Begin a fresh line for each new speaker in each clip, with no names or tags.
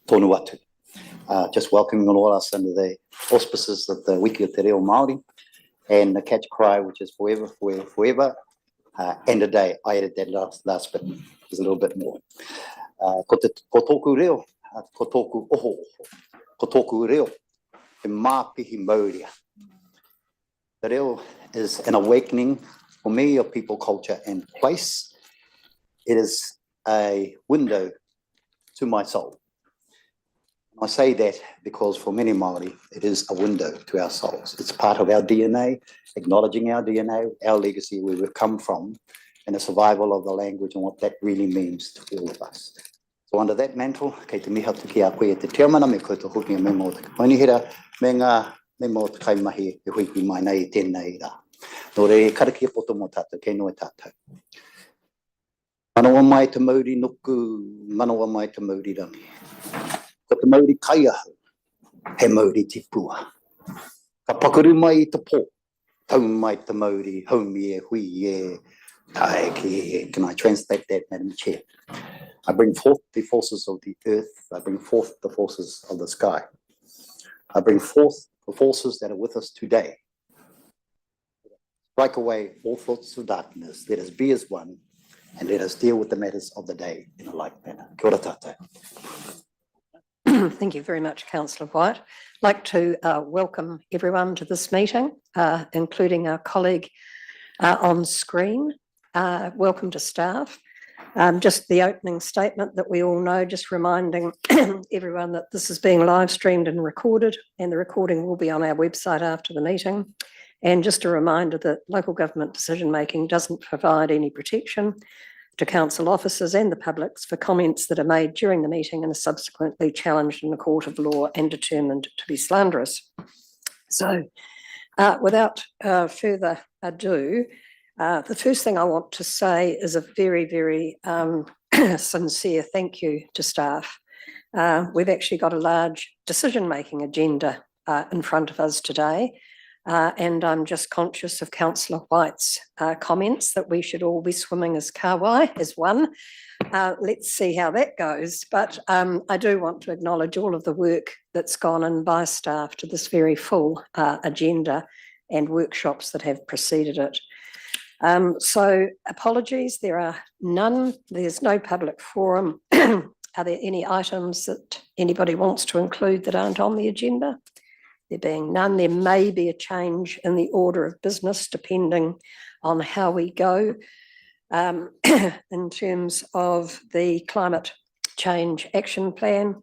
tonu atu. Just welcoming all us under the auspices of the Wiki o Te Reo Māori and the catch cry, which is forever, forever, forever, and a day. I added that last bit. There's a little bit more. Ko tōku reo, ko tōku oho, ko tōku reo, e māpihi mauria. The reo is an awakening for me of people, culture and place. It is a window to my soul. I say that because for many Māori, it is a window to our souls. It's part of our DNA, acknowledging our DNA, our legacy, where we've come from, and the survival of the language and what that really means to all of us. So under that mantle, kei te miha tuki a koe e te tiamana, me koe te hoki a me mo te kapaunihira, me ngā me mo te kaimahi e huipi mai nei tēnei rā. Nō re karaki e poto mo tātou, kei noe tātou. Manawa mai te mauri nuku, manawa mai te mauri rangi. Ko te mauri kaiahu, he mauri te pua. Ka pakuru mai te pō, tau mai te mauri, haumi e hui e, tae ki e. Can I translate that, Madam Chair? I bring forth the forces of the earth, I bring forth the forces of the sky. I bring forth the forces that are with us today. Strike away all thoughts of darkness, let us be as one, and let us deal with the matters of the day in a like manner. Kia ora tātou.
Thank you very much, Councillor White. I'd like to welcome everyone to this meeting, including our colleague on screen. Welcome to staff. Just the opening statement that we all know, just reminding everyone that this is being live streamed and recorded, and the recording will be on our website after the meeting. And just a reminder that local government decision making doesn't provide any protection to council officers and the publics for comments that are made during the meeting and are subsequently challenged in a court of law and determined to be slanderous. So without further ado, the first thing I want to say is a very, very sincere thank you to staff. We've actually got a large decision-making agenda in front of us today. And I'm just conscious of Councillor White's comments that we should all be swimming as kawai, as one. Let's see how that goes. But I do want to acknowledge all of the work that's gone in by staff to this very full agenda and workshops that have preceded it. So apologies, there are none. There's no public forum. Are there any items that anybody wants to include that aren't on the agenda? There being none, there may be a change in the order of business depending on how we go in terms of the climate change action plan.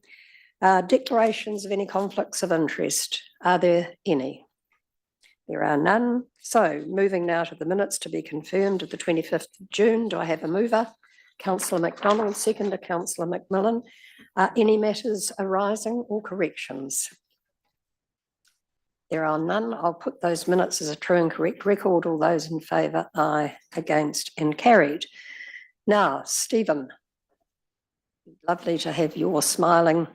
Declarations of any conflicts of interest, are there any? There are none. So moving now to the minutes to be confirmed of the 25th of June. Do I have a mover? Councillor McDonald, seconder Councillor McMillan. Any matters arising or corrections? There are none. I'll put those minutes as a true and correct record. All those in favour, aye, against and carried. Now, Stephen, lovely to have your smiling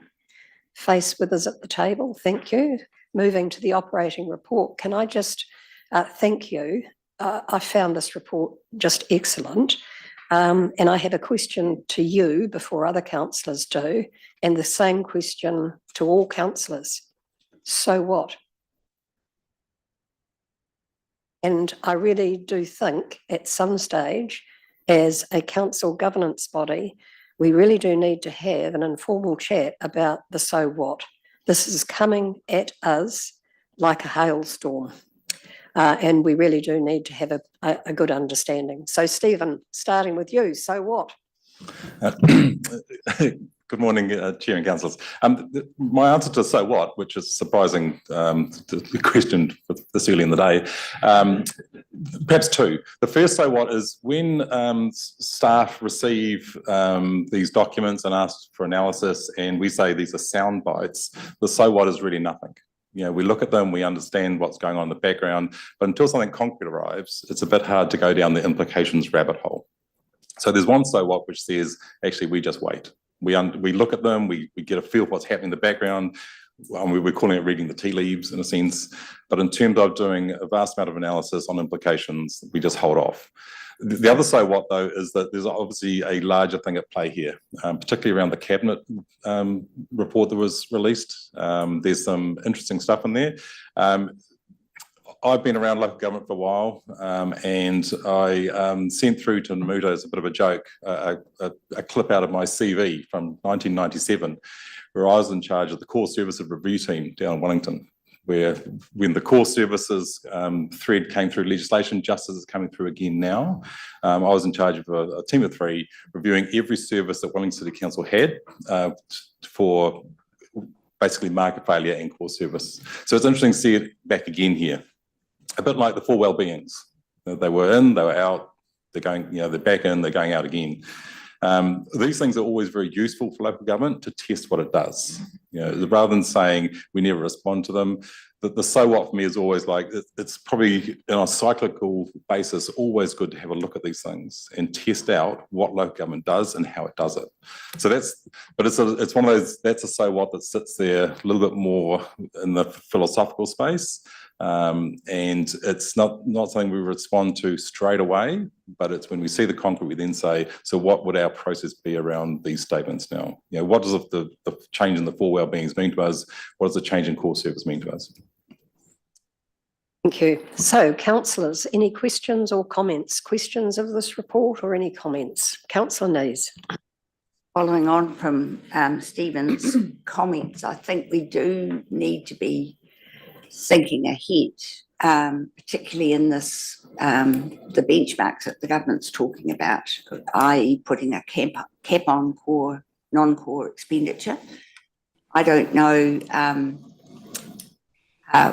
face with us at the table. Thank you. Moving to the operating report, can I just thank you? I found this report just excellent. And I have a question to you before other councillors do, and the same question to all councillors. So what? And I really do think at some stage, as a council governance body, we really do need to have an informal chat about the so what. This is coming at us like a hailstorm. And we really do need to have a good understanding. So Stephen, starting with you, so what?
Good morning, Chair and Councillors. My answer to so what, which is surprising the question this early in the day, perhaps two. The first so what is when staff receive these documents and ask for analysis and we say these are sound bites, the so what is really nothing. You know, we look at them, we understand what's going on in the background, but until something concrete arrives, it's a bit hard to go down the implications rabbit hole. So there's one so what which says, actually, we just wait. We look at them, we get a feel of what's happening in the background, well, we're calling it reading the tea leaves in a sense, but in terms of doing a vast amount of analysis on implications, we just hold off. The other so what though is that there's obviously a larger thing at play here, particularly around the cabinet report that was released. There's some interesting stuff in there. I've been around local government for a while, and I sent through to Namuta as a bit of a joke, a clip out of my CV from 1997, where I was in charge of the core services review team down in Wellington, where when the core services thread came through legislation, just as it's coming through again now, I was in charge of a team of 3 reviewing every service that Wellington City Council had for basically market failure and core service. So it's interesting to see it back again here. A bit like the 4 well-beings. They were in, they were out, they're going, they're back in, they're going out again. These things are always very useful for local government to test what it does. Rather than saying we never respond to them, the so what for me is always like, it's probably on a cyclical basis, always good to have a look at these things and test out what local government does and how it does it. So it's one of those, that's a so what that sits there a little bit more in the philosophical space. And it's not something we respond to straight away, but it's when we see the concrete, we then say, so what would our process be around these statements now? What does the change in the 4 well-beings mean to us? What does the change in core service mean to us?
Thank you. So, councillors, any questions or comments? Questions of this report or any comments? Councillor Nees.
Following on from Stephen's comments, I think we do need to be thinking ahead, particularly in this, the benchmarks that the government's talking about, i.e. putting a cap on core, non-core expenditure. I don't know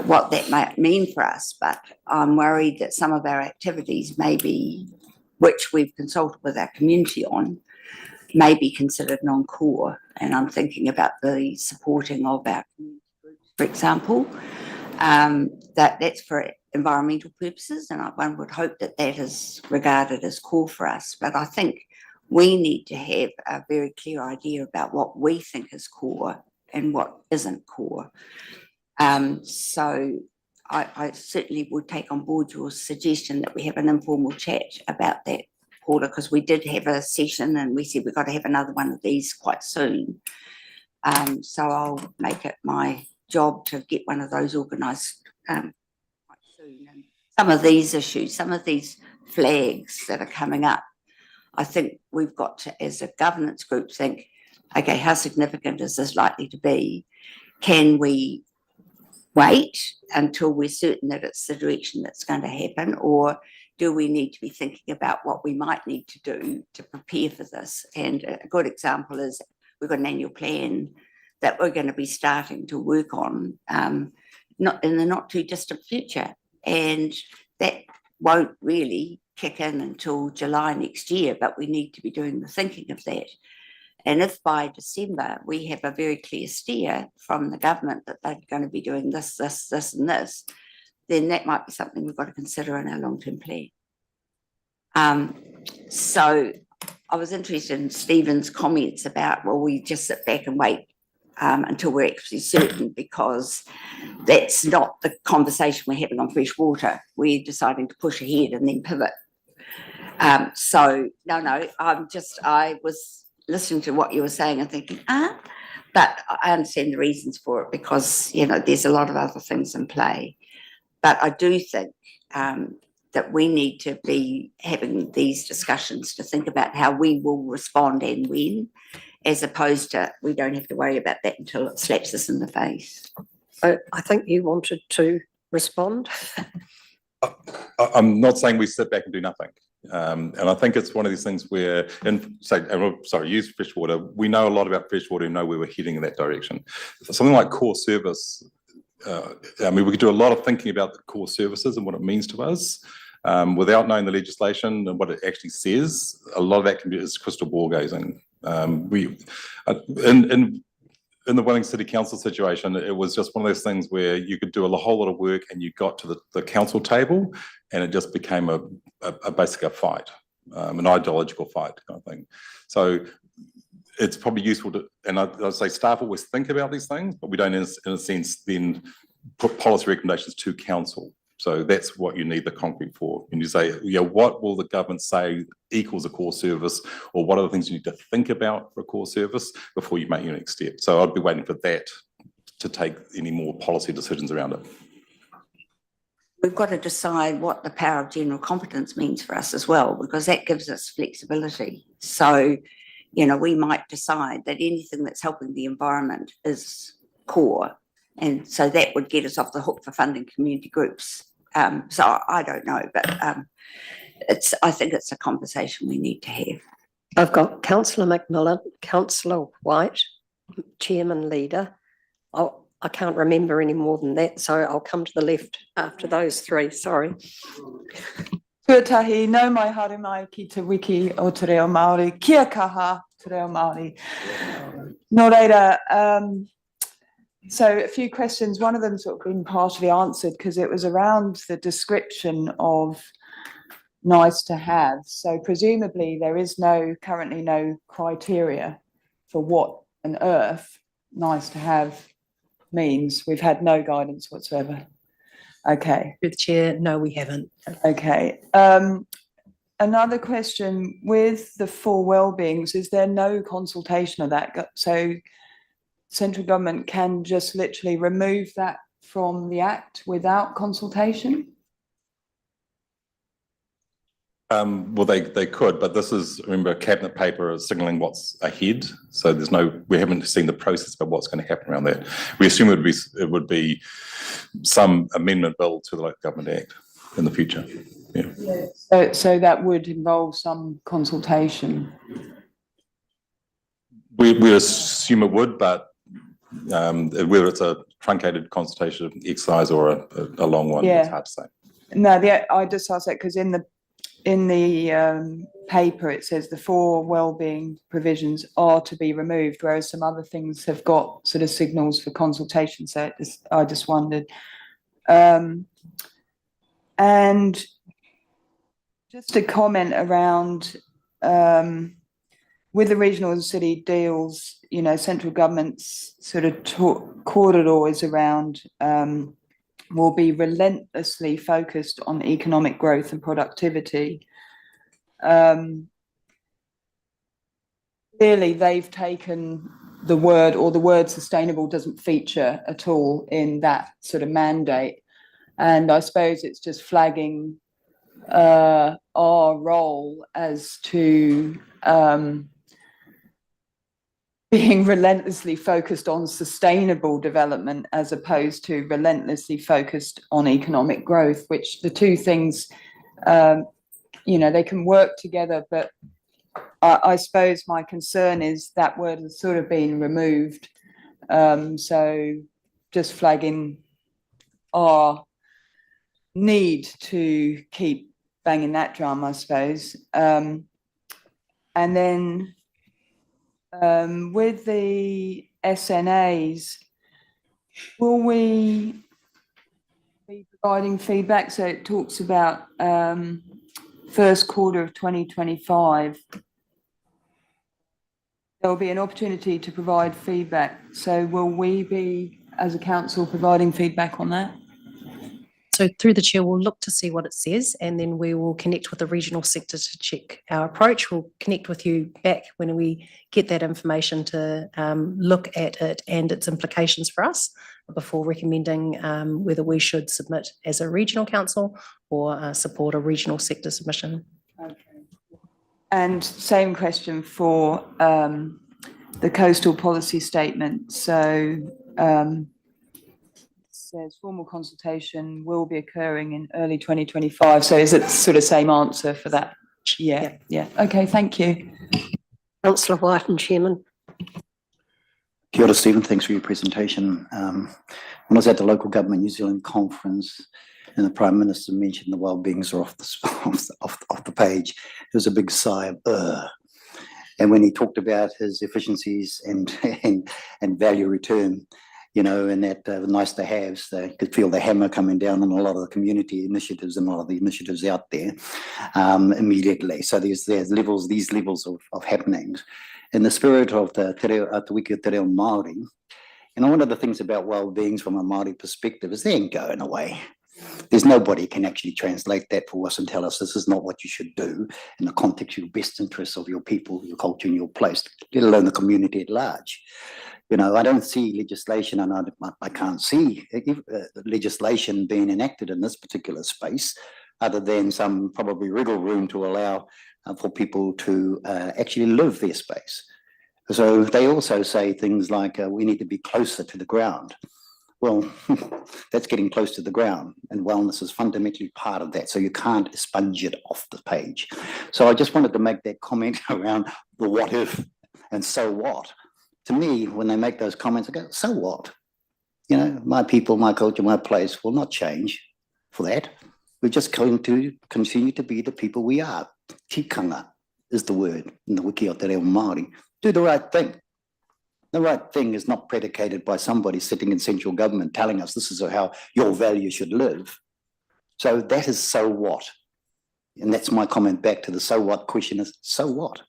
what that might mean for us, but I'm worried that some of our activities may be, which we've consulted with our community on, may be considered non-core. And I'm thinking about the supporting of our community groups, for example. That's for environmental purposes, and one would hope that that is regarded as core for us. But I think we need to have a very clear idea about what we think is core and what isn't core. So I certainly would take on board your suggestion that we have an informal chat about that, Paula, because we did have a session and we said we've got to have another one of these quite soon. So I'll make it my job to get one of those organised quite soon. And some of these issues, some of these flags that are coming up, I think we've got to, as a governance group, think, okay, how significant is this likely to be? Can we wait until we're certain that it's the direction that's going to happen, or do we need to be thinking about what we might need to do to prepare for this? And a good example is we've got an annual plan that we're going to be starting to work on not in the not too distant future, and that won't really kick in until July next year, but we need to be doing the thinking of that. And if by December we have a very clear steer from the government that they're going to be doing this, this, this and this, then that might be something we've got to consider in our long-term plan. So I was interested in Stephen's comments about, well, we just sit back and wait until we're actually certain, because that's not the conversation we're having on fresh water. We're deciding to push ahead and then pivot. So no, I was listening to what you were saying and thinking, but I understand the reasons for it, because, there's a lot of other things in play. But I do think that we need to be having these discussions to think about how we will respond and when, as opposed to we don't have to worry about that until it slaps us in the face.
I think you wanted to respond.
I'm not saying we sit back and do nothing. And I think it's one of these things where, use freshwater. We know a lot about freshwater and know where we're heading in that direction. Something like core service, we could do a lot of thinking about the core services and what it means to us. Without knowing the legislation and what it actually says, a lot of that can be is crystal ball gazing. In the Wellington City Council situation, it was just one of those things where you could do a whole lot of work and you got to the council table and it just became basically a fight, an ideological fight kind of thing. So it's probably useful to, and I'd say staff always think about these things, but we don't in a sense then put policy recommendations to council. So that's what you need the concrete for. And you say, what will the government say equals a core service, or what are the things you need to think about for a core service before you make your next step? So I'd be waiting for that to take any more policy decisions around it.
We've got to decide what the power of general competence means for us as well, because that gives us flexibility. So, we might decide that anything that's helping the environment is core. And so that would get us off the hook for funding community groups. So I don't know, but I think it's a conversation we need to have.
I've got Councillor Macmillan, Councillor White, Chairman Leader. I can't remember any more than that, so I'll come to the left after those three, sorry.
Tuatahi, no mai haere mai ki te wiki o te reo Māori, kia kaha te reo Māori. Nō reira, so a few questions, one of them sort of been partially answered because it was around the description of nice to have. So presumably there is currently no criteria for what on earth nice to have means. We've had no guidance whatsoever. Okay.
Through the chair, no, we haven't.
Okay. Another question with the four well-beings, is there no consultation of that? So central government can just literally remove that from the Act without consultation?
Well, they could, but this is, remember, cabinet paper is signalling what's ahead. So we haven't seen the process of what's going to happen around that. We assume it would be some amendment bill to the Local Government Act in the future. Yeah.
So that would involve some consultation.
We assume it would, but whether it's a truncated consultation exercise or a long one, it's hard to say.
No, I just asked that because in the paper it says the four wellbeing provisions are to be removed, whereas some other things have got sort of signals for consultation. So I just wondered. And just a comment around with the regional and city deals, central government's sort of corridor is around will be relentlessly focused on economic growth and productivity. Clearly, they've taken the word sustainable doesn't feature at all in that sort of mandate. And I suppose it's just flagging our role as to being relentlessly focused on sustainable development as opposed to relentlessly focused on economic growth, which the two things, they can work together. But I suppose my concern is that word has sort of been removed. So just flagging our need to keep banging that drum, I suppose. And then with the SNAs, will we be providing feedback? So it talks about first quarter of 2025. There will be an opportunity to provide feedback. So will we be, as a council, providing feedback on that?
So through the chair, we'll look to see what it says, and then we will connect with the regional sector to check our approach. We'll connect with you back when we get that information to look at it and its implications for us before recommending whether we should submit as a regional council or support a regional sector submission.
Okay. And same question for the coastal policy statement. So says formal consultation will be occurring in early 2025. So is it sort of same answer for that? Yeah. Okay, thank you.
Councillor White and Chairman.
Kia ora, Stephen. Thanks for your presentation. When I was at the Local Government New Zealand conference and the Prime Minister mentioned the well-beings are off the page, there was a big sigh of And when he talked about his efficiencies and value return, and that nice to haves, they could feel the hammer coming down on a lot of the community initiatives and a lot of the initiatives out there immediately. So there's these levels of happenings. in the spirit of the Te Wiki o Te Reo Māori, one of the things about well-beings from a Māori perspective is they ain't going away. There's nobody can actually translate that for us and tell us this is not what you should do in the context of your best interests of your people, your culture, and your place, let alone the community at large. I don't see legislation, and I can't see legislation being enacted in this particular space, other than some probably wriggle room to allow for people to actually live their space. So they also say things like, we need to be closer to the ground. Well, that's getting close to the ground, and wellness is fundamentally part of that. So you can't sponge it off the page. So I just wanted to make that comment around the what if and so what. To me, when they make those comments, I go, so what? My people, my culture, my place will not change for that. We're just going to continue to be the people we are. Tikanga is the word in the Wiki o Te Reo Māori. Do the right thing. The right thing is not predicated by somebody sitting in central government telling us this is how your values should live. So that is so what? And that's my comment back to the so what question is, so what?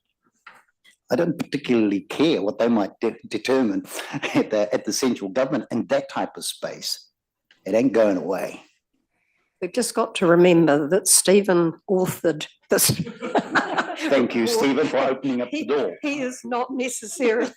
I don't particularly care what they might determine at the central government in that type of space. It ain't going away.
We've just got to remember that Stephen authored this.
Thank you, Stephen, for opening up the door.
He is not necessarily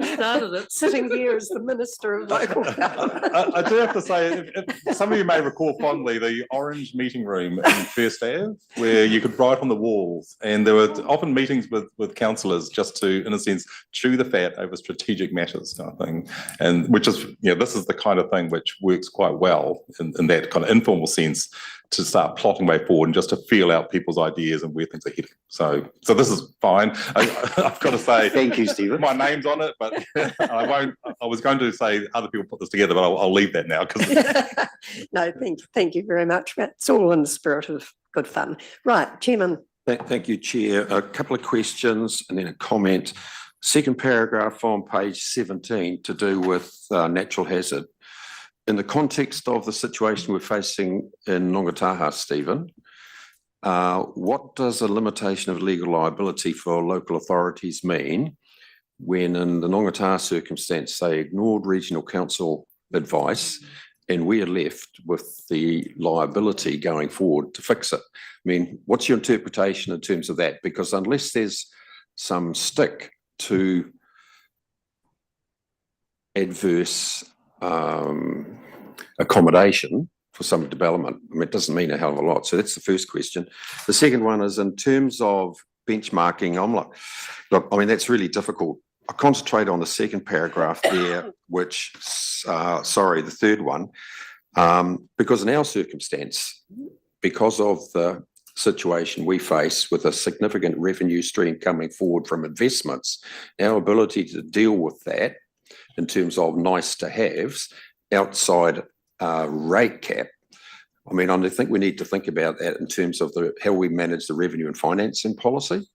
started it, sitting here as the Minister of Local Government.
I do have to say, if some of you may recall fondly the orange meeting room in First Ave, where you could write on the walls, and there were often meetings with councillors just to, in a sense, chew the fat over strategic matters kind of thing, and which is, this is the kind of thing which works quite well in that kind of informal sense, to start plotting way forward and just to feel out people's ideas and where things are heading. So this is fine. I've got to say,
thank you, Stephen.
My name's on it, but I won't. I was going to say other people put this together, but I'll leave that now.
No, thank you very much, Matt. It's all in the spirit of good fun. Right, Chairman.
Thank you, Chair. A couple of questions and then a comment. Second paragraph on page 17 to do with natural hazard. In the context of the situation we're facing in Nongataha, Stephen, what does a limitation of legal liability for local authorities mean when in the Nongataha circumstance they ignored regional council advice and we are left with the liability going forward to fix it? I mean, what's your interpretation in terms of that? Because unless there's some stick to adverse accommodation for some development, it doesn't mean a hell of a lot. So that's the first question. The second one is in terms of benchmarking. I'm like, look, that's really difficult. I concentrate on the second paragraph there, which, the third one, because in our circumstance, because of the situation we face with a significant revenue stream coming forward from investments, our ability to deal with that in terms of nice to haves outside rate cap. I think we need to think about that in terms of how we manage the revenue and financing policy.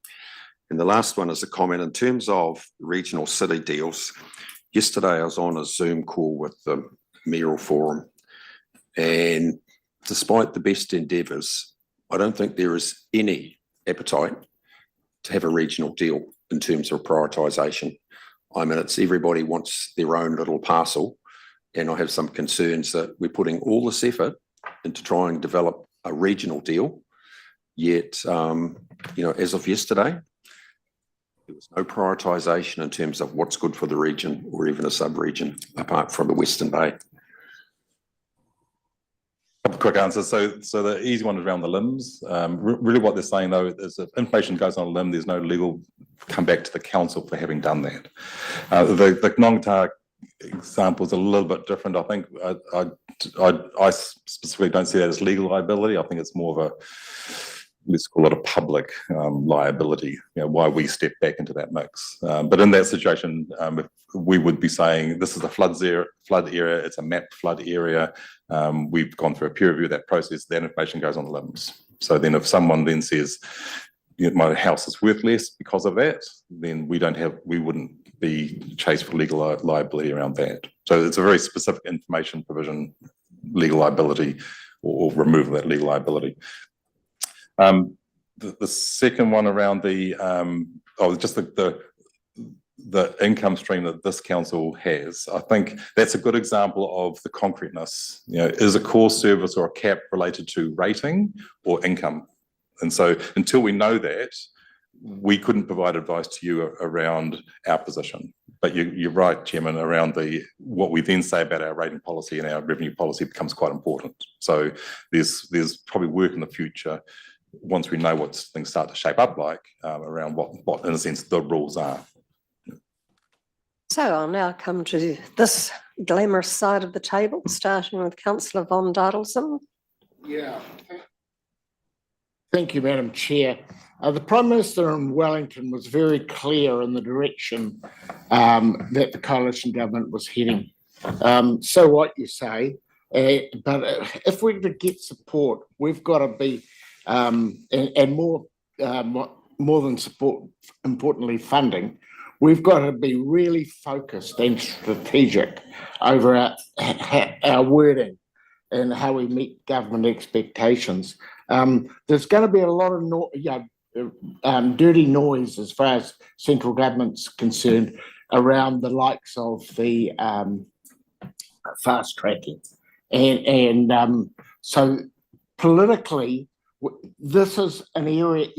And the last one is a comment in terms of regional city deals. Yesterday I was on a Zoom call with the Mayoral Forum, and despite the best endeavours, I don't think there is any appetite to have a regional deal in terms of prioritisation. It's everybody wants their own little parcel, and I have some concerns that we're putting all this effort into trying to develop a regional deal, yet, as of yesterday, there was no prioritisation in terms of what's good for the region or even a sub-region apart from the Western Bay.
Couple quick answers. So the easy one is around the limbs. Really what they're saying though is if information goes on a limb, there's no legal come back to the council for having done that. The Nongataha example is a little bit different. I think I specifically don't see that as legal liability. I think it's more of a, let's call it a public liability, why we step back into that mix. But in that situation, we would be saying this is a flood area, it's a mapped flood area. We've gone through a peer review of that process, that information goes on the limbs. So then if someone then says, my house is worth less because of that, then we wouldn't be chased for legal liability around that. So it's a very specific information provision, legal liability, or removal of that legal liability. The second one around the the income stream that this council has, I think that's a good example of the concreteness. You know, is a core service or a cap related to rating or income? And so until we know that, we couldn't provide advice to you around our position. But you're right, Chairman, around what we then say about our rating policy and our revenue policy becomes quite important. So there's probably work in the future once we know what things start to shape up like around what in a sense the rules are.
So I'll now come to this glamorous side of the table, starting with Councillor Von Dardelson.
Yeah. Thank you, Madam Chair. The Prime Minister in Wellington was very clear in the direction that the coalition government was heading. So what you say, but if we're to get support, we've got to be, and more than support, importantly funding, we've got to be really focused and strategic over our wording and how we meet government expectations. There's going to be a lot of dirty noise as far as central government's concerned around the likes of the fast tracking. And so politically, this is an area,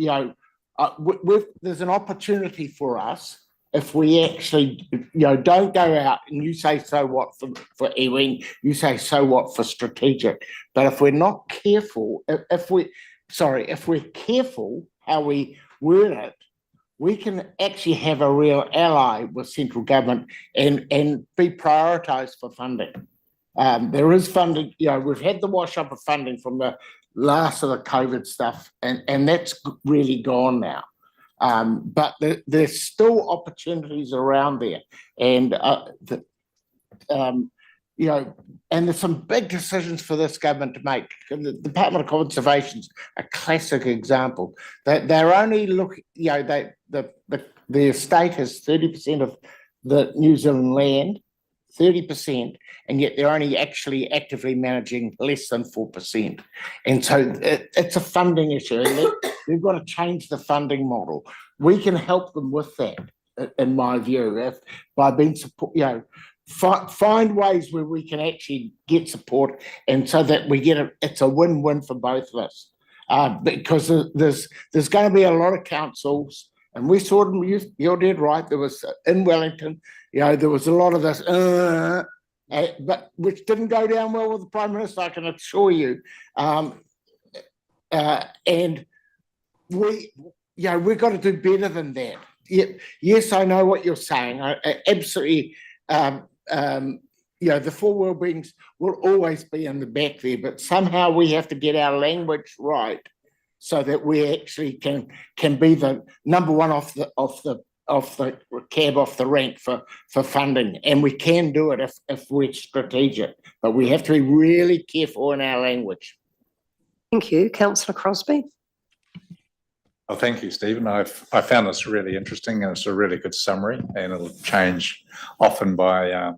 there's an opportunity for us if we actually, don't go out and you say so what for Ewing, you say so what for strategic. But if we're not careful, if we're careful how we word it, we can actually have a real ally with central government and be prioritised for funding. There is funding, we've had the wash up of funding from the last of the COVID stuff, and that's really gone now. But there's still opportunities around there, and and there's some big decisions for this government to make. The Department of Conservation's a classic example. They're only looking, the estate has 30% of the New Zealand land, 30%, and yet they're only actually actively managing less than 4%. And so it's a funding issue. And they've got to change the funding model. We can help them with that, in my view, by being support. Find ways where we can actually get support, and so that we get it's a win-win for both of us. Because there's going to be a lot of councils, and we saw them. You're dead right. There was in Wellington, there was a lot of this, but which didn't go down well with the Prime Minister, I can assure you. And we've got to do better than that. Yes, I know what you're saying. I absolutely. The four well-beings will always be in the back there, but somehow we have to get our language right so that we actually can be the number one off the cab off the rank for funding, and we can do it if we're strategic, but we have to be really careful in our language.
Thank you, Councillor Crosby.
Oh, thank you, Stephen. I found this really interesting, and it's a really good summary, and it'll change often by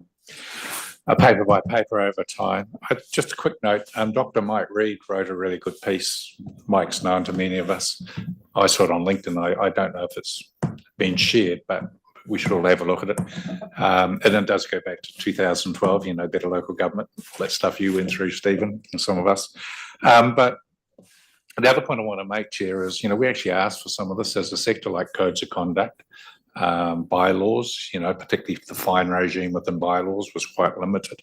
paper by paper over time. Just a quick note, Dr. Mike Reid wrote a really good piece. Mike's known to many of us. I saw it on LinkedIn. I don't know if it's been shared, but we should all have a look at it. And it does go back to 2012, better local government, all that stuff you went through, Stephen, and some of us. But the other point I want to make, Chair, is, we actually asked for some of this as a sector, like codes of conduct, bylaws, particularly the fine regime within bylaws was quite limited.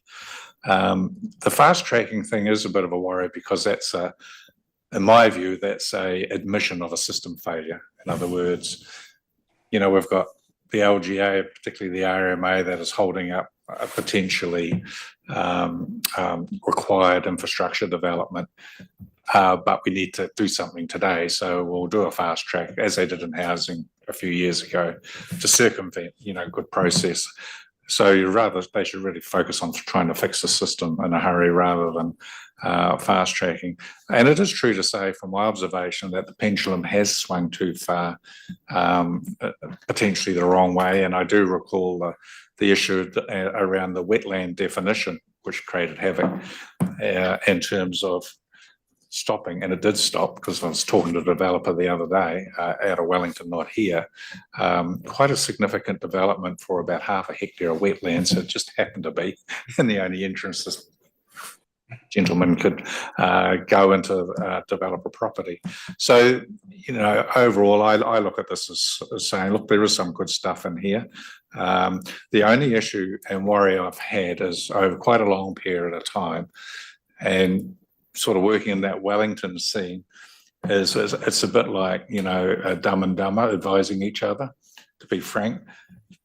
The fast tracking thing is a bit of a worry because that's in my view, that's a admission of a system failure. In other words, we've got the LGA, particularly the RMA, that is holding up a potentially required infrastructure development. But we need to do something today. So we'll do a fast track, as they did in housing a few years ago, to circumvent, good process. So they should really focus on trying to fix the system in a hurry rather than fast tracking. And it is true to say, from my observation, that the pendulum has swung too far, potentially the wrong way. And I do recall the issue around the wetland definition, which created havoc in terms of stopping, and it did stop because I was talking to a developer the other day out of Wellington, not here. Quite a significant development for about half a hectare of wetlands. It just happened to be in the only entrance this gentleman could go into develop a property. So, you know, overall, I look at this as saying, look, there is some good stuff in here. The only issue and worry I've had is over quite a long period of time, and sort of working in that Wellington scene, is it's a bit like, you know, Dumb and Dumber advising each other, to be frank.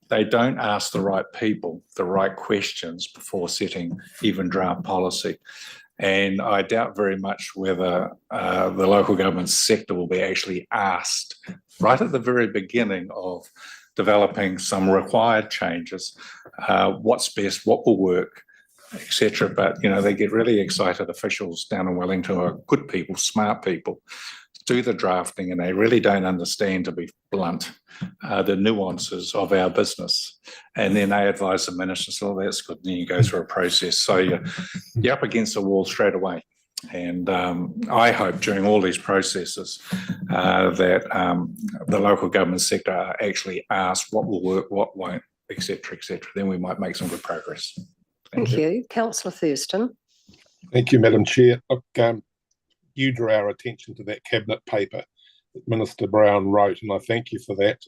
They don't ask the right people the right questions before setting even draft policy. And I doubt very much whether the local government sector will be actually asked right at the very beginning of developing some required changes, what's best, what will work, etc. But, you know, they get really excited. Officials down in Wellington are good people, smart people, do the drafting, and they really don't understand, to be blunt, the nuances of our business. And then they advise the minister, so that's good. And then you go through a process. So you're up against the wall straight away. And I hope during all these processes that the local government sector are actually asked what will work, what won't, etc., etc. Then we might make some good progress.
Thank you. Councillor Thurston.
Thank you, Madam Chair. Look, you drew our attention to that cabinet paper that Minister Brown wrote, and I thank you for that,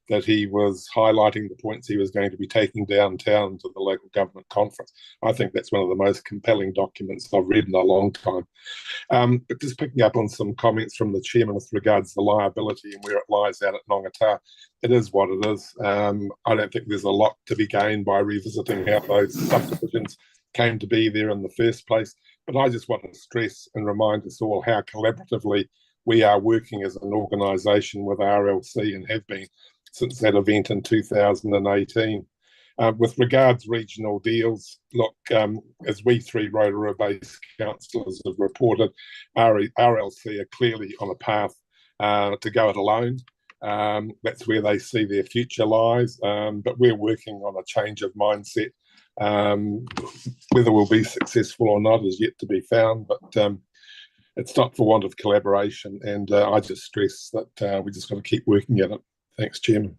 that he was highlighting the points he was going to be taking downtown to the local government conference. I think that's one of the most compelling documents I've read in a long time. But just picking up on some comments from the chairman with regards to the liability and where it lies out at Nongata, it is what it is. I don't think there's a lot to be gained by revisiting how those subdivisions came to be there in the first place. But I just want to stress and remind us all how collaboratively we are working as an organisation with RLC, and have been since that event in 2018. With regards regional deals, look, as we three Rotorua-based councillors have reported, RLC are clearly on a path to go it alone. That's where they see their future lies, but we're working on a change of mindset. Whether we'll be successful or not is yet to be found, but it's not for want of collaboration, and I just stress that we just got to keep working at it. Thanks, Chairman.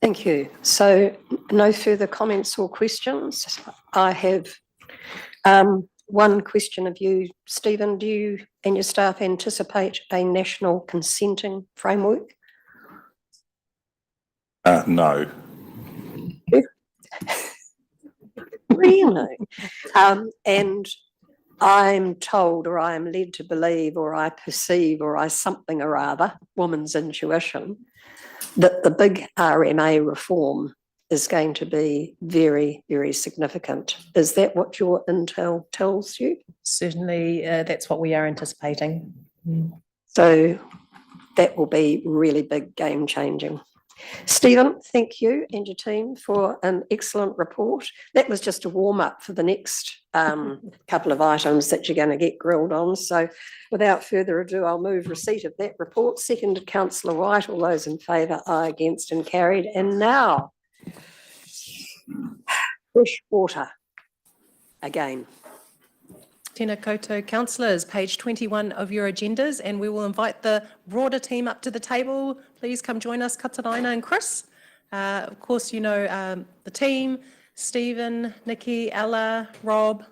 Thank you. So no further comments or questions. I have one question of you, Stephen. Do you and your staff anticipate a national consenting framework?
No.
Really? And I'm told, or I am led to believe, or I perceive, or I something or other, woman's intuition, that the big RMA reform is going to be very, very significant. Is that what your intel tells you?
Certainly, that's what we are anticipating.
So that will be really big, game changing. Stephen, thank you and your team for an excellent report. That was just a warm up for the next couple of items that you're going to get grilled on. So without further ado, I'll move receipt of that report. Seconded, Councillor White. All those in favour, aye, against and carried. And now, fresh water again.
Tēnā koutou councillors, page 21 of your agendas, and we will invite the broader team up to the table. Please come join us, Kataraina and Chris. Of course, you know the team, Stephen, Nikki, Ella, Rob,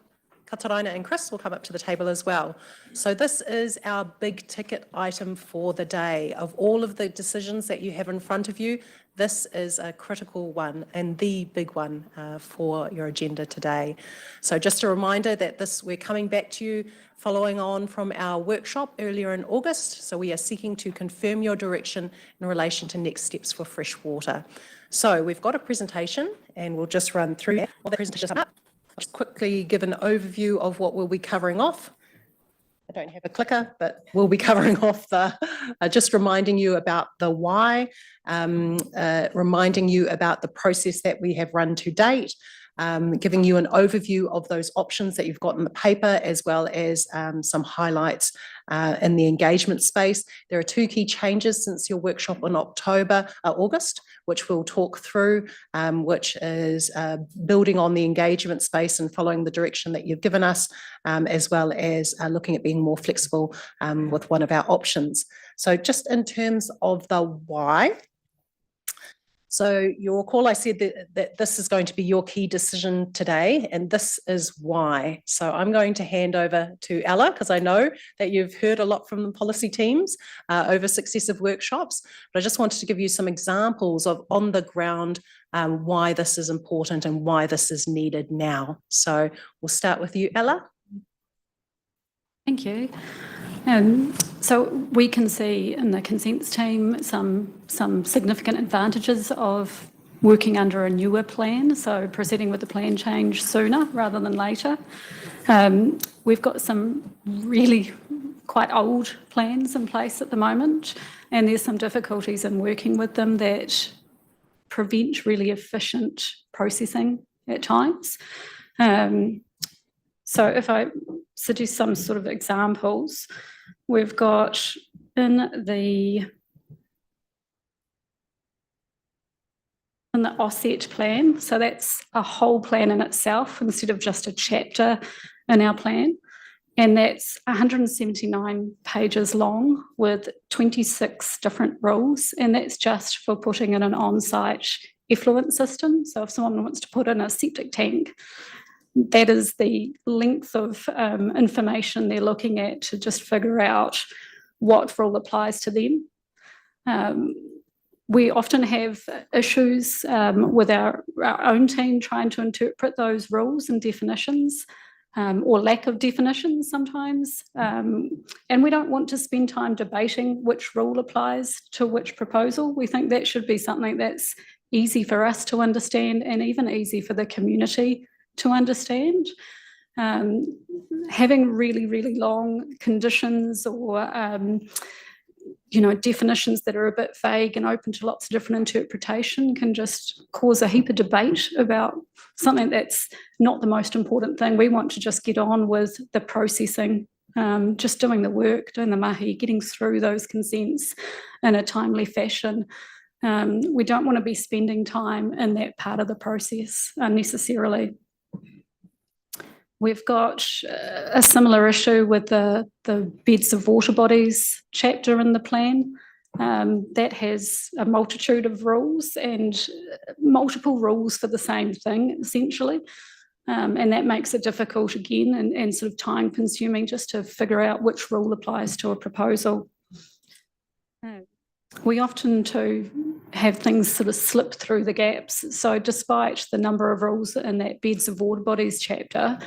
Kataraina and Chris will come up to the table as well. So this is our big ticket item for the day. Of all of the decisions that you have in front of you, this is a critical one and the big one for your agenda today. So just a reminder that we're coming back to you following on from our workshop earlier in August. So we are seeking to confirm your direction in relation to next steps for fresh water. So we've got a presentation and we'll just run through that. While the presentation is up, I'll just quickly give an overview of what we'll be covering off. I don't have a clicker, but we'll be covering off just reminding you about the why, reminding you about the process that we have run to date, giving you an overview of those options that you've got in the paper, as well as some highlights in the engagement space. There are two key changes since your workshop in August. which we'll talk through, which is building on the engagement space and following the direction that you've given us, as well as looking at being more flexible with one of our options. So just in terms of the why, so your call, I said that this is going to be your key decision today, and this is why. So I'm going to hand over to Ella, because I know that you've heard a lot from the policy teams over successive workshops, but I just wanted to give you some examples of on the ground why this is important and why this is needed now. So we'll start with you, Ella.
Thank you. So we can see in the consents team some significant advantages of working under a newer plan, so proceeding with the plan change sooner rather than later. We've got some really quite old plans in place at the moment, and there's some difficulties in working with them that prevent really efficient processing at times. So if I suggest some sort of examples, we've got in the offset plan, so that's a whole plan in itself instead of just a chapter in our plan, and that's 179 pages long with 26 different rules, and that's just for putting in an on-site effluent system. So if someone wants to put in a septic tank, that is the length of information they're looking at to just figure out what rule applies to them. We often have issues with our own team trying to interpret those rules and definitions, or lack of definitions sometimes. And we don't want to spend time debating which rule applies to which proposal. We think that should be something that's easy for us to understand and even easy for the community to understand. Having really, really long conditions or definitions that are a bit vague and open to lots of different interpretation can just cause a heap of debate about something that's not the most important thing. We want to just get on with the processing, just doing the work, doing the mahi, getting through those consents in a timely fashion. We don't want to be spending time in that part of the process unnecessarily. We've got a similar issue with the beds of water bodies chapter in the plan. That has a multitude of rules and multiple rules for the same thing, essentially. And that makes it difficult again and sort of time consuming just to figure out which rule applies to a proposal. We often too have things sort of slip through the gaps. So despite the number of rules in that beds of water bodies chapter,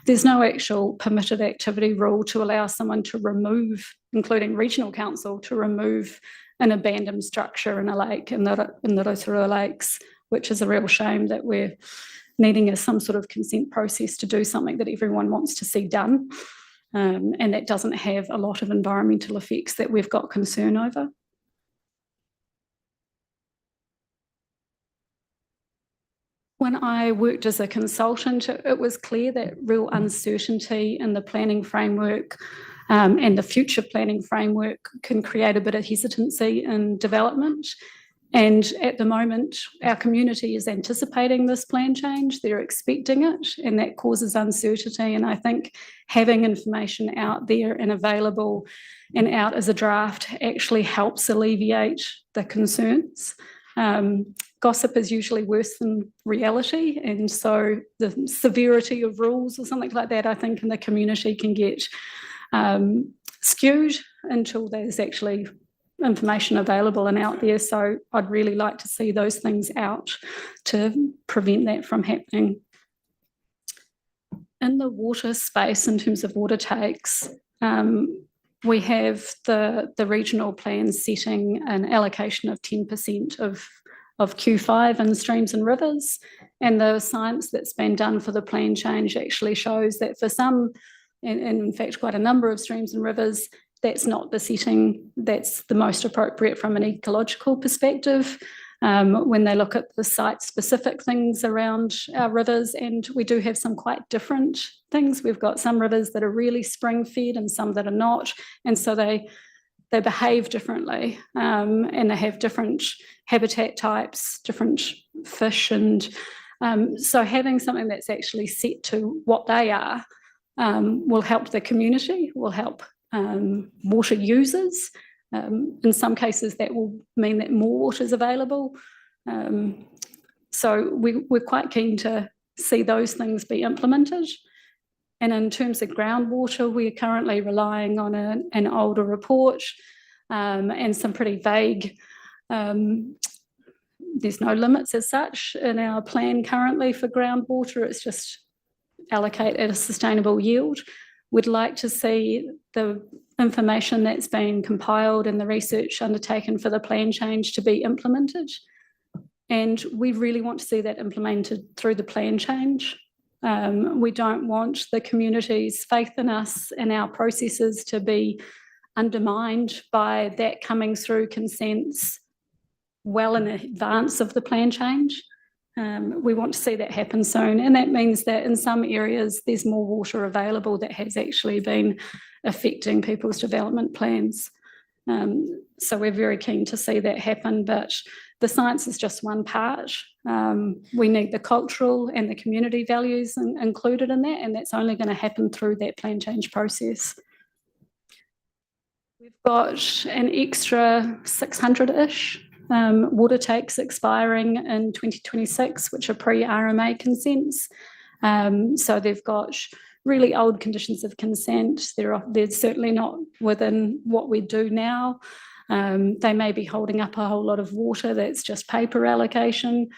there's no actual permitted activity rule to allow someone to remove, including regional council, to remove an abandoned structure in a lake, in the Rotorua Lakes, which is a real shame that we're needing some sort of consent process to do something that everyone wants to see done. And that doesn't have a lot of environmental effects that we've got concern over. When I worked as a consultant, it was clear that real uncertainty in the planning framework and the future planning framework can create a bit of hesitancy in development. And at the moment, our community is anticipating this plan change, they're expecting it, and that causes uncertainty. And I think having information out there and available and out as a draft actually helps alleviate the concerns. Gossip is usually worse than reality, and so the severity of rules or something like that, I think, in the community can get skewed until there's actually information available and out there. So I'd really like to see those things out to prevent that from happening. In the water space, in terms of water takes, we have the regional plan setting an allocation of 10% of Q5 in streams and rivers, and the science that's been done for the plan change actually shows that for some, and in fact quite a number of streams and rivers, that's not the setting that's the most appropriate from an ecological perspective. When they look at the site-specific things around our rivers, and we do have some quite different things. We've got some rivers that are really spring-fed and some that are not, and so they they behave differently, and they have different habitat types, different fish, and so having something that's actually set to what they are will help the community, will help water users. In some cases, that will mean that more water is available. So we're quite keen to see those things be implemented. And in terms of groundwater, we're currently relying on an older report and some pretty vague, there's no limits as such in our plan currently for groundwater. It's just allocate at a sustainable yield. We'd like to see the information that's been compiled and the research undertaken for the plan change to be implemented. And we really want to see that implemented through the plan change. We don't want the community's faith in us and our processes to be undermined by that coming through consents well in advance of the plan change. We want to see that happen soon, and that means that in some areas there's more water available that has actually been affecting people's development plans. So we're very keen to see that happen, but the science is just one part. We need the cultural and the community values included in that, and that's only going to happen through that plan change process. We've got an extra 600-ish water takes expiring in 2026, which are pre-RMA consents. So they've got really old conditions of consent. They're certainly not within what we do now. They may be holding up a whole lot of water that's just paper allocation.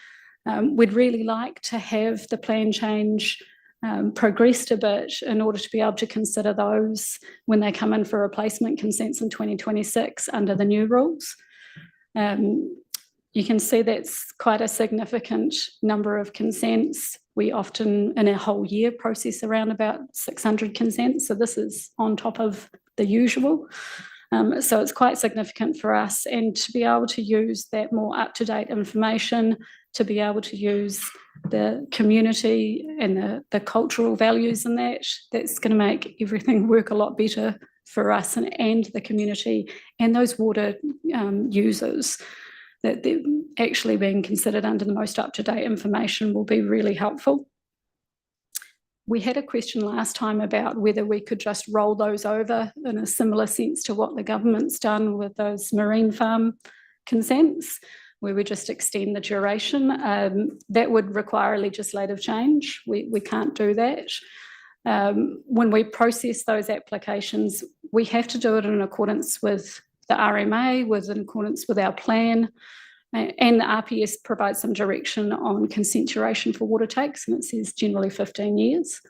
We'd really like to have the plan change progressed a bit in order to be able to consider those when they come in for replacement consents in 2026 under the new rules. You can see that's quite a significant number of consents. We often, in a whole year, process around about 600 consents. So this is on top of the usual. So it's quite significant for us, and to be able to use that more up-to-date information, to be able to use the community and the cultural values in that, that's going to make everything work a lot better for us and the community and those water users. That they're actually being considered under the most up-to-date information will be really helpful. We had a question last time about whether we could just roll those over in a similar sense to what the government's done with those marine farm consents, where we just extend the duration. That would require a legislative change. We can't do that. When we process those applications, we have to do it in accordance with the RMA, in accordance with our plan, and the RPS provides some direction on consent duration for water takes, and it says generally 15 years.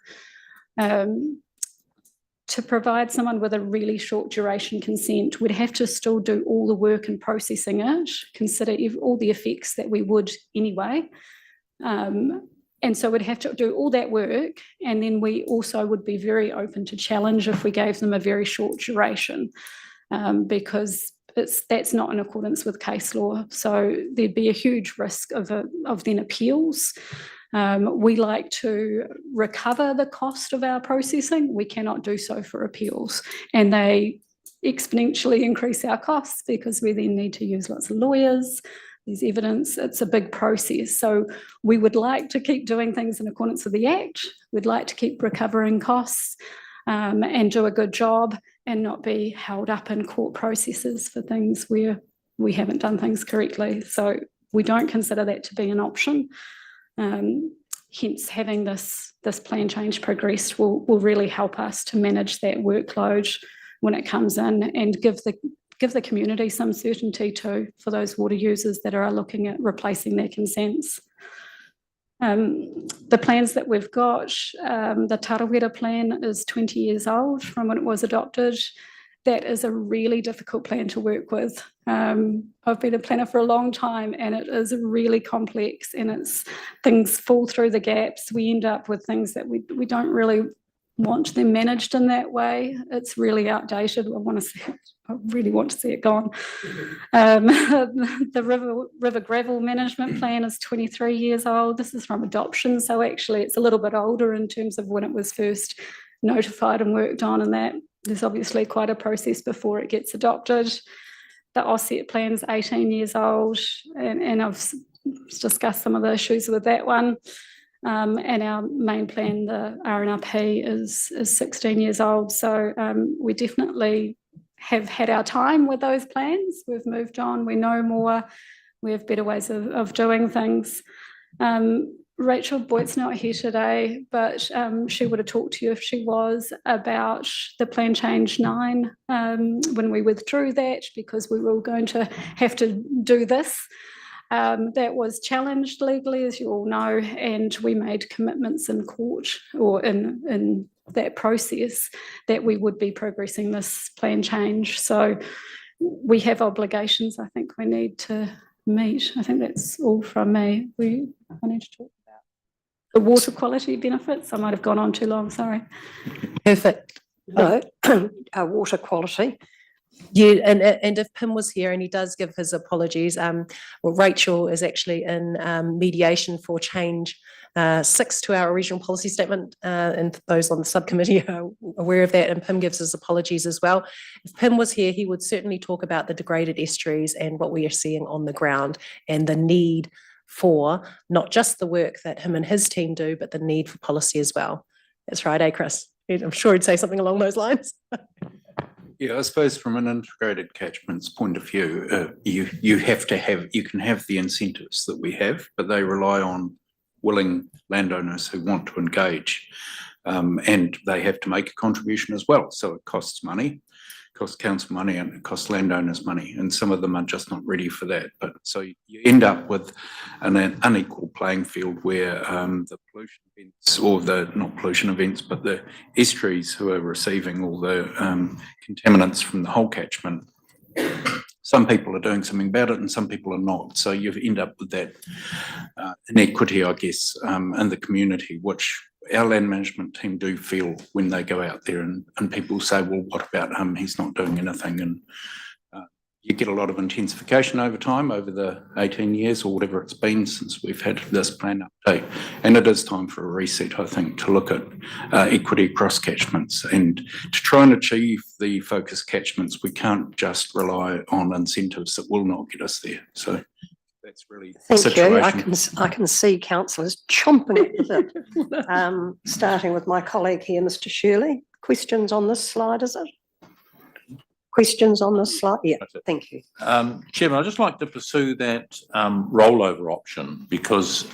To provide someone with a really short duration consent, we'd have to still do all the work in processing it, consider all the effects that we would anyway. And so we'd have to do all that work, and then we also would be very open to challenge if we gave them a very short duration. Because that's not in accordance with case law. So there'd be a huge risk of then appeals. We like to recover the cost of our processing. We cannot do so for appeals. And they exponentially increase our costs because we then need to use lots of lawyers. There's evidence. It's a big process. So we would like to keep doing things in accordance with the Act. We'd like to keep recovering costs and do a good job, and not be held up in court processes for things where we haven't done things correctly. So we don't consider that to be an option. Hence, having this plan change progressed will really help us to manage that workload when it comes in, and give the community some certainty too for those water users that are looking at replacing their consents. The plans that we've got, the Tarawera plan is 20 years old from when it was adopted. That is a really difficult plan to work with. I've been a planner for a long time, and it is really complex, and things fall through the gaps. We end up with things that we don't really want them managed in that way. It's really outdated. I really want to see it gone. The river gravel management plan is 23 years old. This is from adoption, so actually it's a little bit older in terms of when it was first notified and worked on, and that there's obviously quite a process before it gets adopted. The offset plan's 18 years old, and I've discussed some of the issues with that one. And our main plan, the RNRP, is 16 years old. So we definitely have had our time with those plans. We've moved on, we know more, we have better ways of doing things. Rachel Boyd's not here today, but she would have talked to you if she was about the Plan Change 9 when we withdrew that because we were going to have to do this. That was challenged legally, as you all know, and we made commitments in court or in that process that we would be progressing this plan change. So we have obligations I think we need to meet. I think that's all from me. I need to talk about the water quality benefits. I might have gone on too long, sorry.
Perfect.
No, water quality.
Yeah, and if Pim was here and he does give his apologies, well, Rachel is actually in mediation for change 6 to our regional policy statement, and those on the subcommittee are aware of that, and Pim gives his apologies as well. If Pim was here, he would certainly talk about the degraded estuaries and what we are seeing on the ground and the need for not just the work that him and his team do, but the need for policy as well. That's right, eh, Chris? I'm sure he'd say something along those lines.
Yeah, I suppose from an integrated catchments point of view, you can have the incentives that we have, but they rely on willing landowners who want to engage, and they have to make a contribution as well. So it costs money, costs council money, and it costs landowners money, and some of them are just not ready for that. But so you end up with an unequal playing field where the pollution events, or the not pollution events, but the estuaries who are receiving all the contaminants from the whole catchment, some people are doing something about it and some people are not. So you end up with that inequity, I guess, in the community, which our land management team do feel when they go out there and people say, well, what about him? He's not doing anything. And you get a lot of intensification over time, over the 18 years or whatever it's been since we've had this plan update. And it is time for a reset, I think, to look at equity across catchments. And to try and achieve the focus catchments, we can't just rely on incentives that will not get us there. So that's really the
Thank
situation.
you. I can see councillors chomping at the bit. Starting with my colleague here, Mr. Shirley. Questions on this slide, is it? Questions on this slide? Yeah, thank you.
Chairman, I'd just like to pursue that rollover option because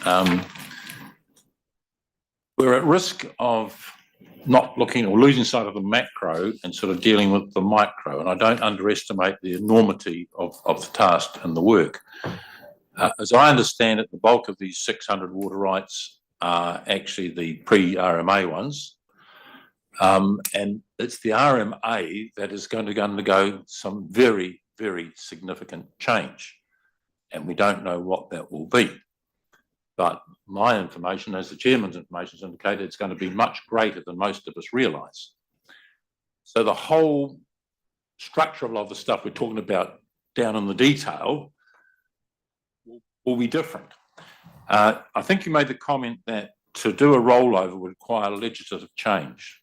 we're at risk of not looking or losing sight of the macro and sort of dealing with the micro. And I don't underestimate the enormity of the task and the work. As I understand it, the bulk of these 600 water rights are actually the pre-RMA ones. And it's the RMA that is going to undergo some very, very significant change. And we don't know what that will be. But my information, as the chairman's information has indicated, it's going to be much greater than most of us realise. So the whole structure of a lot of the stuff we're talking about down in the detail will be different. I think you made the comment that to do a rollover would require legislative change.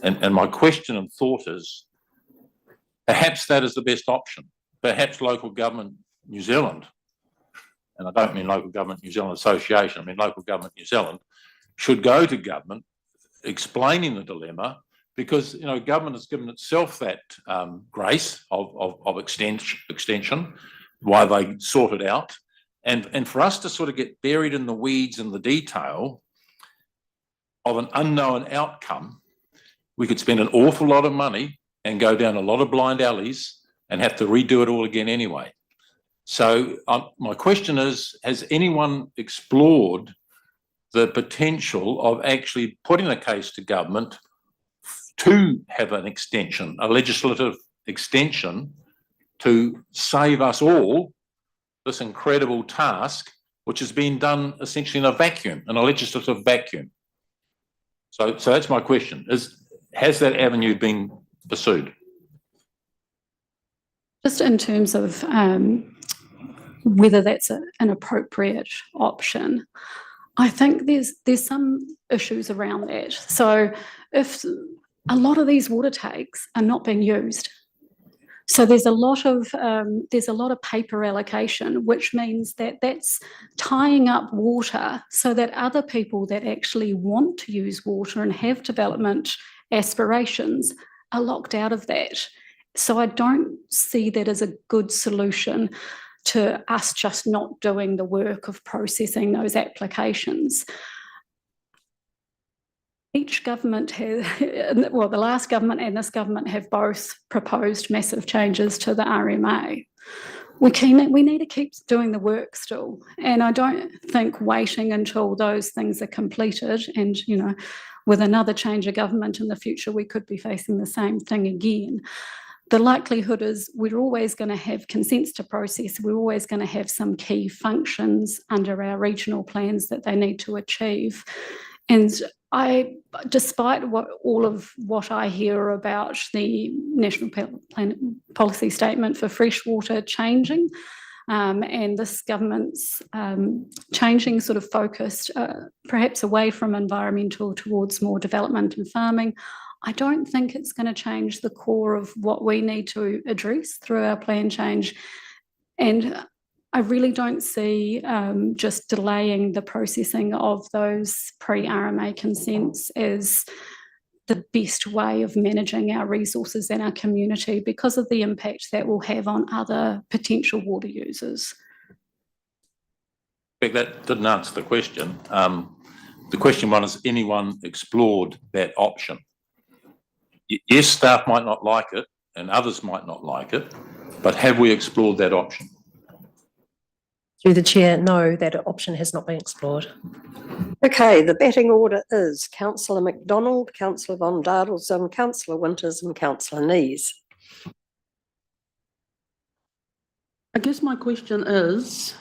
And my question and thought is, perhaps that is the best option. Perhaps local government New Zealand, and I don't mean local government New Zealand Association, I mean local government New Zealand, should go to government explaining the dilemma, because government has given itself that grace of extension while they sort it out. And for us to sort of get buried in the weeds and the detail of an unknown outcome, we could spend an awful lot of money and go down a lot of blind alleys and have to redo it all again anyway. So my question is, has anyone explored the potential of actually putting a case to government to have an extension, a legislative extension, to save us all this incredible task, which has been done essentially in a vacuum, in a legislative vacuum? So that's my question. Has that avenue been pursued?
Just in terms of whether that's an appropriate option, I think there's some issues around that. So if a lot of these water takes are not being used. So there's a lot of paper allocation, which means that that's tying up water so that other people that actually want to use water and have development aspirations are locked out of that. So I don't see that as a good solution to us just not doing the work of processing those applications. Each government has, well, the last government and this government have both proposed massive changes to the RMA. We need to keep doing the work still. And I don't think waiting until those things are completed and, you know, with another change of government in the future, we could be facing the same thing again. The likelihood is we're always going to have consents to process. We're always going to have some key functions under our regional plans that they need to achieve. And despite all of what I hear about the National Policy Statement for freshwater changing, and this government's changing sort of focus perhaps away from environmental towards more development and farming, I don't think it's going to change the core of what we need to address through our plan change. And I really don't see just delaying the processing of those pre-RMA consents as the best way of managing our resources and our community because of the impact that will have on other potential water users.
That didn't answer the question. The question one is, anyone explored that option? Yes, staff might not like it and others might not like it, but have we explored that option?
Through the chair, no, that option has not been explored.
Okay, the batting order is Councillor McDonald, Councillor Von Dardelsson, Councillor Winters and Councillor Nees.
I guess my question is,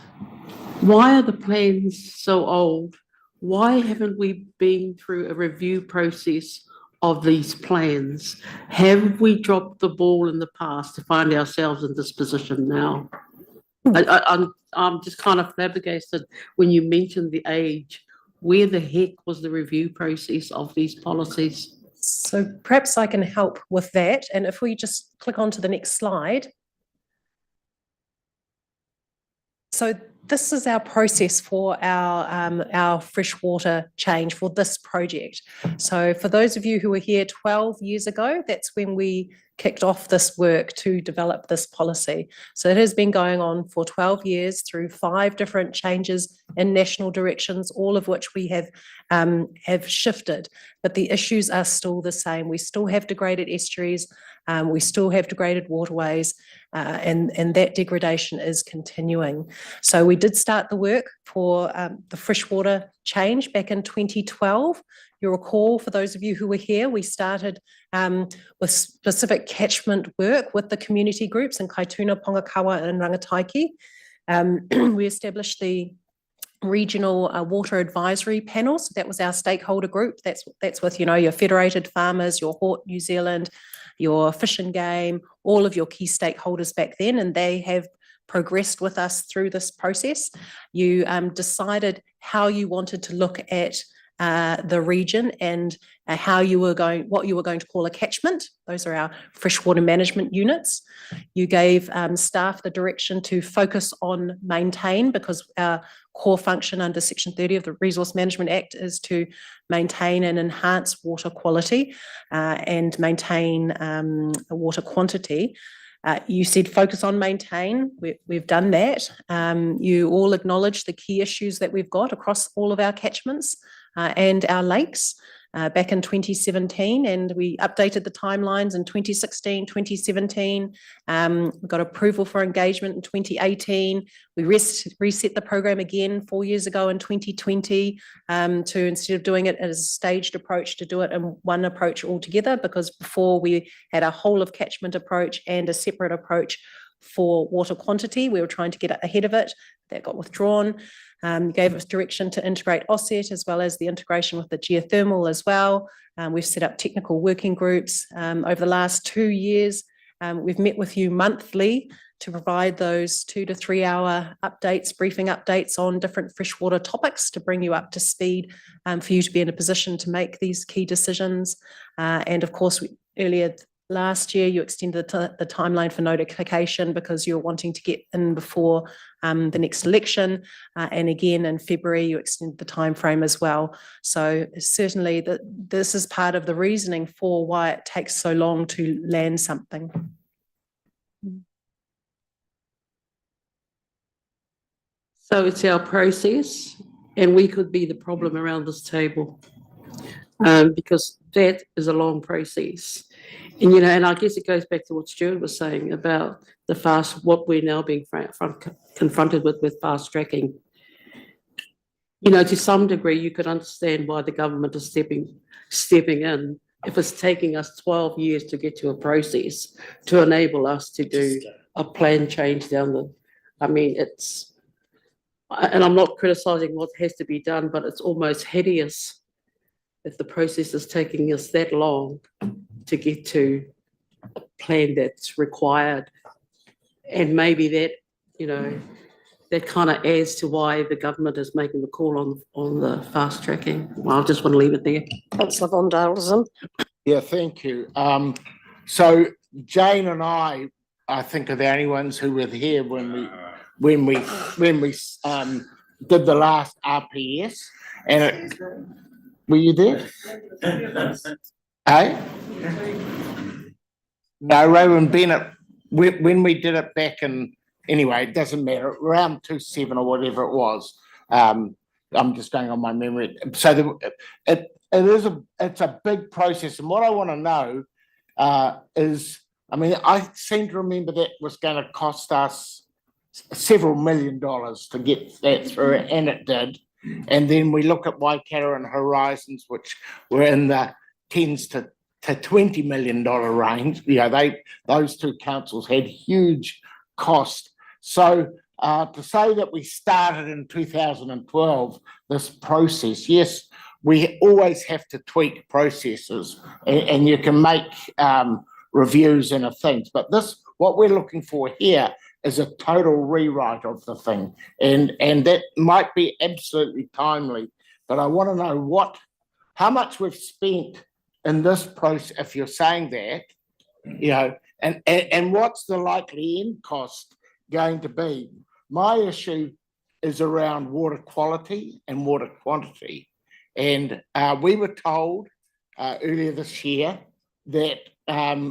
why are the plans so old? Why haven't we been through a review process of these plans? Have we dropped the ball in the past to find ourselves in this position now? I'm just kind of flabbergasted when you mentioned the age. Where the heck was the review process of these policies?
So perhaps I can help with that. And if we just click on to the next slide. So this is our process for our freshwater change for this project. So for those of you who were here 12 years ago, that's when we kicked off this work to develop this policy. So it has been going on for 12 years through 5 different changes in national directions, all of which we have shifted, but the issues are still the same. We still have degraded estuaries, we still have degraded waterways, and that degradation is continuing. So we did start the work for the freshwater change back in 2012. You'll recall, for those of you who were here, we started with specific catchment work with the community groups in Kaituna, Pongakawa and Rangataiki. We established the regional water advisory panels. That was our stakeholder group. That's with, you know, your federated farmers, your Hort New Zealand, your Fish and Game, all of your key stakeholders back then, and they have progressed with us through this process. You decided how you wanted to look at the region and what you were going to call a catchment. Those are our freshwater management units. You gave staff the direction to focus on maintain, because our core function under Section 30 of the Resource Management Act is to maintain and enhance water quality and maintain water quantity. You said focus on maintain. We've done that. You all acknowledge the key issues that we've got across all of our catchments and our lakes back in 2017, and we updated the timelines in 2016, 2017. We got approval for engagement in 2018. We reset the program again 4 years ago in 2020 to, instead of doing it as a staged approach, to do it in one approach altogether, because before we had a whole of catchment approach and a separate approach for water quantity. We were trying to get ahead of it. That got withdrawn. Gave us direction to integrate offset, as well as the integration with the geothermal as well. We've set up technical working groups over the last 2 years. We've met with you monthly to provide those 2 to 3 hour updates, briefing updates on different freshwater topics to bring you up to speed, for you to be in a position to make these key decisions. And of course, earlier last year, you extended the timeline for notification because you're wanting to get in before the next election. And again, in February, you extended the timeframe as well. So certainly this is part of the reasoning for why it takes so long to land something.
So it's our process, and we could be the problem around this table. Because that is a long process. And, you know, and I guess it goes back to what Stuart was saying about what we're now being confronted with fast tracking. You know, to some degree, you could understand why the government is stepping in if it's taking us 12 years to get to a process to enable us to do a plan change and I'm not criticizing what has to be done, but it's almost hideous if the process is taking us that long to get to a plan that's required. And maybe that, you know, that kind of adds to why the government is making the call on the fast tracking. Well, I just want to leave it there.
Councillor Von Dalen.
Yeah, thank you. So Jane and I think are the only ones who were here when we did the last RPS, and were you there? Eh? No, Rowan Bennett, when we did it back in, anyway, it doesn't matter, around 27 or whatever it was. I'm just going on my memory. So it's a big process, and what I want to know is, I mean, I seem to remember that was going to cost us several $1 million to get that through, and it did. And then we look at Waikato and Horizons, which were in the tens to $20 million range. You know, those two councils had huge cost. So to say that we started in 2012 this process, yes, we always have to tweak processes, and you can make reviews and things. But what we're looking for here is a total rewrite of the thing, and that might be absolutely timely. But I want to know how much we've spent in this process, if you're saying that, you know, and what's the likely end cost going to be. My issue is around water quality and water quantity, and we were told earlier this year that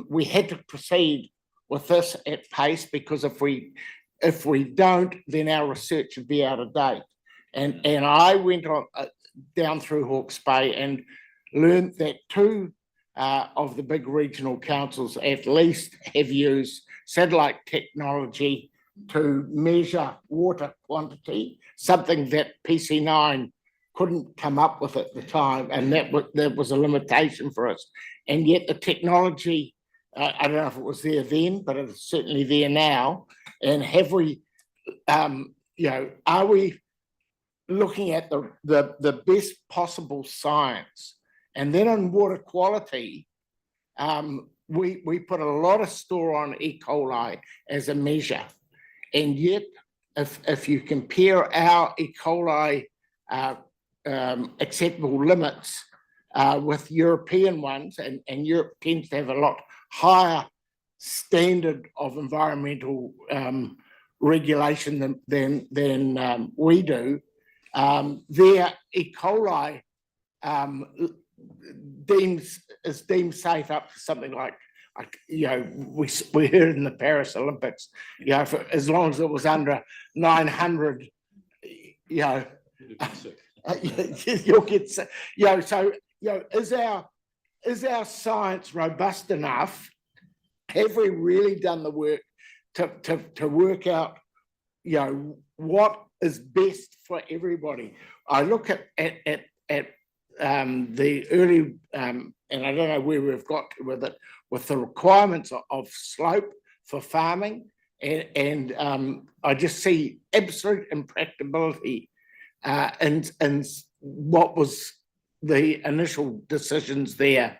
we had to proceed with this at pace, because if we don't, then our research would be out of date. And I went on down through Hawke's Bay and learned that two of the big regional councils at least have used satellite technology to measure water quantity, something that PC9 couldn't come up with at the time, and that was a limitation for us. And yet the technology, I don't know if it was there then, but it's certainly there now. And have we, you know, are we looking at the best possible science? And then on water quality, we put a lot of store on E. coli as a measure. And yet, if you compare our E. coli acceptable limits with European ones, and Europe tends to have a lot higher standard of environmental regulation than we do, their E. coli is deemed safe up to something like, you know, we heard in the Paris Olympics, you know, for as long as it was under 900, you know, you'll get, you know, so, you know, is our science robust enough? Have we really done the work to work out, you know, what is best for everybody? I look at the early, and I don't know where we've got with it, with the requirements of slope for farming, and I just see absolute impracticability and what was the initial decisions there,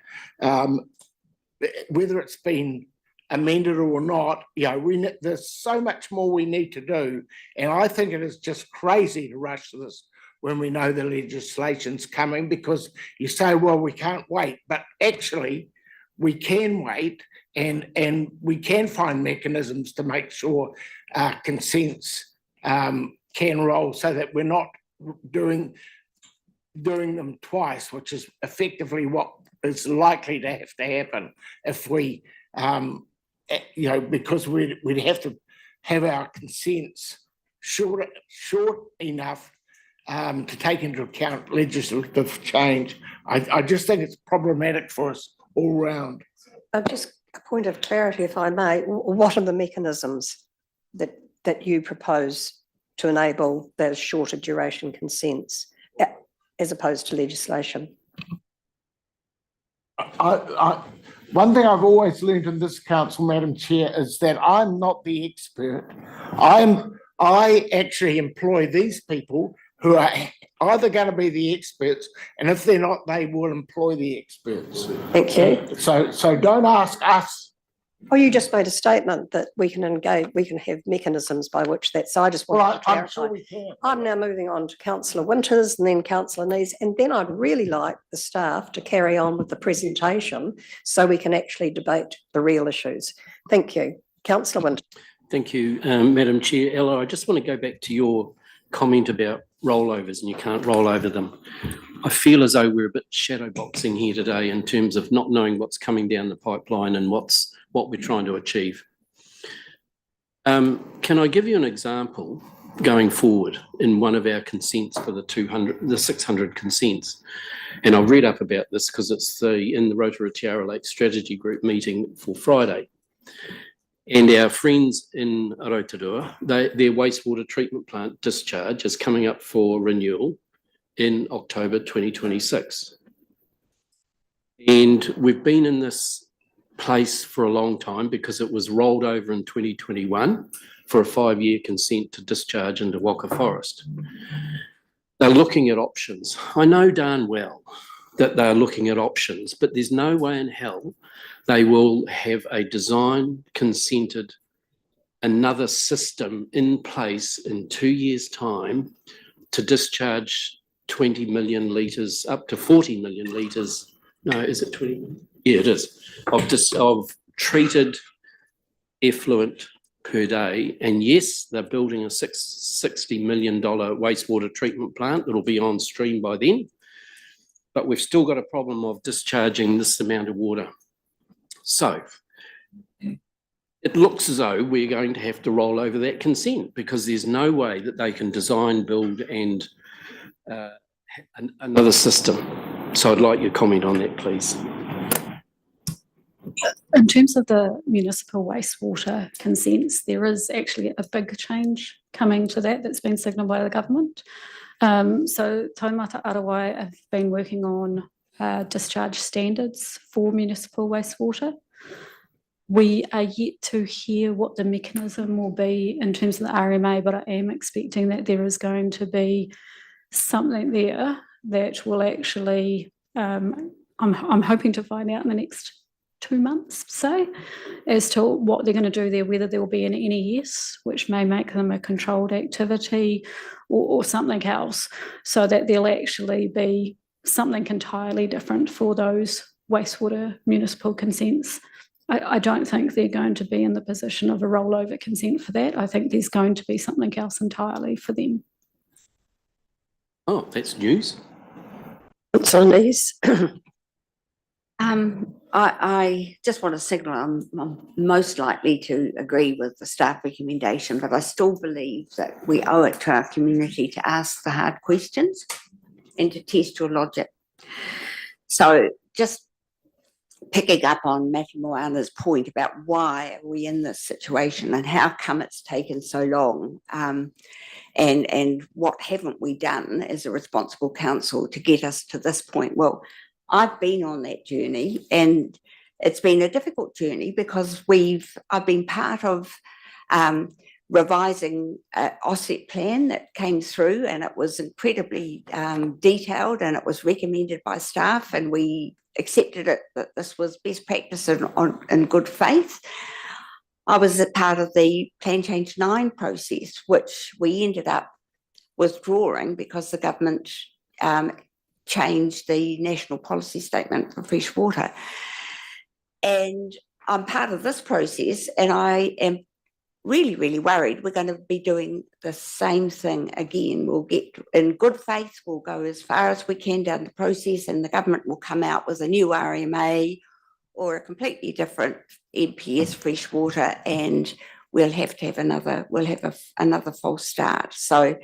whether it's been amended or not, there's so much more we need to do. And I think it is just crazy to rush this when we know the legislation's coming, because you say, well, we can't wait, but actually we can wait, and we can find mechanisms to make sure consents can roll, so that we're not doing them twice, which is effectively what is likely to have to happen if we, because we'd have to have our consents short enough to take into account legislative change. I just think it's problematic for us all round.
Just a point of clarity, if I may, what are the mechanisms that you propose to enable those shorter duration consents as opposed to legislation?
One thing I've always learned in this council, Madam Chair, is that I'm not the expert. I actually employ these people who are either going to be the experts, and if they're not, they will employ the experts.
Thank you.
So don't ask us.
Oh, you just made a statement that we can engage, we can have mechanisms by which that, so I just wanted to clarify.
I'm sure we can.
I'm now moving on to Councillor Winters and then Councillor Nees, and then I'd really like the staff to carry on with the presentation so we can actually debate the real issues. Thank you. Councillor Winters.
Thank you, Madam Chair. Ella, I just want to go back to your comment about rollovers and you can't roll over them. I feel as though we're a bit shadow boxing here today in terms of not knowing what's coming down the pipeline and what we're trying to achieve. Can I give you an example going forward in one of our consents for the 600 consents? And I've read up about this because it's in the Rotorua Lake Strategy Group meeting for Friday. And our friends in Rotorua, their wastewater treatment plant discharge is coming up for renewal in October 2026. And we've been in this place for a long time because it was rolled over in 2021 for a 5-year consent to discharge into Waka Forest. They're looking at options. I know darn well that they're looking at options, but there's no way in hell they will have a design consented another system in place in 2 years' time to discharge 20 million litres, up to 40 million litres. No, is it 20? Yeah, it is. Of treated effluent per day. And yes, they're building a $60 million wastewater treatment plant that'll be on stream by then. But we've still got a problem of discharging this amount of water. So it looks as though we're going to have to roll over that consent because there's no way that they can design, build and another system. So I'd like your comment on that, please.
In terms of the municipal wastewater consents, there is actually a big change coming to that's been signalled by the government. So Taumata Arawai have been working on discharge standards for municipal wastewater. We are yet to hear what the mechanism will be in terms of the RMA, but I am expecting that there is going to be something there that will actually, I'm hoping to find out in the next 2 months, say, as to what they're going to do there, whether there will be an NES, which may make them a controlled activity or something else, so that there'll actually be something entirely different for those wastewater municipal consents. I don't think they're going to be in the position of a rollover consent for that. I think there's going to be something else entirely for them.
Oh, that's news.
Councillor Nees.
I just want to signal I'm most likely to agree with the staff recommendation, but I still believe that we owe it to our community to ask the hard questions and to test your logic. So just picking up on Matty Moana's point about why are we in this situation and how come it's taken so long, and what haven't we done as a responsible council to get us to this point? Well, I've been on that journey and it's been a difficult journey because I've been part of revising an OSET plan that came through, and it was incredibly detailed and it was recommended by staff, and we accepted it that this was best practice in good faith. I was a part of the Plan Change 9 process, which we ended up withdrawing because the government changed the national policy statement for fresh water. And I'm part of this process, and I am really, really worried we're going to be doing the same thing again. We'll get, in good faith, we'll go as far as we can down the process, and the government will come out with a new RMA or a completely different MPS freshwater, and we'll have to have another false start. So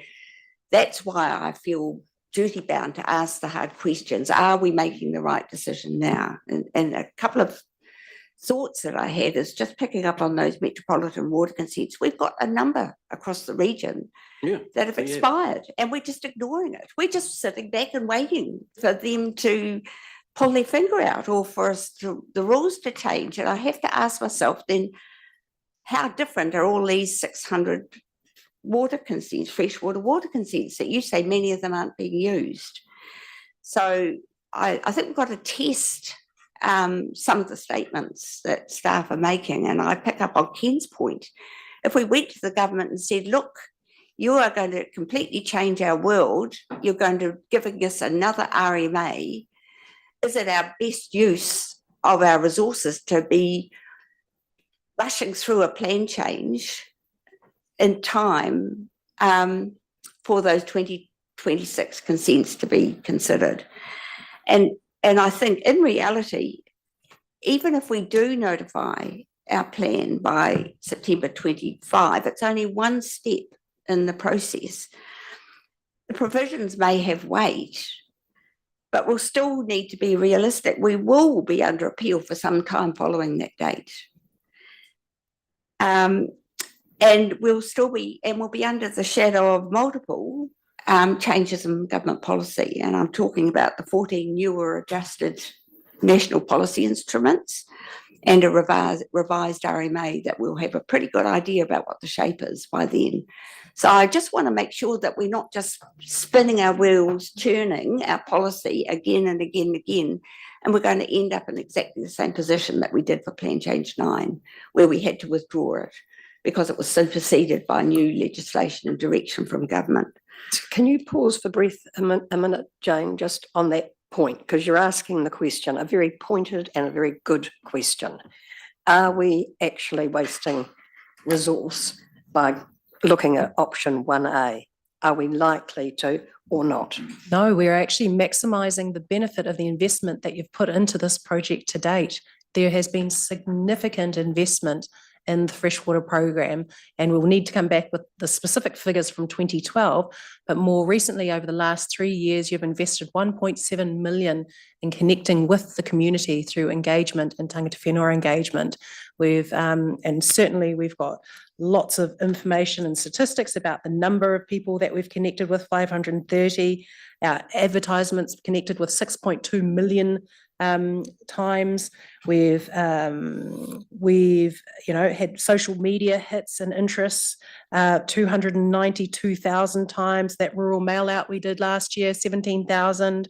that's why I feel duty bound to ask the hard questions. Are we making the right decision now? And a couple of thoughts that I had is just picking up on those metropolitan water consents. We've got a number across the region that have expired, and we're just ignoring it. We're just sitting back and waiting for them to pull their finger out, or for us to, the rules to change. And I have to ask myself then, how different are all these 600 water consents, freshwater water consents, that you say many of them aren't being used? So I think we've got to test some of the statements that staff are making. And I pick up on Ken's point. If we went to the government and said, look, you are going to completely change our world, you're going to giving us another RMA, is it our best use of our resources to be rushing through a plan change in time for those 2026 consents to be considered? And I think in reality, even if we do notify our plan by September 25, it's only one step in the process. The provisions may have weight, but we'll still need to be realistic. We will be under appeal for some time following that date. And we'll be under the shadow of multiple changes in government policy. And I'm talking about the 14 newer adjusted national policy instruments and a revised RMA that we'll have a pretty good idea about what the shape is by then. So I just want to make sure that we're not just spinning our wheels, churning our policy again and again and again, and we're going to end up in exactly the same position that we did for Plan Change 9, where we had to withdraw it because it was superseded by new legislation and direction from government.
Can you pause for breath a minute, Jane, just on that point? Because you're asking the question, a very pointed and a very good question. Are we actually wasting resource by looking at option 1A? Are we likely to or not?
No, we're actually maximising the benefit of the investment that you've put into this project to date. There has been significant investment in the freshwater program, and we'll need to come back with the specific figures from 2012, but more recently over the last 3 years you've invested 1.7 million in connecting with the community through engagement and tangata whenua engagement. And certainly we've got lots of information and statistics about the number of people that we've connected with, 530, our advertisements connected with 6.2 million times. We've had social media hits and interests 292,000 times. That rural mail out we did last year, 17,000.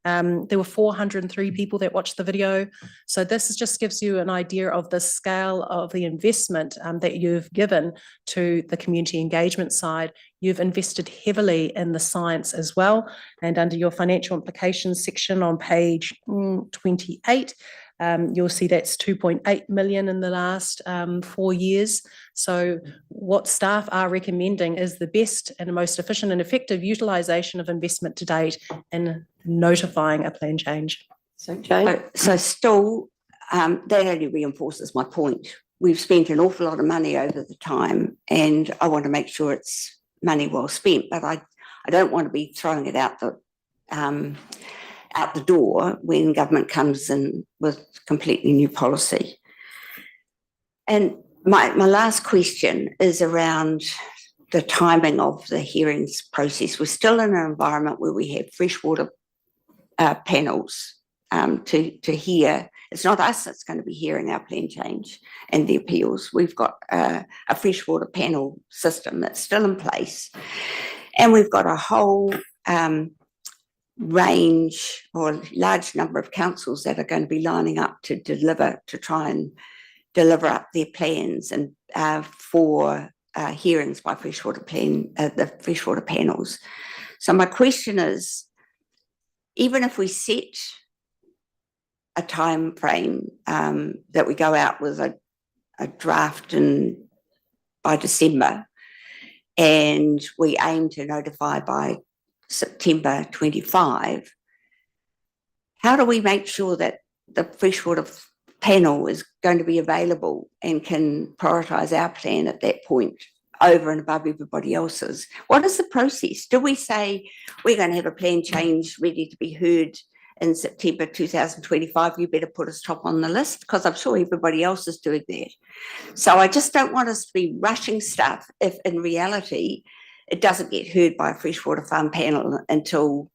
There were 403 people that watched the video. So this just gives you an idea of the scale of the investment that you've given to the community engagement side. You've invested heavily in the science as well. And under your financial implications section on page 28, you'll see that's 2.8 million in the last 4 years. So what staff are recommending is the best and the most efficient and effective utilisation of investment to date in notifying a plan change.
So Jane?
So still, that only reinforces my point. We've spent an awful lot of money over the time, and I want to make sure it's money well spent, but I don't want to be throwing it out the door when government comes in with completely new policy. And my last question is around the timing of the hearings process. We're still in an environment where we have freshwater panels to hear. It's not us that's going to be hearing our plan change and the appeals. We've got a freshwater panel system that's still in place, and we've got a whole range or large number of councils that are going to be lining up to try and deliver up their plans and for hearings by the freshwater panels. So my question is, even if we set a time frame that we go out with a draft by December, and we aim to notify by September 25, how do we make sure that the freshwater panel is going to be available and can prioritise our plan at that point over and above everybody else's? What is the process? Do we say we're going to have a plan change ready to be heard in September 2025, you better put us top on the list? Because I'm sure everybody else is doing that. So I just don't want us to be rushing stuff if in reality it doesn't get heard by a freshwater farm panel until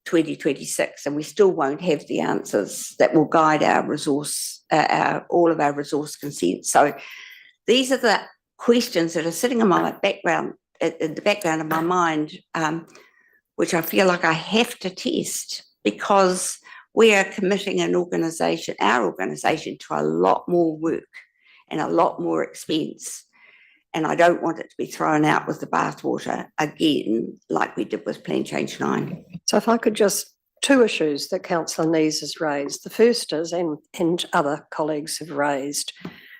2026, and we still won't have the answers that will guide our resource, all of our resource consent. So these are the questions that are sitting in my background, in the background of my mind, which I feel like I have to test, because we are committing our organisation to a lot more work and a lot more expense. And I don't want it to be thrown out with the bathwater again, like we did with Plan Change 9.
So if I could just, two issues that Councillor Nees has raised. The first is, and other colleagues have raised,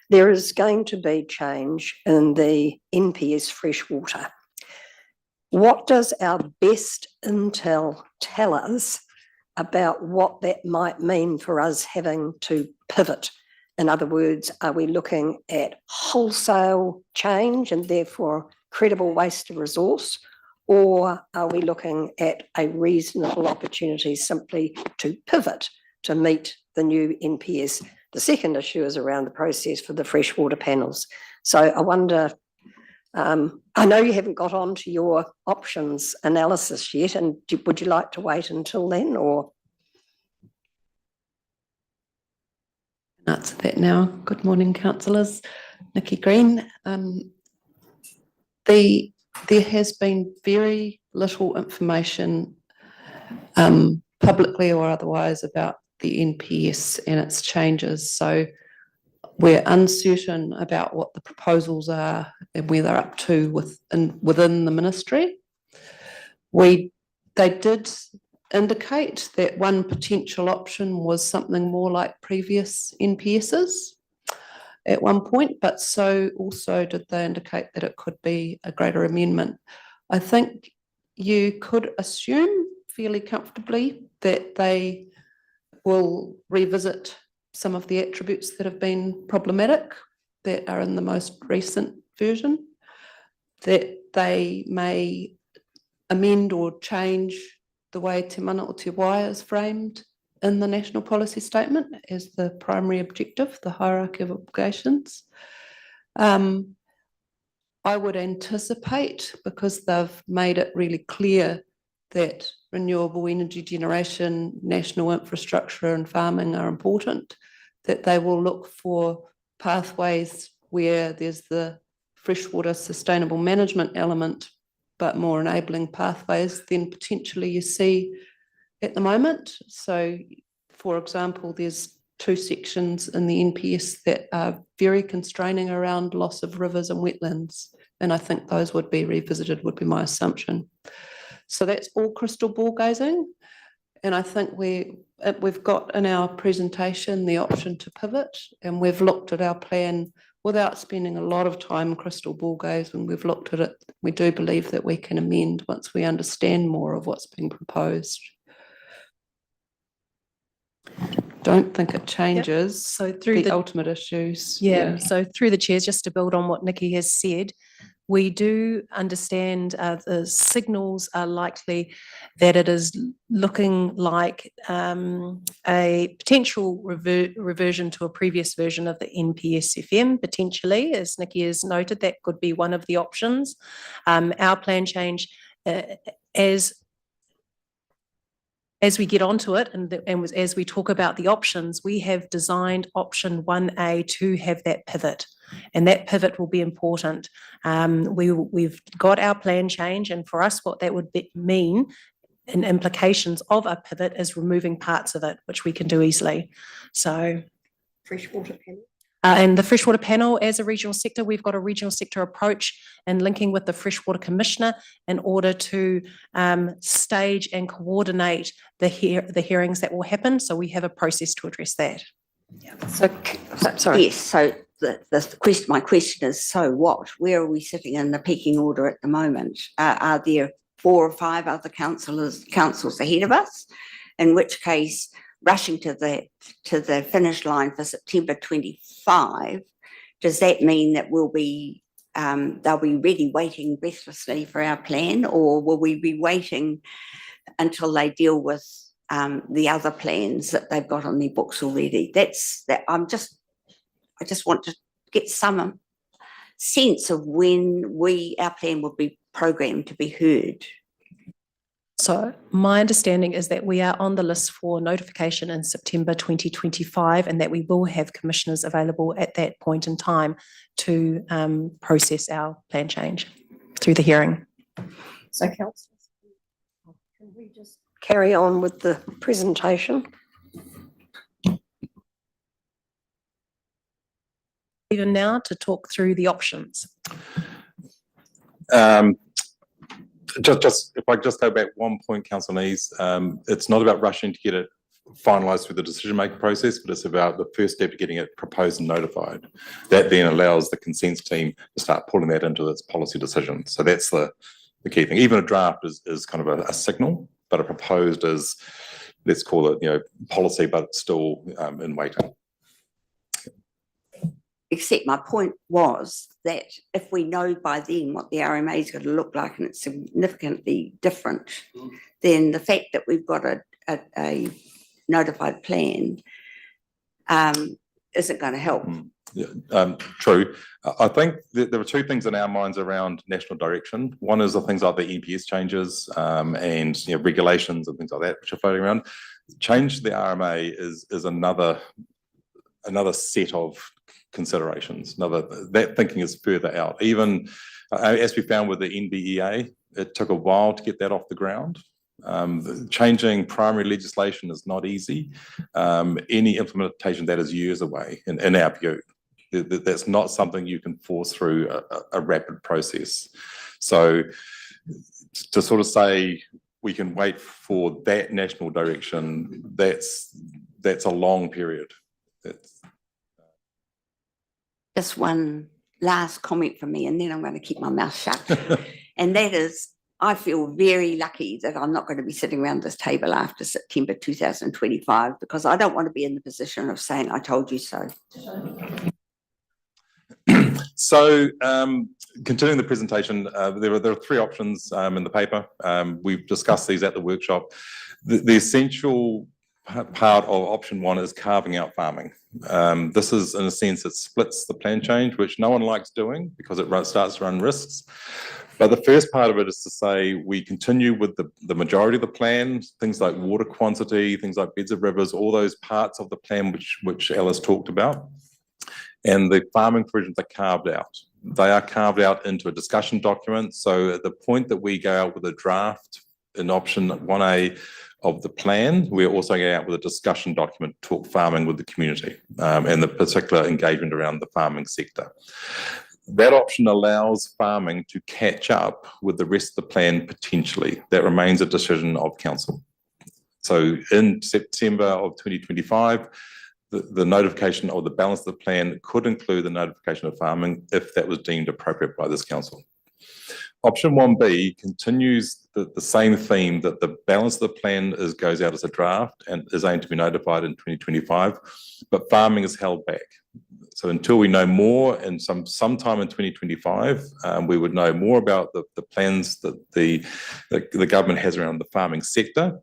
there is going to be change in the NPS freshwater. What does our best intel tell us about what that might mean for us having to pivot? In other words, are we looking at wholesale change and therefore credible waste of resource, or are we looking at a reasonable opportunity simply to pivot to meet the new NPS? The second issue is around the process for the freshwater panels. So I wonder, I know you haven't got on to your options analysis yet, and would you like to wait until then, or?
Answer that now. Good morning, councillors. Nikki Green. There has been very little information publicly or otherwise about the NPS and its changes. So we're uncertain about what the proposals are and where they're up to within the ministry. They did indicate that one potential option was something more like previous NPSs at one point, but so also did they indicate that it could be a greater amendment. I think you could assume fairly comfortably that they will revisit some of the attributes that have been problematic that are in the most recent version, that they may amend or change the way Te Mana o Te Waia is framed in the National Policy Statement as the primary objective, the hierarchy of obligations. I would anticipate, because they've made it really clear that renewable energy generation, national infrastructure and farming are important, that they will look for pathways where there's the freshwater sustainable management element, but more enabling pathways than potentially you see at the moment. So, for example, there's 2 sections in the NPS that are very constraining around loss of rivers and wetlands, and I think those would be revisited, would be my assumption. So that's all crystal ball gazing, and I think we've got in our presentation the option to pivot, and we've looked at our plan without spending a lot of time crystal ball gaze. When we've looked at it, we do believe that we can amend once we understand more of what's being proposed. Don't think it changes
So through
the ultimate issues.
So through the chairs, just to build on what Nikki has said, we do understand the signals are likely that it is looking like a potential reversion to a previous version of the NPS-FM, potentially, as Nikki has noted, that could be one of the options. Our plan change, as we get onto it and as we talk about the options, we have designed option 1A to have that pivot, and that pivot will be important. We've got our plan change, and for us what that would mean in implications of a pivot is removing parts of it, which we can do easily. So freshwater panel. And the freshwater panel, as a regional sector, we've got a regional sector approach and linking with the freshwater commissioner in order to stage and coordinate the hearings that will happen. So we have a process to address that.
Sorry.
Yes, so the question, my question is, so what? Where are we sitting in the pecking order at the moment? Are there 4 or 5 other councils ahead of us? In which case, rushing to the finish line for September 25, does that mean that they'll be ready, waiting breathlessly for our plan, or will we be waiting until they deal with the other plans that they've got on their books already? I just want to get some sense of when our plan will be programmed to be heard.
So my understanding is that we are on the list for notification in September 2025, and that we will have commissioners available at that point in time to process our plan change through the hearing.
So councillors, can we just carry on with the presentation?
Even now to talk through the options.
If I just go back one point, Councillor Nees, it's not about rushing to get it finalised through the decision-making process, but it's about the first step to getting it proposed and notified. That then allows the consents team to start pulling that into its policy decision. So that's the key thing. Even a draft is kind of a signal, but a proposed is, let's call it, policy, but still in waiting.
Except my point was that if we know by then what the RMA is going to look like and it's significantly different, then the fact that we've got a notified plan isn't going to help.
Yeah, true. I think that there are 2 things in our minds around national direction. One is the things like the EPS changes and regulations and things like that which are floating around. Change to the RMA is another set of considerations. That thinking is further out. Even as we found with the NBEA, it took a while to get that off the ground. Changing primary legislation is not easy. Any implementation that is years away, in our view. That's not something you can force through a rapid process. So to sort of say we can wait for that national direction, that's a long period.
Just one last comment from me, and then I'm going to keep my mouth shut. And that is, I feel very lucky that I'm not going to be sitting around this table after September 2025, because I don't want to be in the position of saying, I told you so.
So, continuing the presentation, there are 3 options in the paper. We've discussed these at the workshop. The essential part of option 1 is carving out farming. This is, in a sense, it splits the plan change, which no one likes doing because it starts to run risks. But the first part of it is to say we continue with the majority of the plan, things like water quantity, things like beds of rivers, all those parts of the plan which Alice talked about. And the farming provisions are carved out. They are carved out into a discussion document. So at the point that we go out with a draft in option 1A of the plan, we're also going out with a discussion document to talk farming with the community and the particular engagement around the farming sector. That option allows farming to catch up with the rest of the plan potentially. That remains a decision of council. So in September of 2025, the notification of the balance of the plan could include the notification of farming if that was deemed appropriate by this council. Option 1B continues the same theme that the balance of the plan goes out as a draft and is aimed to be notified in 2025, but farming is held back. So until we know more, and sometime in 2025, we would know more about the plans that the government has around the farming sector.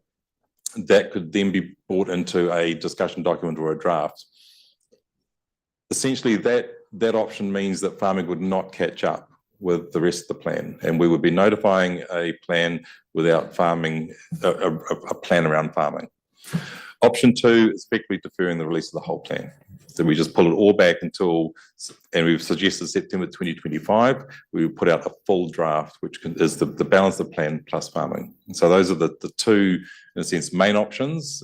That could then be brought into a discussion document or a draft. Essentially, that option means that farming would not catch up with the rest of the plan, and we would be notifying a plan without farming, a plan around farming. Option 2 is effectively deferring the release of the whole plan. So we just pull it all back until, and we've suggested September 2025, we would put out a full draft, which is the balance of the plan plus farming. And so those are the 2, in a sense, main options,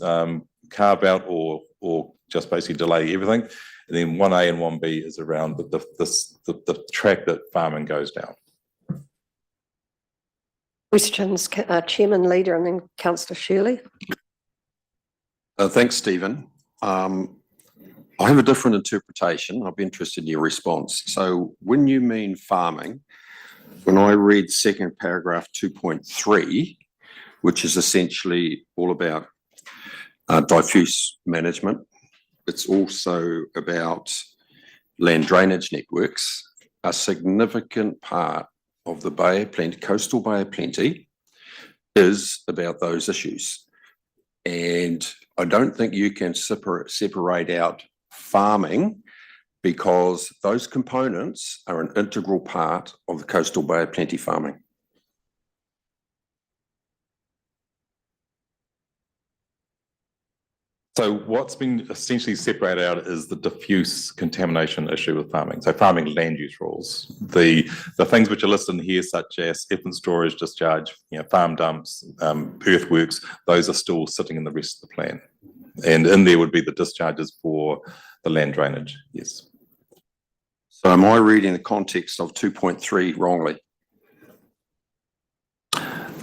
carve out or just basically delay everything. And then 1A and 1B is around the track that farming goes down.
Questions, Chairman Leader and then Councillor Shirley.
Thanks, Stephen. I have a different interpretation. I'd be interested in your response. So when you mean farming, when I read second paragraph 2.3, which is essentially all about diffuse management, it's also about land drainage networks. A significant part of the Bay of Plenty, coastal Bay of Plenty, is about those issues. And I don't think you can separate out farming, because those components are an integral part of the coastal Bay of Plenty farming.
So what's been essentially separated out is the diffuse contamination issue with farming. So farming land use rules, the things which are listed in here, such as effluent storage, discharge, farm dumps, earthworks, those are still sitting in the rest of the plan. And in there would be the discharges for the land drainage, yes.
So am I reading the context of 2.3 wrongly?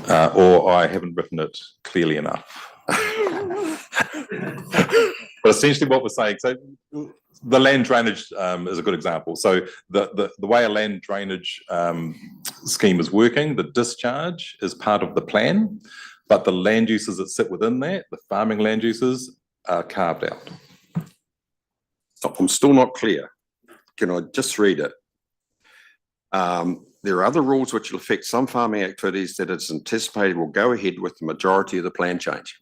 Or I haven't written it clearly enough. But essentially what we're saying, so the land drainage is a good example. So the way a land drainage scheme is working, the discharge is part of the plan, but the land uses that sit within that, the farming land uses, are carved out.
I'm still not clear. Can I just read it? There are other rules which will affect some farming activities that it's anticipated will go ahead with the majority of the plan change.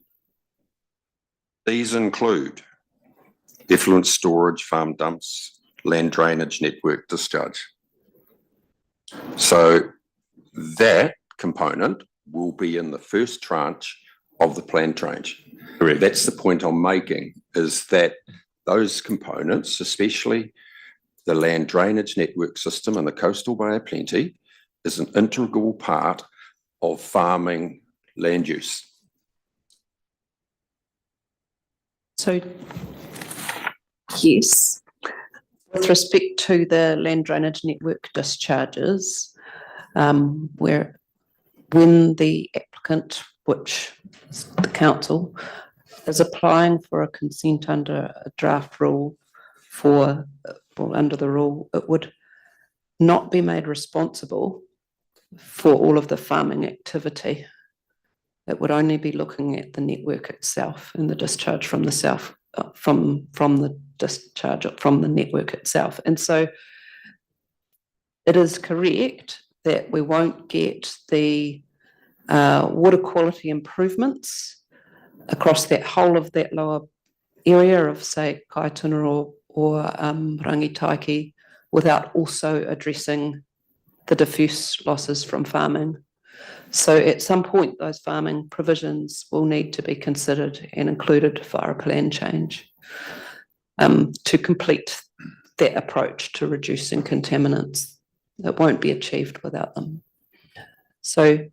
These include effluent storage, farm dumps, land drainage network discharge. So that component will be in the first tranche of the plan change.
Correct.
That's the point I'm making, is that those components, especially the land drainage network system and the coastal Bay of Plenty, is an integral part of farming land use.
So, yes, with respect to the land drainage network discharges, where when the applicant, which is the council, is applying for a consent under a draft rule under the rule, it would not be made responsible for all of the farming activity. It would only be looking at the network itself and the discharge from the south, from the discharge from the network itself. And so it is correct that we won't get the water quality improvements across that whole of that lower area of, say, Kaituna or Rangitaiki, without also addressing the diffuse losses from farming. So at some point, those farming provisions will need to be considered and included via a plan change to complete that approach to reducing contaminants. It won't be achieved without them. So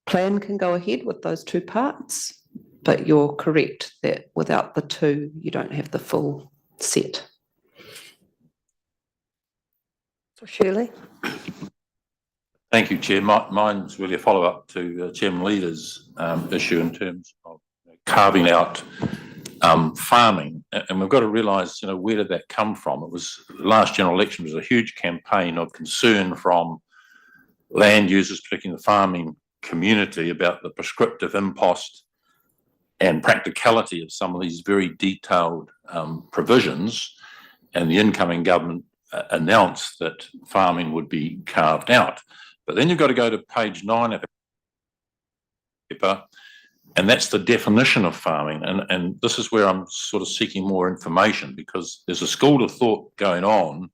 plan can go ahead with those two parts, but you're correct that without the two, you don't have the full set.
So Shirley.
Thank you, Chair. Mine's really a follow-up to Chairman Leader's issue in terms of carving out farming. And we've got to realise, where did that come from? It was, last general election was a huge campaign of concern from land users, particularly the farming community, about the prescriptive impost and practicality of some of these very detailed provisions. And the incoming government announced that farming would be carved out. But then you've got to go to page 9 of the paper, and that's the definition of farming. And this is where I'm sort of seeking more information, because there's a school of thought going on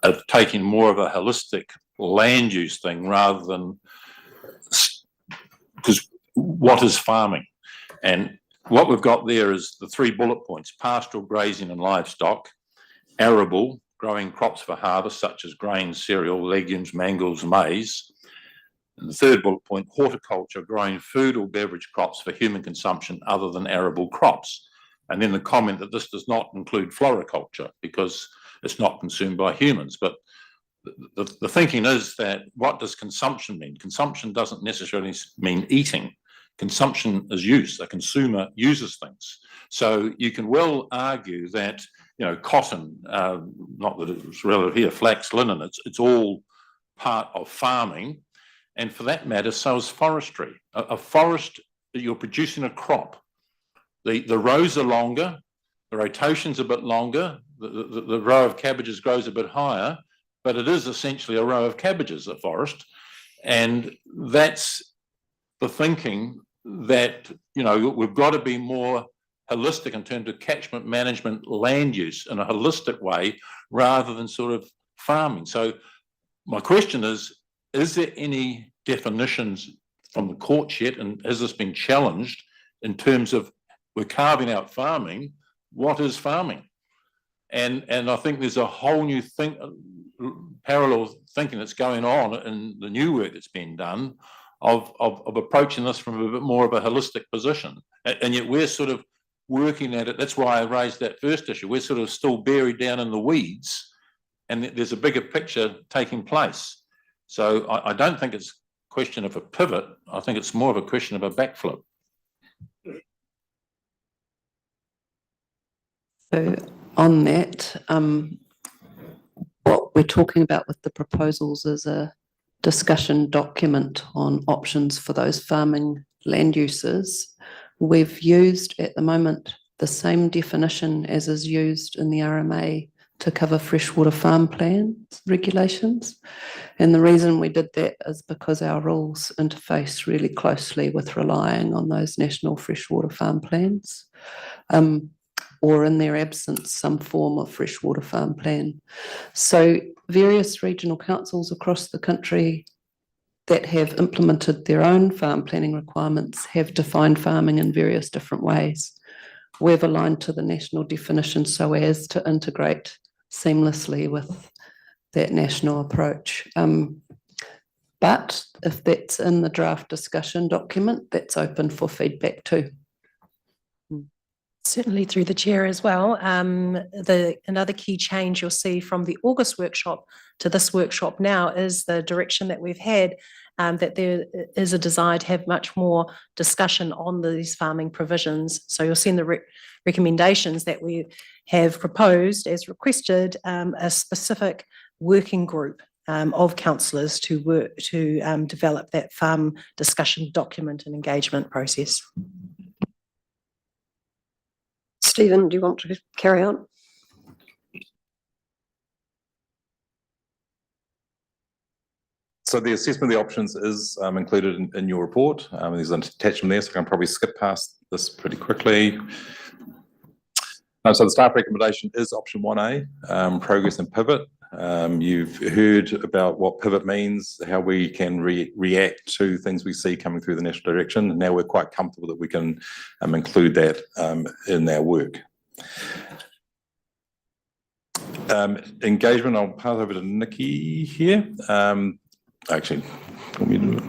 of taking more of a holistic land use thing rather than, because what is farming? And what we've got there is the 3 bullet points: pastoral, grazing and livestock; arable, growing crops for harvest such as grain, cereal, legumes, mangels, maize; and the 3rd bullet point, horticulture, growing food or beverage crops for human consumption other than arable crops. And then the comment that this does not include floriculture because it's not consumed by humans. But the thinking is that what does consumption mean? Consumption doesn't necessarily mean eating. Consumption is use. A consumer uses things. So you can well argue that, you know, cotton, not that it's relative here, flax, linen, it's all part of farming. And for that matter, so is forestry. A forest, you're producing a crop. The rows are longer, the rotation's a bit longer, the row of cabbages grows a bit higher, but it is essentially a row of cabbages, a forest. And that's the thinking that, you know, we've got to be more holistic in terms of catchment management, land use in a holistic way, rather than sort of farming. So my question is there any definitions from the courts yet, and has this been challenged in terms of we're carving out farming, what is farming? And I think there's a whole new parallel thinking that's going on in the new work that's being done of approaching this from a bit more of a holistic position. And yet we're sort of working at it. That's why I raised that first issue. We're sort of still buried down in the weeds, and there's a bigger picture taking place. So I don't think it's a question of a pivot. I think it's more of a question of a backflip.
So on that, what we're talking about with the proposals is a discussion document on options for those farming land uses. We've used at the moment the same definition as is used in the RMA to cover freshwater farm plans regulations. And the reason we did that is because our rules interface really closely with relying on those national freshwater farm plans. Or in their absence, some form of freshwater farm plan. So various regional councils across the country that have implemented their own farm planning requirements have defined farming in various different ways. We've aligned to the national definition so as to integrate seamlessly with that national approach. But if that's in the draft discussion document, that's open for feedback too.
Certainly through the chair as well. Another key change you'll see from the August workshop to this workshop now is the direction that we've had, that there is a desire to have much more discussion on these farming provisions. So you'll see in the recommendations that we have proposed as requested, a specific working group of councillors to work to develop that farm discussion document and engagement process.
Stephen, do you want to carry on?
So the assessment of the options is included in your report. There's an attachment there, so I can probably skip past this pretty quickly. So the staff recommendation is option 1A, progress and pivot. You've heard about what pivot means, how we can react to things we see coming through the national direction. And now we're quite comfortable that we can include that in our work. Engagement, I'll pass over to Nikki here. Actually, let me do it.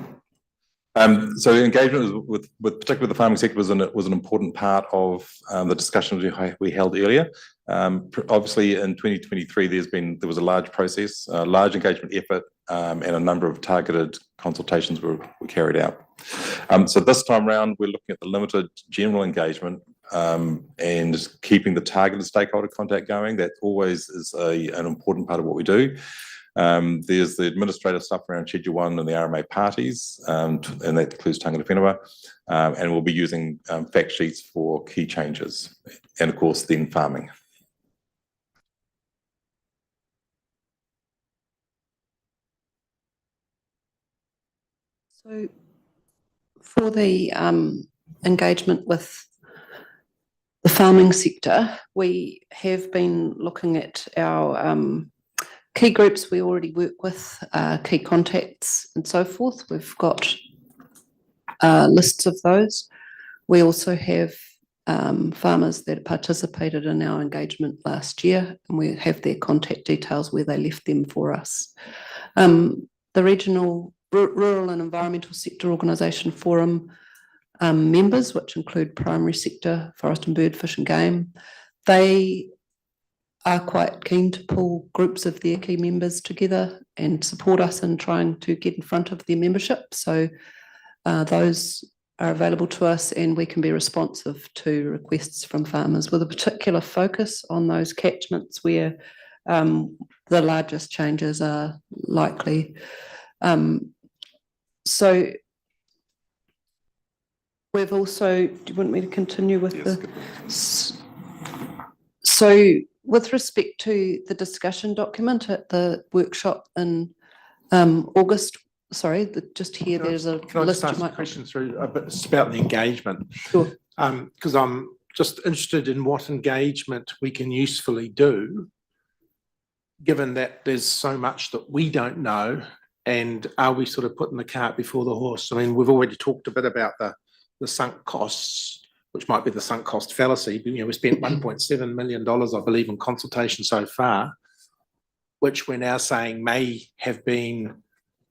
So engagement with particularly the farming sector was an important part of the discussions we held earlier. Obviously, in 2023, there was a large process, a large engagement effort, and a number of targeted consultations were carried out. So this time round, we're looking at the limited general engagement and keeping the targeted stakeholder contact going. That always is an important part of what we do. There's the administrative stuff around Schedule 1 and the RMA parties, and that includes tangata whenua, and we'll be using fact sheets for key changes, and of course then farming.
So for the engagement with the farming sector, we have been looking at our key groups we already work with, key contacts and so forth. We've got lists of those. We also have farmers that participated in our engagement last year, and we have their contact details where they left them for us. The Regional Rural and Environmental Sector Organisation Forum members, which include primary sector, forest and bird, fish and game. They are quite keen to pull groups of their key members together and support us in trying to get in front of their membership. So those are available to us, and we can be responsive to requests from farmers with a particular focus on those catchments where the largest changes are likely. So we've also, do you want me to continue with so with respect to the discussion document at the workshop in August, sorry, just here, there's a
Can I
list
just
you
ask a
might.
question through, but it's about the engagement?
Sure.
Because I'm just interested in what engagement we can usefully do, given that there's so much that we don't know, and are we sort of putting the cart before the horse? I mean, we've already talked a bit about the sunk costs, which might be the sunk cost fallacy. But, we spent $1.7 million, I believe, in consultation so far, which we're now saying may have been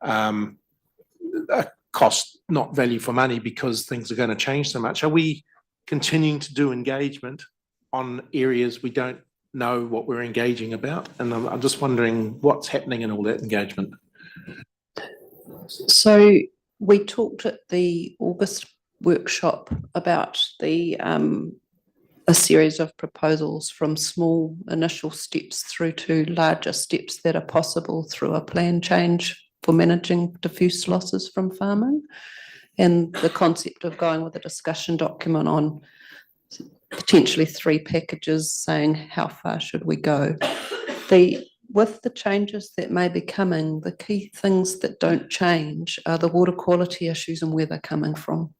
a cost, not value for money, because things are going to change so much. Are we continuing to do engagement on areas we don't know what we're engaging about? And I'm just wondering what's happening in all that engagement.
So we talked at the August workshop about a series of proposals, from small initial steps through to larger steps that are possible through a plan change for managing diffuse losses from farming, and the concept of going with a discussion document on potentially 3 packages saying how far should we go. With the changes that may be coming, the key things that don't change are the water quality issues and where they're coming from.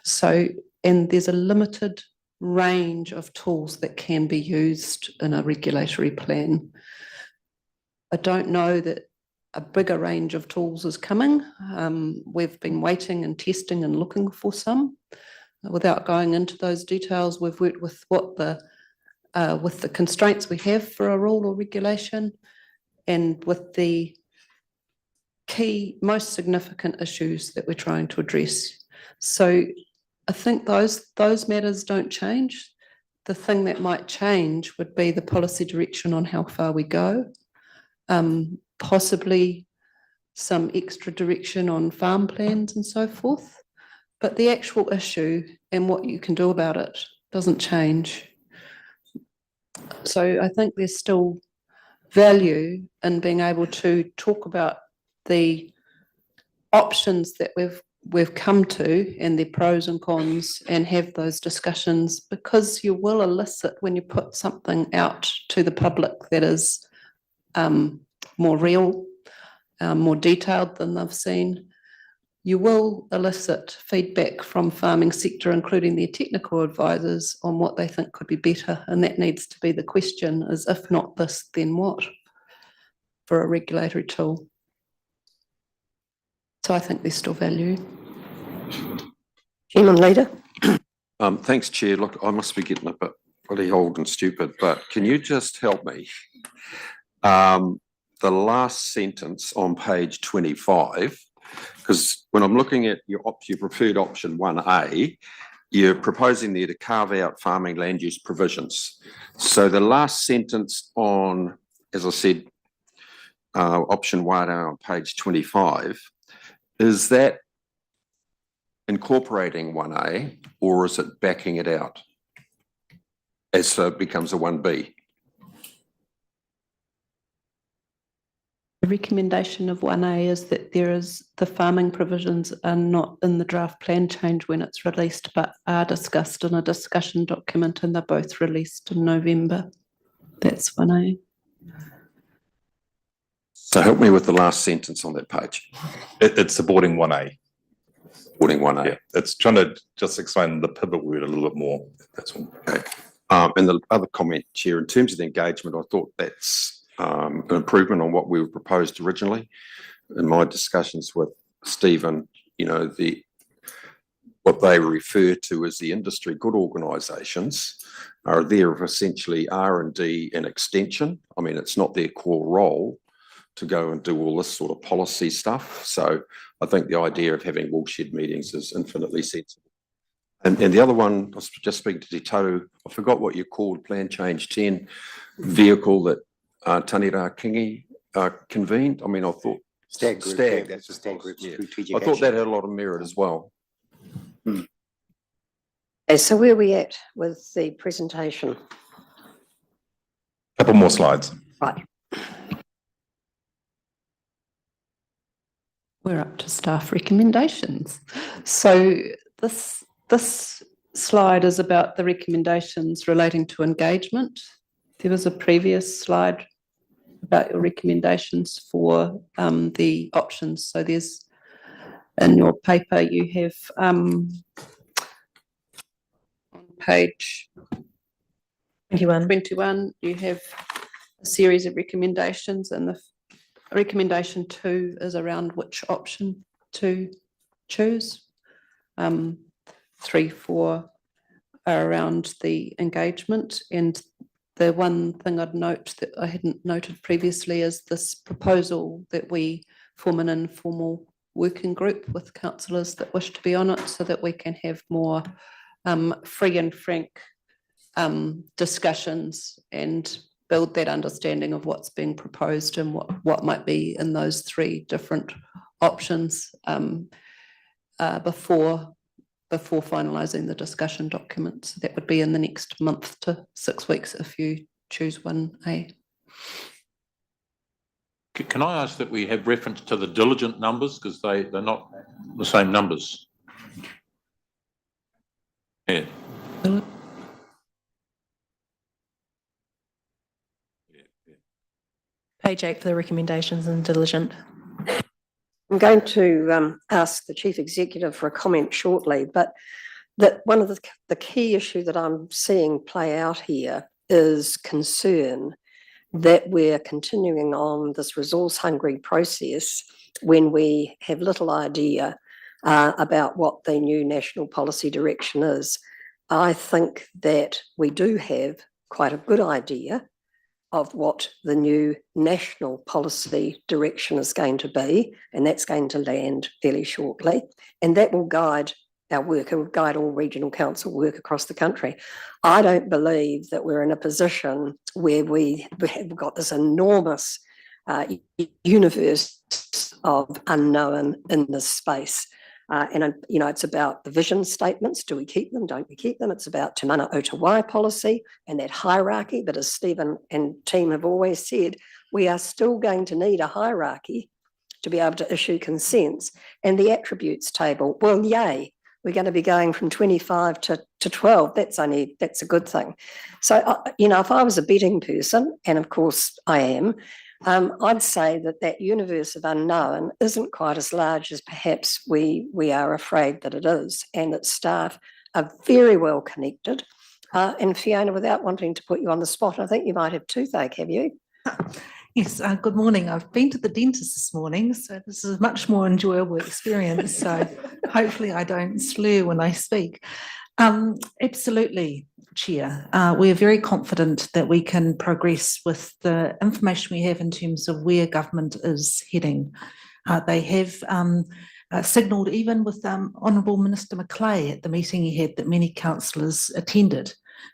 So, and there's a limited range of tools that can be used in a regulatory plan. I don't know that a bigger range of tools is coming. We've been waiting and testing and looking for some. Without going into those details, we've worked with with the constraints we have for a rule or regulation, and with the key, most significant issues that we're trying to address. So I think those matters don't change. The thing that might change would be the policy direction on how far we go, possibly some extra direction on farm plans and so forth. But the actual issue and what you can do about it doesn't change. So I think there's still value in being able to talk about the options that we've come to and their pros and cons, and have those discussions, because you will elicit, when you put something out to the public that is more real, more detailed than they've seen, you will elicit feedback from farming sector, including their technical advisors, on what they think could be better. And that needs to be the question, is if not this, then what, for a regulatory tool. So I think there's still value.
Chairman Leader.
Thanks, Chair. Look, I must be getting a bit bloody old and stupid, but can you just help me? The last sentence on page 25, because when I'm looking at your preferred option 1A, you're proposing there to carve out farming land use provisions. So the last sentence on, as I said, option 1A on page 25, is that incorporating 1A, or is it backing it out as so it becomes a 1B?
The recommendation of 1A is that the farming provisions are not in the draft plan change when it's released, but are discussed in a discussion document, and they're both released in November. That's 1A.
So help me with the last sentence on that page.
It's supporting 1A.
Supporting 1A.
Yeah, it's trying to just explain the pivot word a little bit more. That's all.
Okay. And the other comment, Chair, in terms of the engagement, I thought that's an improvement on what we were proposed originally. In my discussions with Stephen, what they refer to as the industry good organisations are there of essentially R&D and extension. I mean, it's not their core role to go and do all this sort of policy stuff. So I think the idea of having woolshed meetings is infinitely sensible. And the other one, I was just speaking to Te Tau, I forgot what you called Plan Change 10 vehicle that Tanira Kingi convened. I mean, I thought.
Stag group.
Stag,
yeah,
that's
the stag group.
yeah.
strategic
I thought that
action.
had a lot of merit as well.
Okay, so where are we at with the presentation?
Couple more slides.
Right.
We're up to staff recommendations. So this slide is about the recommendations relating to engagement. There was a previous slide about your recommendations for the options. So there's, in your paper, you have on page 21, you have a series of recommendations, and the recommendation 2 is around which option to choose. 3, 4 are around the engagement, and the one thing I'd note that I hadn't noted previously is this proposal that we form an informal working group with councillors that wish to be on it, so that we can have more free and frank discussions and build that understanding of what's being proposed and what might be in those 3 different options before finalising the discussion documents. That would be in the next month to 6 weeks if you choose 1A.
Can I ask that we have reference to the diligent numbers, because they're not the same numbers? Yeah.
Page 8 for the recommendations and diligent.
I'm going to ask the Chief Executive for a comment shortly, but that one of the key issue that I'm seeing play out here is concern that we're continuing on this resource-hungry process when we have little idea about what the new national policy direction is. I think that we do have quite a good idea of what the new national policy direction is going to be, and that's going to land fairly shortly, and that will guide our work, it will guide all regional council work across the country. I don't believe that we're in a position where we've got this enormous universe of unknown in this space. And it's about the vision statements. Do we keep them? Don't we keep them? It's about Te Mana o Te Wai policy and that hierarchy. But as Stephen and team have always said, we are still going to need a hierarchy to be able to issue consents. And the attributes table, well, yay, we're going to be going from 25 to 12. That's a good thing. So, if I was a betting person, and of course I am, I'd say that universe of unknown isn't quite as large as perhaps we are afraid that it is, and that staff are very well connected. And Fiona, without wanting to put you on the spot, I think you might have toothache, have you?
Yes, good morning. I've been to the dentist this morning, so this is a much more enjoyable experience. So hopefully I don't slur when I speak. Absolutely, Chair. We are very confident that we can progress with the information we have in terms of where government is heading. They have signalled, even with Honourable Minister Macleay at the meeting he had, that many councillors attended,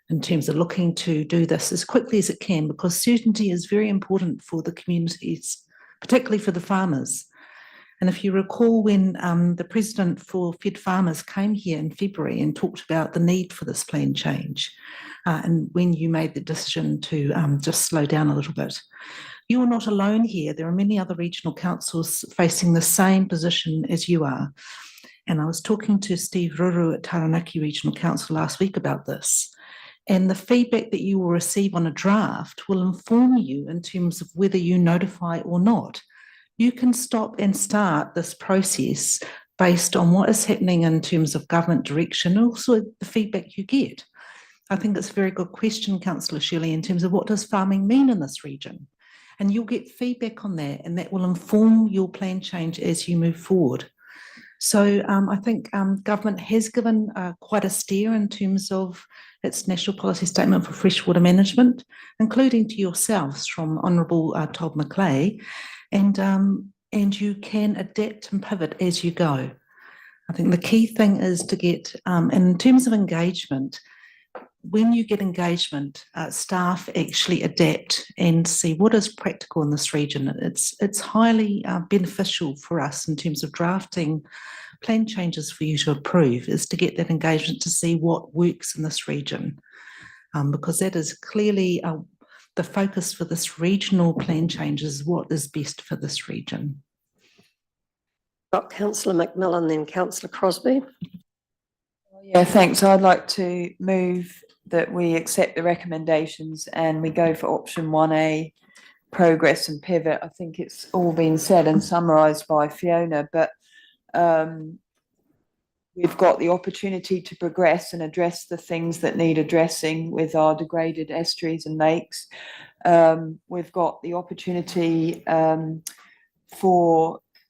in terms of looking to do this as quickly as it can, because certainty is very important for the communities, particularly for the farmers. And if you recall, when the president for Fed Farmers came here in February and talked about the need for this plan change, and when you made the decision to just slow down a little bit, you are not alone here. There are many other regional councils facing the same position as you are. And I was talking to Steve Ruru at Taranaki Regional Council last week about this. And the feedback that you will receive on a draft will inform you in terms of whether you notify or not. You can stop and start this process based on what is happening in terms of government direction, and also the feedback you get. I think it's a very good question, Councillor Shirley, in terms of what does farming mean in this region? And you'll get feedback on that, and that will inform your plan change as you move forward. So I think government has given quite a steer in terms of its national policy statement for freshwater management, including to yourselves from Honourable Todd Macleay, and you can adapt and pivot as you go. I think the key thing is to get, and in terms of engagement, when you get engagement, staff actually adapt and see what is practical in this region. It's highly beneficial for us in terms of drafting plan changes for you to approve, is to get that engagement to see what works in this region, because that is clearly the focus for this regional plan change is what is best for this region.
Got Councillor Macmillan, then Councillor Crosby.
Yeah, thanks. I'd like to move that we accept the recommendations and we go for option 1A, progress and pivot. I think it's all been said and summarised by Fiona, but we've got the opportunity to progress and address the things that need addressing with our degraded estuaries and lakes. We've got the opportunity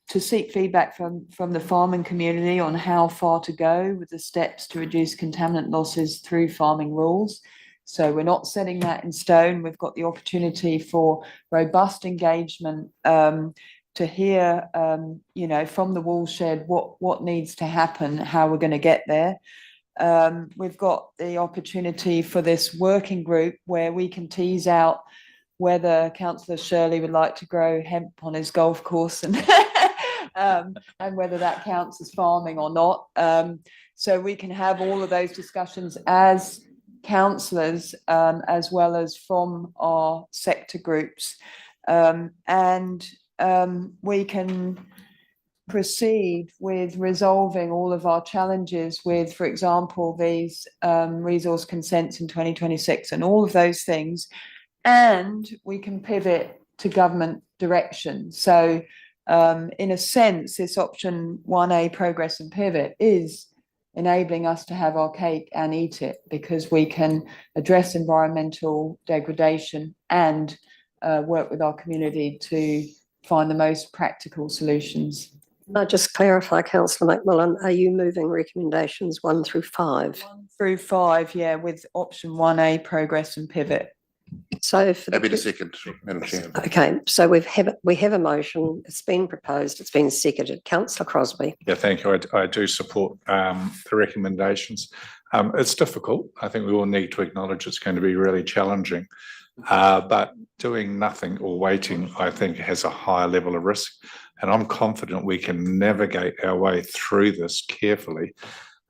to seek feedback from the farming community on how far to go with the steps to reduce contaminant losses through farming rules. So we're not setting that in stone. We've got the opportunity for robust engagement to hear, from the woolshed what needs to happen, how we're going to get there. We've got the opportunity for this working group where we can tease out whether Councillor Shirley would like to grow hemp on his golf course and whether that counts as farming or not. So we can have all of those discussions as councillors, as well as from our sector groups. We can proceed with resolving all of our challenges with, for example, these resource consents in 2026 and all of those things. And we can pivot to government direction. So in a sense, this option 1A, progress and pivot, is enabling us to have our cake and eat it, because we can address environmental degradation and work with our community to find the most practical solutions.
Can I just clarify, Councillor Macmillan, are you moving recommendations 1 through 5?
1 through 5, yeah, with option 1A, progress and pivot.
So for
Happy to second, Madam Chair.
Okay, so we have a motion. It's been proposed. It's been seconded. Councillor Crosby.
Yeah, thank you. I do support the recommendations. It's difficult. I think we all need to acknowledge it's going to be really challenging. But doing nothing or waiting, I think, has a higher level of risk. And I'm confident we can navigate our way through this carefully.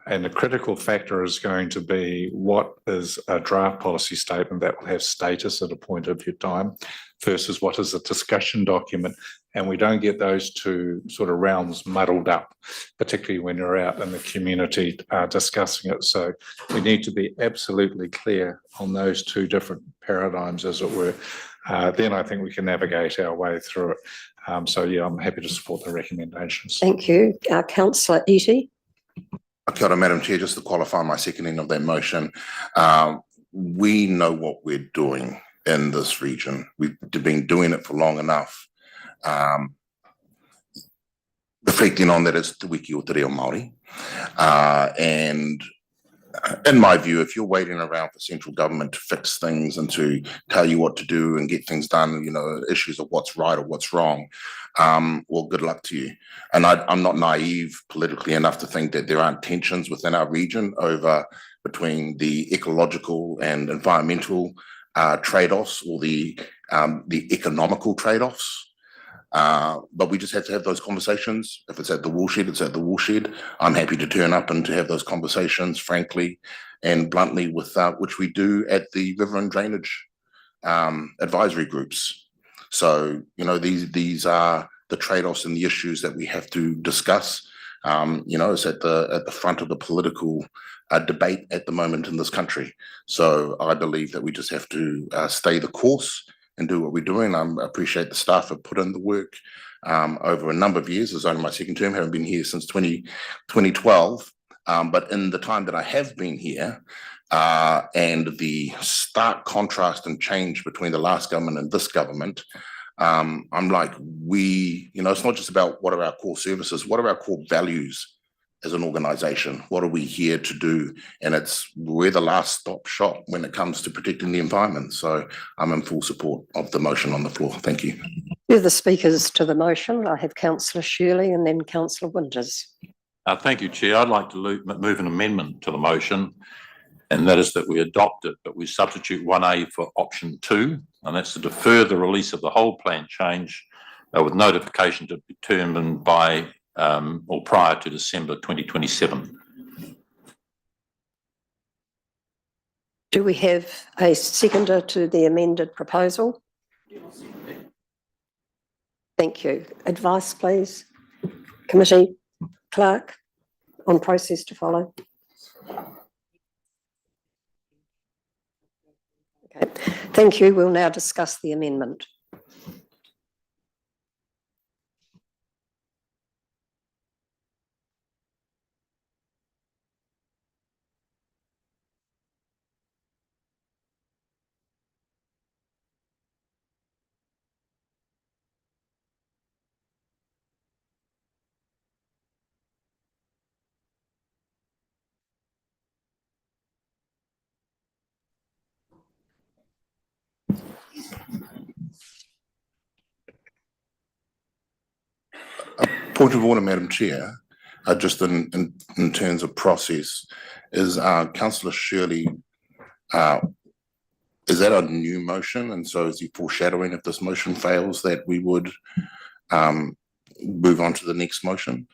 And the critical factor is going to be what is a draft policy statement that will have status at a point of your time versus what is a discussion document. And we don't get those two sort of realms muddled up, particularly when you're out in the community discussing it. So we need to be absolutely clear on those two different paradigms, as it were. Then I think we can navigate our way through it. So yeah, I'm happy to support the recommendations.
Thank you. Councillor Eadie.
Kia ora, Madam Chair, just to qualify my seconding of that motion. We know what we're doing in this region. We've been doing it for long enough. Reflecting on that, it's Te Wiki o Te Reo Māori. And in my view, if you're waiting around for central government to fix things and to tell you what to do and get things done, issues of what's right or what's wrong, well, good luck to you. And I'm not naive politically enough to think that there aren't tensions within our region between the ecological and environmental trade-offs or the economical trade-offs. But we just have to have those conversations. If it's at the woolshed, it's at the woolshed. I'm happy to turn up and to have those conversations, frankly and bluntly, which we do at the river and drainage advisory groups. So, these are the trade-offs and the issues that we have to discuss. It's at the front of the political debate at the moment in this country. So I believe that we just have to stay the course and do what we're doing. I appreciate the staff have put in the work over a number of years. It's only my second term, haven't been here since 2012. But in the time that I have been here, and the stark contrast and change between the last government and this government, I'm like, it's not just about what are our core services, what are our core values as an organization? What are we here to do? And we're the last stop shop when it comes to protecting the environment. So I'm in full support of the motion on the floor. Thank you.
You're the speakers to the motion. I have Councillor Shirley and then Councillor Winters.
Thank you, Chair. I'd like to move an amendment to the motion, and that is that we adopt it, but we substitute 1A for option 2, and that's to defer the release of the whole plan change with notification to be determined by or prior to December 2027.
Do we have a seconder to the amended proposal? Thank you. Advice, please. Committee clerk on process to follow. Okay, thank you. We'll now discuss the amendment.
Point of order, Madam Chair, just in terms of process, is councillor Shirley, is that a new motion? And so is he foreshadowing if this motion fails that we would move on to the next motion?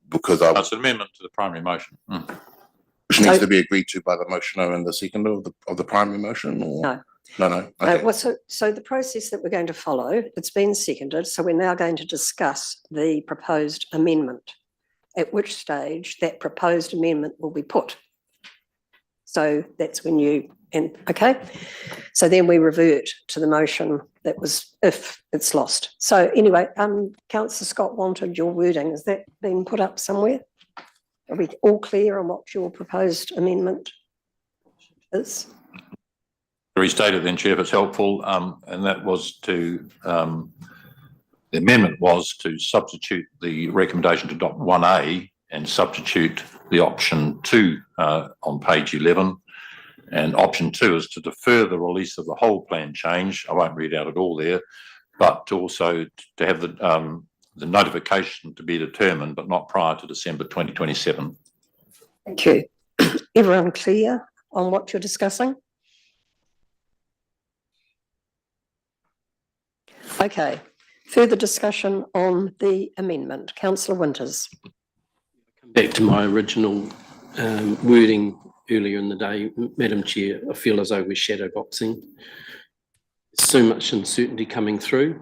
Because
It's an amendment to the primary motion.
which needs to be agreed to by the motioner and the seconder of the primary motion, or?
No.
No. Okay.
So the process that we're going to follow, it's been seconded, so we're now going to discuss the proposed amendment, at which stage that proposed amendment will be put. So that's when okay? So then we revert to the motion that was if it's lost. So anyway, Councillor Scott wanted your wording. Has that been put up somewhere? Are we all clear on what your proposed amendment is?
Restated then, Chair, if it's helpful, and that was to, the amendment was to substitute the recommendation to adopt 1A and substitute the option 2 on page 11. And option 2 is to defer the release of the whole plan change. I won't read out it all there, but to also to have the notification to be determined, but not prior to December 2027.
Thank you. Everyone clear on what you're discussing? Okay, further discussion on the amendment. Councillor Winters.
Back to my original wording earlier in the day, Madam Chair, I feel as though we're shadow boxing. So much uncertainty coming through.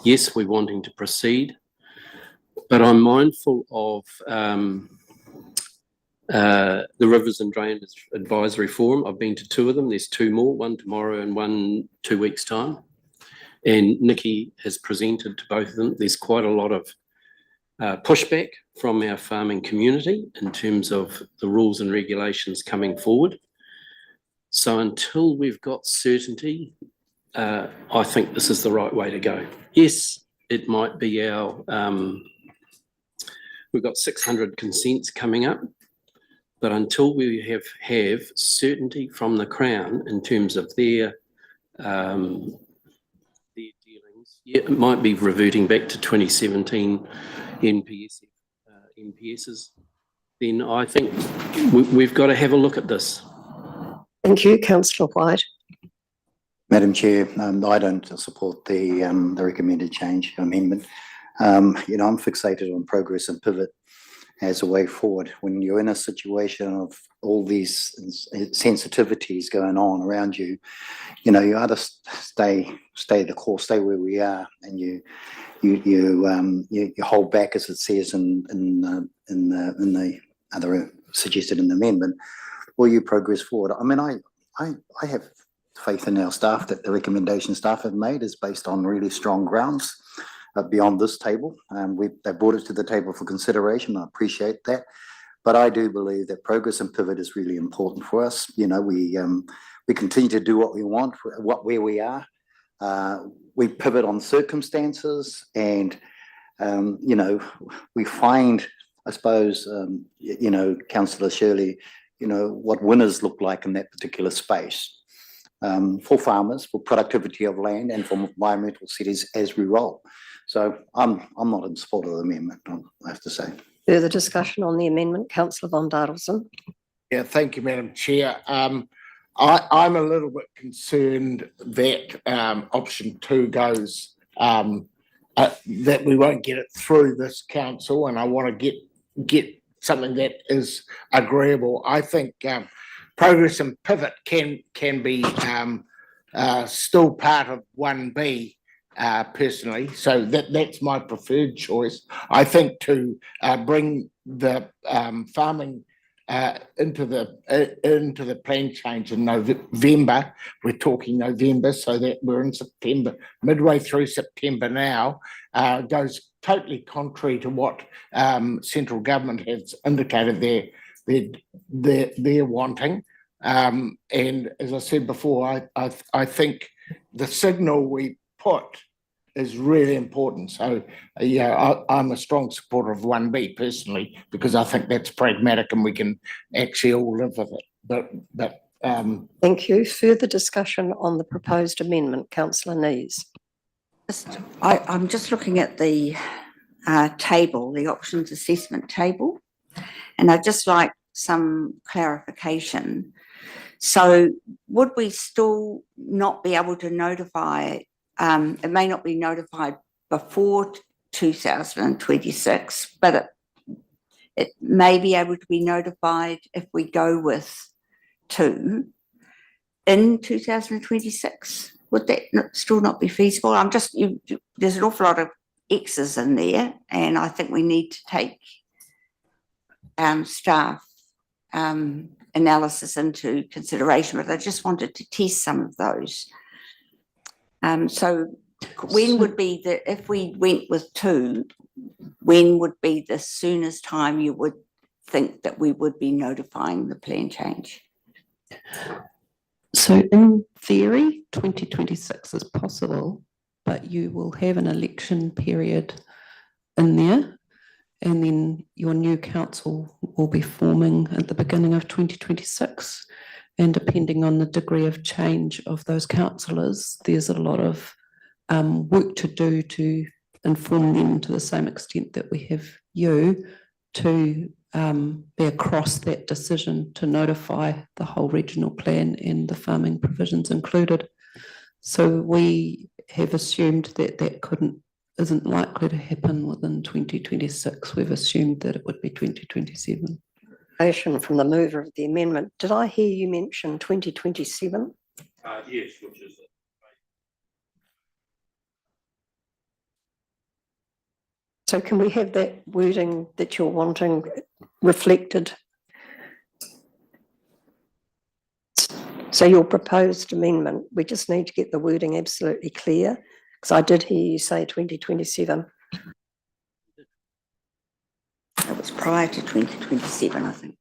Yes, we're wanting to proceed, but I'm mindful of the Rivers and Drainage Advisory Forum. I've been to 2 of them. There's 2 more, one tomorrow and one 2 weeks' time. And Nikki has presented to both of them. There's quite a lot of pushback from our farming community in terms of the rules and regulations coming forward. So until we've got certainty, I think this is the right way to go. Yes, it might be our, we've got 600 consents coming up, but until we have certainty from the Crown in terms of their dealings, yeah, it might be reverting back to 2017 NPSs, then I think we've got to have a look at this.
Thank you, Councillor White.
Madam Chair, I don't support the recommended change amendment. I'm fixated on progress and pivot as a way forward. When you're in a situation of all these sensitivities going on around you, you either stay the course, stay where we are, and you hold back, as it says in the other suggested in the amendment, or you progress forward. I mean, I have faith in our staff that the recommendation staff have made is based on really strong grounds beyond this table. They brought it to the table for consideration. I appreciate that, but I do believe that progress and pivot is really important for us. We continue to do what we want, where we are. We pivot on circumstances, and we find, I suppose, Councillor Shirley, what winners look like in that particular space. For farmers, for productivity of land, and for environmental cities as we roll. So I'm not in support of the amendment, I have to say.
Further discussion on the amendment, councillor Von Dardilson.
Yeah, thank you, Madam Chair. I'm a little bit concerned that option 2 goes, that we won't get it through this council, and I want to get something that is agreeable. I think progress and pivot can be still part of 1B. Personally, so that's my preferred choice. I think to bring the farming into the plan change in November, we're talking November, so that we're in September, midway through September now, goes totally contrary to what central government has indicated they're wanting. And as I said before, I think the signal we put is really important. So, I'm a strong supporter of 1B personally, because I think that's pragmatic and we can actually all live with it.
Thank you. Further discussion on the proposed amendment, councillor Nees.
I'm just looking at the table, the options assessment table, and I'd just like some clarification. So would we still not be able to notify, it may not be notified before 2026, but it may be able to be notified if we go with 2 in 2026? Would that still not be feasible? There's an awful lot of X's in there, and I think we need to take staff analysis into consideration, but I just wanted to test some of those. So when would be if we went with 2, when would be the soonest time you would think that we would be notifying the plan change?
So in theory, 2026 is possible, but you will have an election period in there, and then your new council will be forming at the beginning of 2026. And depending on the degree of change of those councillors, there's a lot of work to do to inform them to the same extent that we have you to be across that decision to notify the whole regional plan and the farming provisions included. So we have assumed that isn't likely to happen within 2026. We've assumed that it would be 2027.
From the mover of the amendment. Did I hear you mention 2027?
Yes, which is.
So can we have that wording that you're wanting reflected? So your proposed amendment, we just need to get the wording absolutely clear, because I did hear you say 2027.
That was prior to 2027, I think.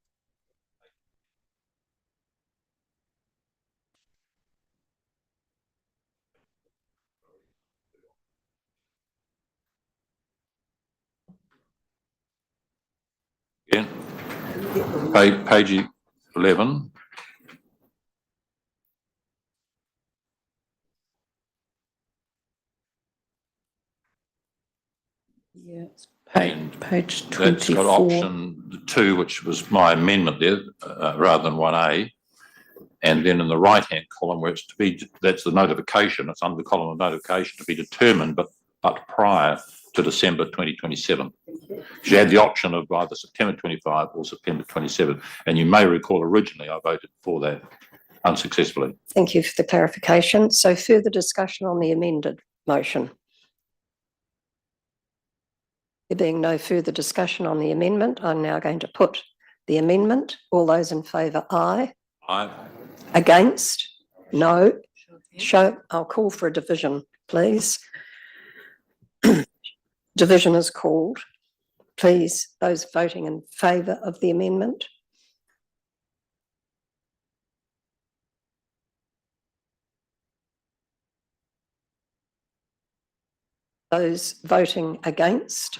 Yeah. Page 11.
Yeah, it's
And
page
that's
24.
got option 2, which was my amendment there, rather than 1A. And then in the right-hand column where it's to be, that's the notification, it's under the column of notification to be determined, but prior to December 2027. You had the option of either September 25 or September 27. And you may recall originally I voted for that unsuccessfully.
Thank you for the clarification. So further discussion on the amended motion. There being no further discussion on the amendment, I'm now going to put the amendment. All those in favour, aye.
Aye.
Against? No. I'll call for a division, please. Division is called. Please, those voting in favour of the amendment. Those voting against.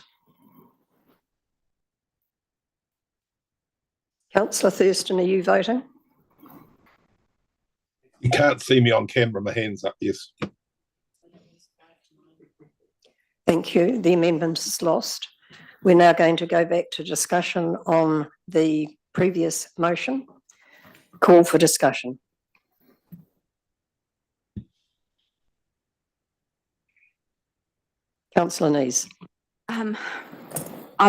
Councillor Thurston, are you voting?
You can't see me on camera, my hand's up, yes.
Thank you. The amendment is lost. We're now going to go back to discussion on the previous motion. Call for discussion. Councillor Nees.
I'm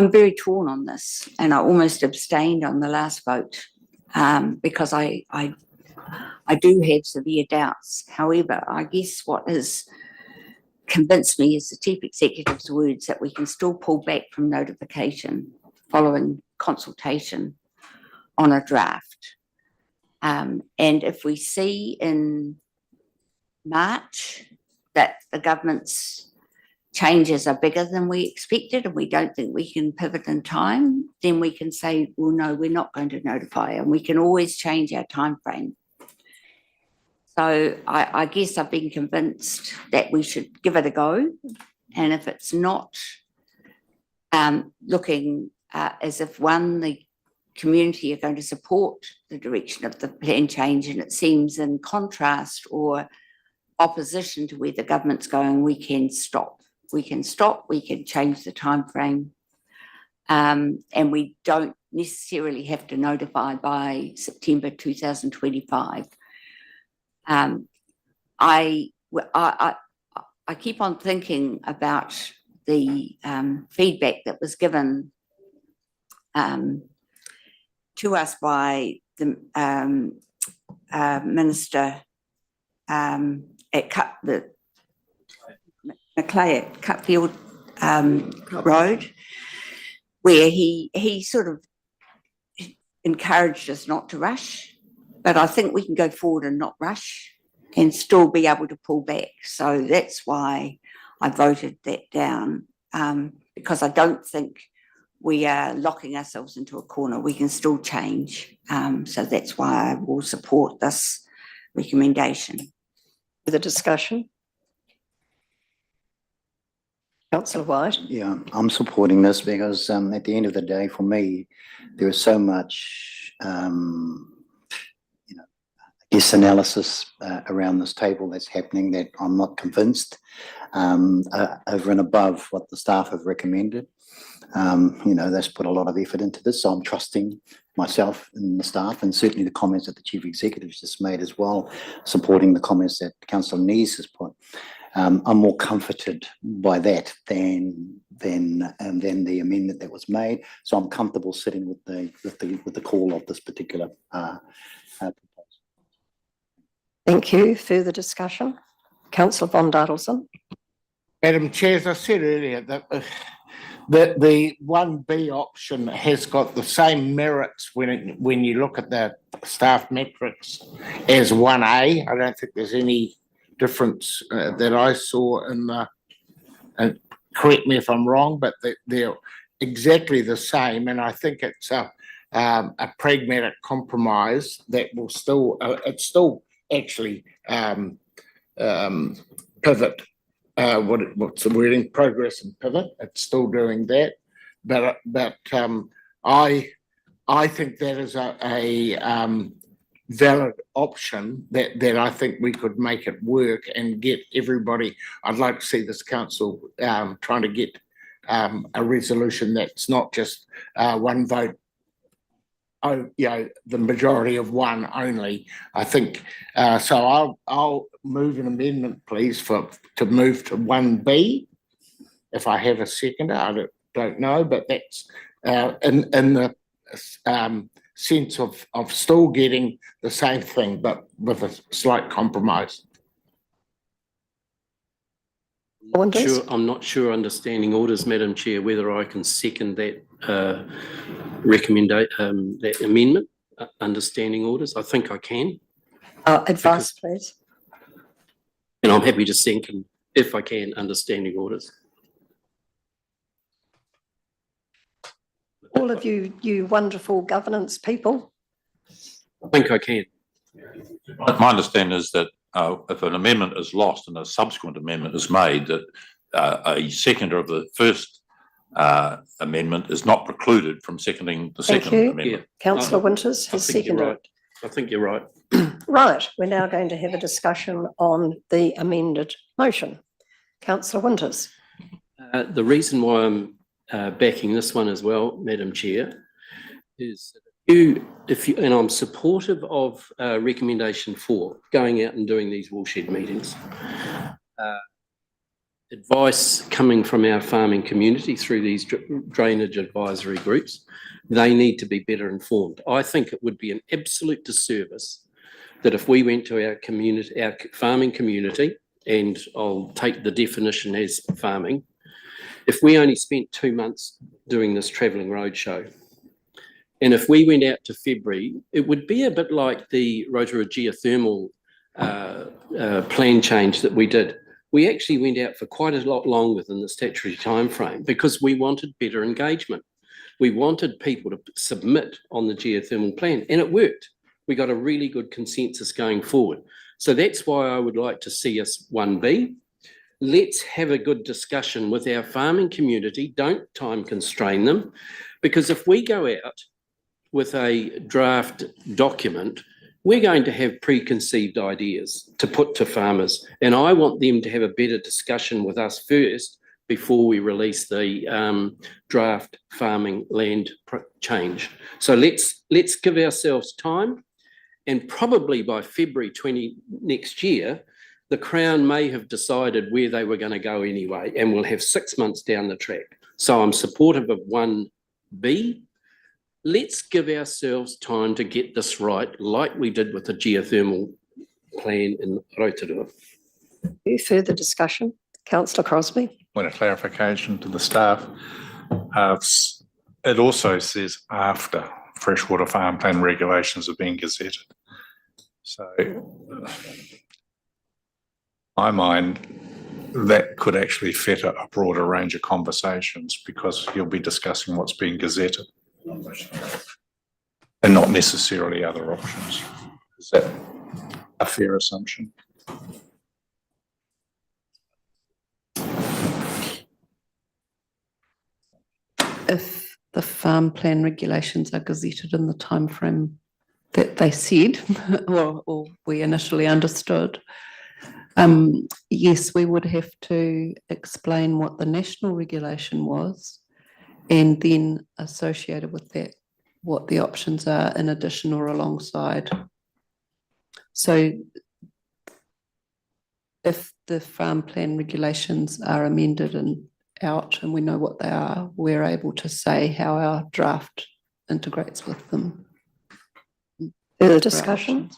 very torn on this, and I almost abstained on the last vote because I do have severe doubts. However, I guess what has convinced me is the Chief Executive's words that we can still pull back from notification following consultation on a draft. And if we see in March that the government's changes are bigger than we expected and we don't think we can pivot in time, then we can say, well, no, we're not going to notify, and we can always change our time frame. So I guess I've been convinced that we should give it a go, and if it's not looking as if the community are going to support the direction of the plan change, and it seems in contrast or opposition to where the government's going, we can stop. We can change the time frame, and we don't necessarily have to notify by September 2025. I keep on thinking about the feedback that was given to us by the minister at Macleay at Cutfield Road, where he sort of encouraged us not to rush, but I think we can go forward and not rush and still be able to pull back. So that's why I voted that down, because I don't think we are locking ourselves into a corner. We can still change. So that's why I will support this recommendation.
For the discussion. Councillor White.
Yeah, I'm supporting this because at the end of the day, for me, there is so much, analysis around this table that's happening that I'm not convinced over and above what the staff have recommended. That's put a lot of effort into this, so I'm trusting myself and the staff, and certainly the comments that the Chief Executive just made as well, supporting the comments that Councillor Nees has put. I'm more comforted by that than the amendment that was made. So I'm comfortable sitting with the call of this particular proposal.
Thank you. Further discussion? Councillor Von Dadelsson.
Madam Chair, as I said earlier, that the 1B option has got the same merits when you look at the staff metrics as 1A. I don't think there's any difference that I saw in the, and correct me if I'm wrong, but they're exactly the same, and I think it's a pragmatic compromise that will still it's still actually pivot. What's the wording? Progress and pivot. It's still doing that, but I think that is a valid option that I think we could make it work and get everybody. I'd like to see this council trying to get a resolution that's not just one vote. The majority of one only. I think so. I'll move an amendment, please, to move to 1B. If I have a seconder, I don't know, but that's in the sense of still getting the same thing, but with a slight compromise.
I'm not sure understanding orders, Madam Chair, whether I can second that that amendment, understanding orders. I think I can.
Advice, please.
And I'm happy to second, if I can, understanding orders.
All of you wonderful governance people.
I think I can.
My understanding is that if an amendment is lost and a subsequent amendment is made, that a seconder of the first amendment is not precluded from seconding the second amendment.
Yeah.
Councillor Winters has seconded.
Right. I think you're right.
Right, we're now going to have a discussion on the amended motion. Councillor Winters.
The reason why I'm backing this one as well, Madam Chair, is if you, and I'm supportive of recommendation 4, going out and doing these woolshed meetings. Advice coming from our farming community through these drainage advisory groups, they need to be better informed. I think it would be an absolute disservice that if we went to our community, our farming community, and I'll take the definition as farming, if we only spent 2 months doing this travelling roadshow, and if we went out to February, it would be a bit like the Rotorua geothermal plan change that we did. We actually went out for quite a lot longer than the statutory timeframe because we wanted better engagement. We wanted people to submit on the geothermal plan, and it worked. We got a really good consensus going forward. So that's why I would like to see us 1B. Let's have a good discussion with our farming community. Don't time constrain them, because if we go out with a draft document, we're going to have preconceived ideas to put to farmers. And I want them to have a better discussion with us first before we release the draft farming land change. So let's give ourselves time, and probably by February 20 next year, the Crown may have decided where they were going to go anyway, and we'll have 6 months down the track. So I'm supportive of 1B. Let's give ourselves time to get this right, like we did with the geothermal plan in Rotorua.
Any further discussion? Councillor Crosbie?
Point of clarification to the staff. It also says after freshwater farm plan regulations have been gazetted. So, my mind, that could actually fetter a broader range of conversations because you'll be discussing what's being gazetted and not necessarily other options. Is that a fair assumption?
If the farm plan regulations are gazetted in the timeframe that they said, or we initially understood, yes, we would have to explain what the national regulation was, and then associated with that, what the options are in addition or alongside. So if the farm plan regulations are amended and out and we know what they are, we're able to say how our draft integrates with them.
Further discussion?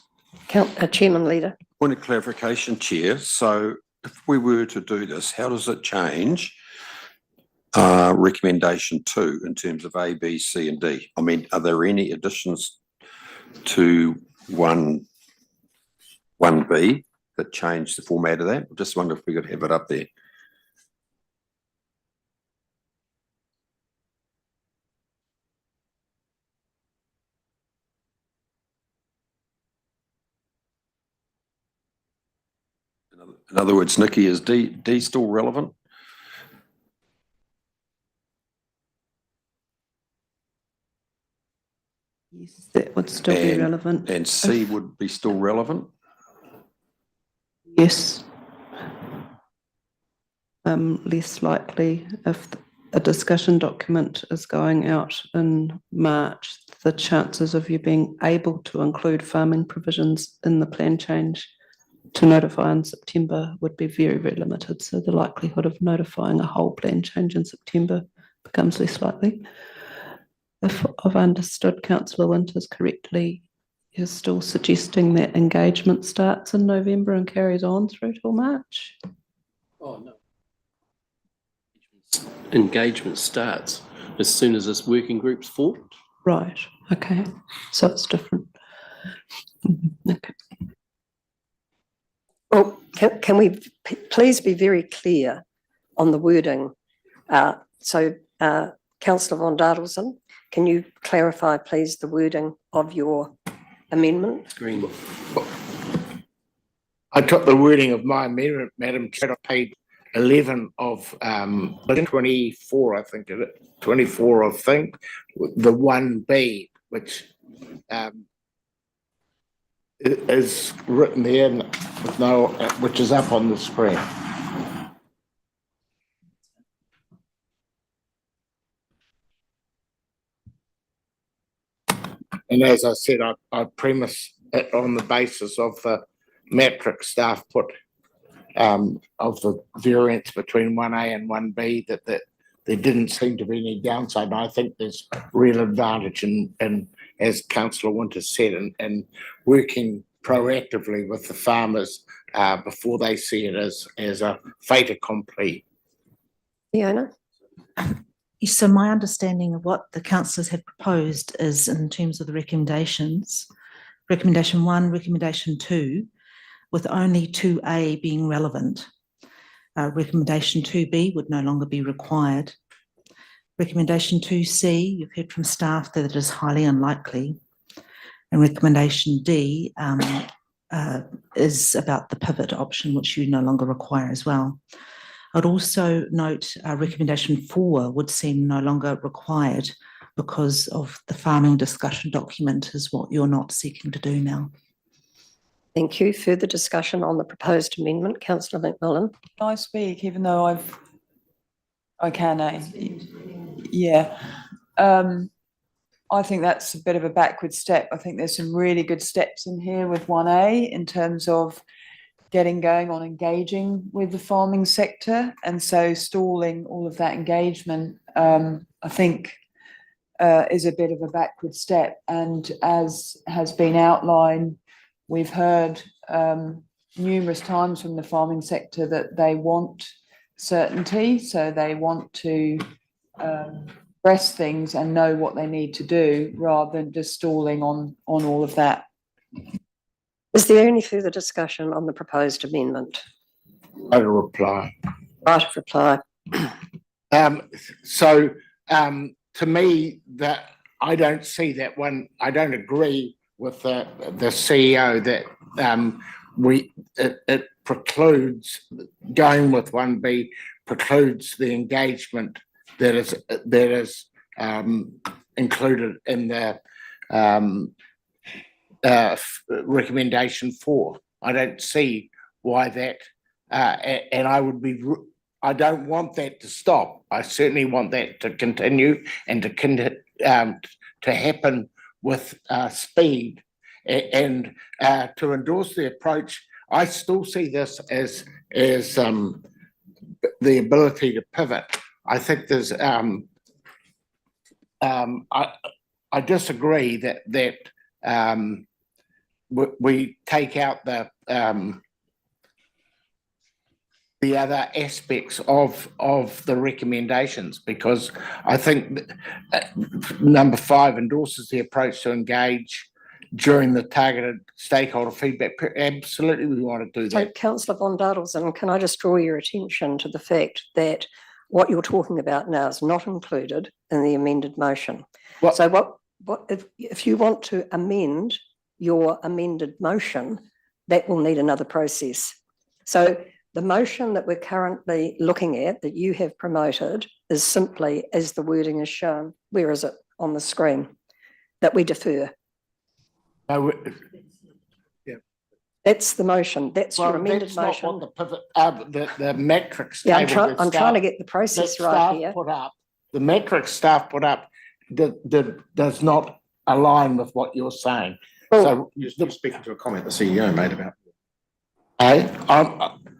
Chairman Leader.
Point of clarification, Chair. So if we were to do this, how does it change recommendation 2 in terms of A, B, C and D? I mean, are there any additions to 1B that change the format of that? I just wonder if we could have it up there. In other words, Nikki, is D still relevant?
Yes, that would still be relevant.
And C would be still relevant?
Yes. Less likely if a discussion document is going out in March, the chances of you being able to include farming provisions in the plan change to notify in September would be very, very limited. So the likelihood of notifying a whole plan change in September becomes less likely. If I've understood Councillor Winters correctly, you're still suggesting that engagement starts in November and carries on through till March?
Oh, no. Engagement starts as soon as this working group's formed.
Right, okay, so it's different. Okay.
Well, can we please be very clear on the wording? Councillor von Dadelson, can you clarify, please, the wording of your amendment?
Green.
I took the wording of my amendment, Madam Chair, on page 11 of 24, I think, 24 of think, the 1B, which is written there with no, which is up on the screen. And as I said, I premise it on the basis of the metric staff put of the variance between 1A and 1B, that there didn't seem to be any downside. And I think there's real advantage in as councillor Winter said, and working proactively with the farmers before they see it as a fait accompli.
Fiona?
So my understanding of what the councillors have proposed is in terms of the recommendations, recommendation 1, recommendation 2, with only 2A being relevant. Recommendation 2B would no longer be required. Recommendation 2C, you've heard from staff that it is highly unlikely. And recommendation D is about the pivot option, which you no longer require as well. I'd also note recommendation 4 would seem no longer required because of the farming discussion document is what you're not seeking to do now.
Thank you. Further discussion on the proposed amendment, councillor McMillan.
Can I speak, even though I can, yeah. I think that's a bit of a backward step. I think there's some really good steps in here with 1A in terms of getting going on engaging with the farming sector. And so stalling all of that engagement, I think is a bit of a backward step. And as has been outlined, we've heard numerous times from the farming sector that they want certainty. So they want to press things and know what they need to do rather than just stalling on all of that.
Is there any further discussion on the proposed amendment?
Right of reply.
Right of reply.
To me, that I don't see that one. I don't agree with the CEO that it precludes going with 1B, precludes the engagement that is included in the recommendation 4. I don't see why that, and I don't want that to stop. I certainly want that to continue and to happen with speed. And to endorse the approach, I still see this as the ability to pivot. I think there's I disagree that we take out the other aspects of the recommendations, because I think number 5 endorses the approach to engage during the targeted stakeholder feedback. Absolutely, we want to do
So,
that.
councillor Von Dadelsson, can I just draw your attention to the fact that what you're talking about now is not included in the amended motion.
What?
So what if you want to amend your amended motion, that will need another process. So the motion that we're currently looking at, that you have promoted, is simply as the wording is shown. Where is it on the screen? That we defer. That's the motion. That's your amended
that's not
motion.
what the pivot, the metrics.
Yeah,
table
I'm
that
trying to
staff-
get the process
that
right
staff
here.
Put up, the metrics staff put up does not align with what you're saying. So
You're speaking to a comment the CEO made about.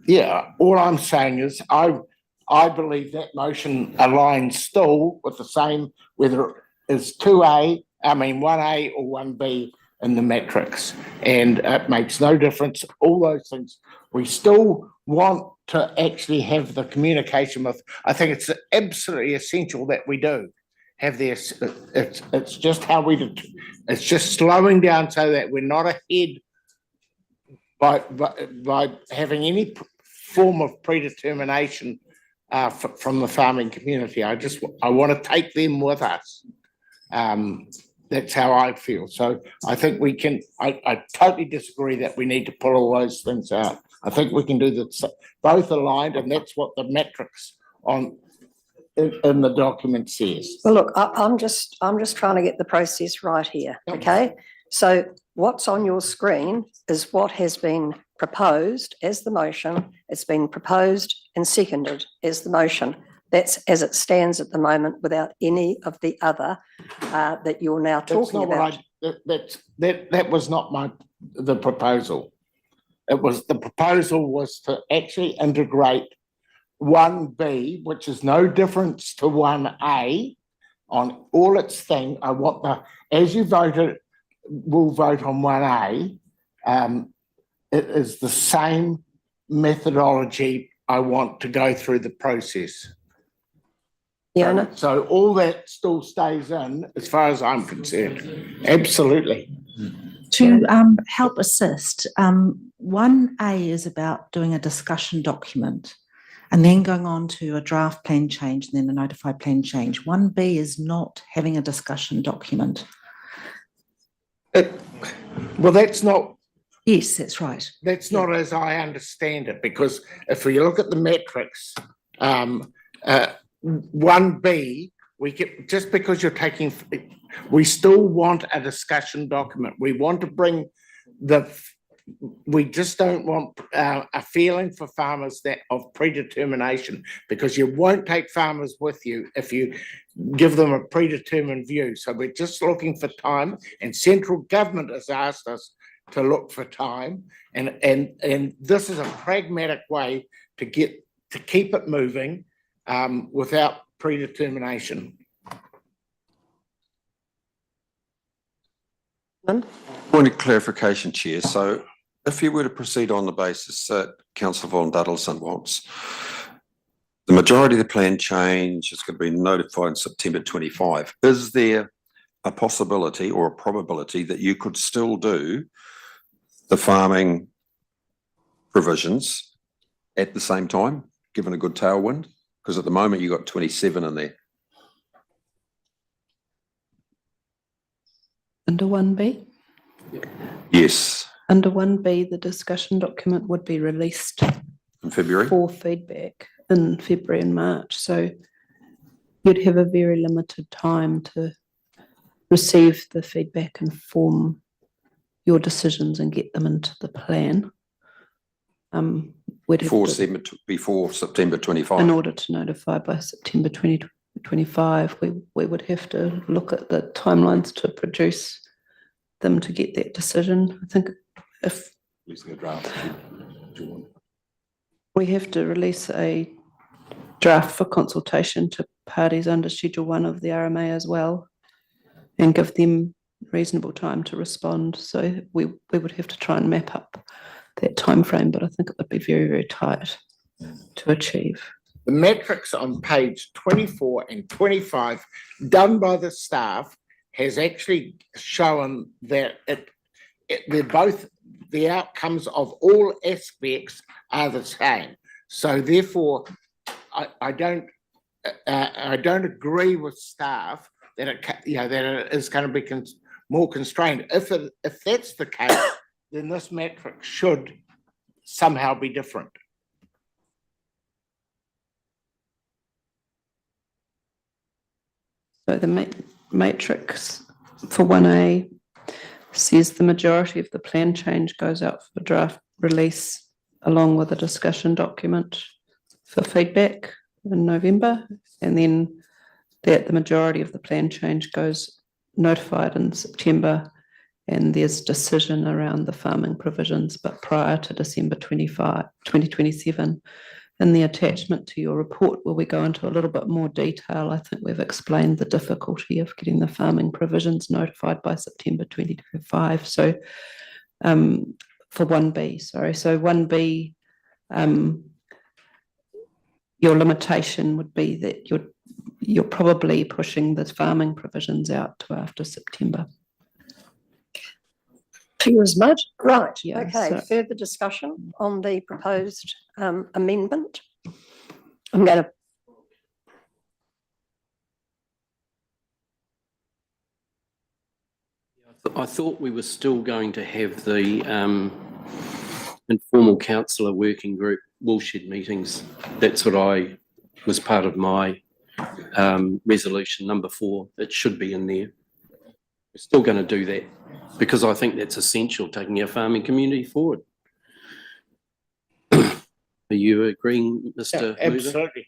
yeah, all I'm saying is I believe that motion aligns still with the same, whether it is 1A or 1B in the metrics, and it makes no difference. All those things, we still want to actually have the communication with. I think it's absolutely essential that we do have this. It's just how we do. It's just slowing down so that we're not ahead by having any form of predetermination from the farming community. I want to take them with us. That's how I feel. So I think we can, I totally disagree that we need to pull all those things out. I think we can do that, both aligned, and that's what the metrics in the document says.
Well, look, I'm just trying to get the process right here, okay? So what's on your screen is what has been proposed as the motion. It's been proposed and seconded as the motion. That's as it stands at the moment, without any of the other that you're now talking about.
that was not the proposal. The proposal was to actually integrate 1B, which is no difference to 1A on all its thing. I want as you voted, we'll vote on 1A. It is the same methodology I want to go through the process.
Fiona?
So all that still stays in as far as I'm concerned. Absolutely.
To help assist, 1A is about doing a discussion document and then going on to a draft plan change and then a notified plan change. 1B is not having a discussion document.
Well, that's not.
Yes, that's right.
That's not as I understand it, because if we look at the metrics, 1B, just because you're taking, we still want a discussion document. We want to bring we just don't want a feeling for farmers of predetermination, because you won't take farmers with you if you give them a predetermined view. So we're just looking for time, and central government has asked us to look for time, and this is a pragmatic way to keep it moving without predetermination.
Point of clarification, Chair. So if you were to proceed on the basis that Councillor Von Duddleson wants, the majority of the plan change is going to be notified in September 25. Is there a possibility or a probability that you could still do the farming provisions at the same time, given a good tailwind? Because at the moment you've got 27 in there.
Under 1B?
Yes.
Under 1B, the discussion document would be released
In February?
for feedback in February and March. So you'd have a very limited time to receive the feedback and form your decisions and get them into the plan.
Before September 25.
In order to notify by September 2025, we would have to look at the timelines to produce them to get that decision. I think if we have to release a draft for consultation to parties under Schedule 1 of the RMA as well, and give them reasonable time to respond. So we would have to try and map up that time frame, but I think it would be very, very tight to achieve.
The metrics on page 24 and 25 done by the staff has actually shown that they're both, the outcomes of all aspects are the same. So therefore, I don't agree with staff that it is going to be more constrained. If that's the case, then this metric should somehow be different.
So the matrix for 1A says the majority of the plan change goes out for draft release along with a discussion document for feedback in November, and then that the majority of the plan change goes notified in September, and there's decision around the farming provisions, but prior to December 2027. In the attachment to your report, where we go into a little bit more detail, I think we've explained the difficulty of getting the farming provisions notified by September 2025. So for 1B, sorry, so 1B, your limitation would be that you're probably pushing the farming provisions out to after September.
Clear as mud. Right,
Yeah,
okay,
so-
further discussion on the proposed amendment? I'm going to
I thought we were still going to have the informal councillor working group woolshed meetings. That's what was part of my resolution number 4. It should be in there. We're still going to do that because I think that's essential, taking our farming community forward. Are you agreeing, Mr. Mover?
Absolutely.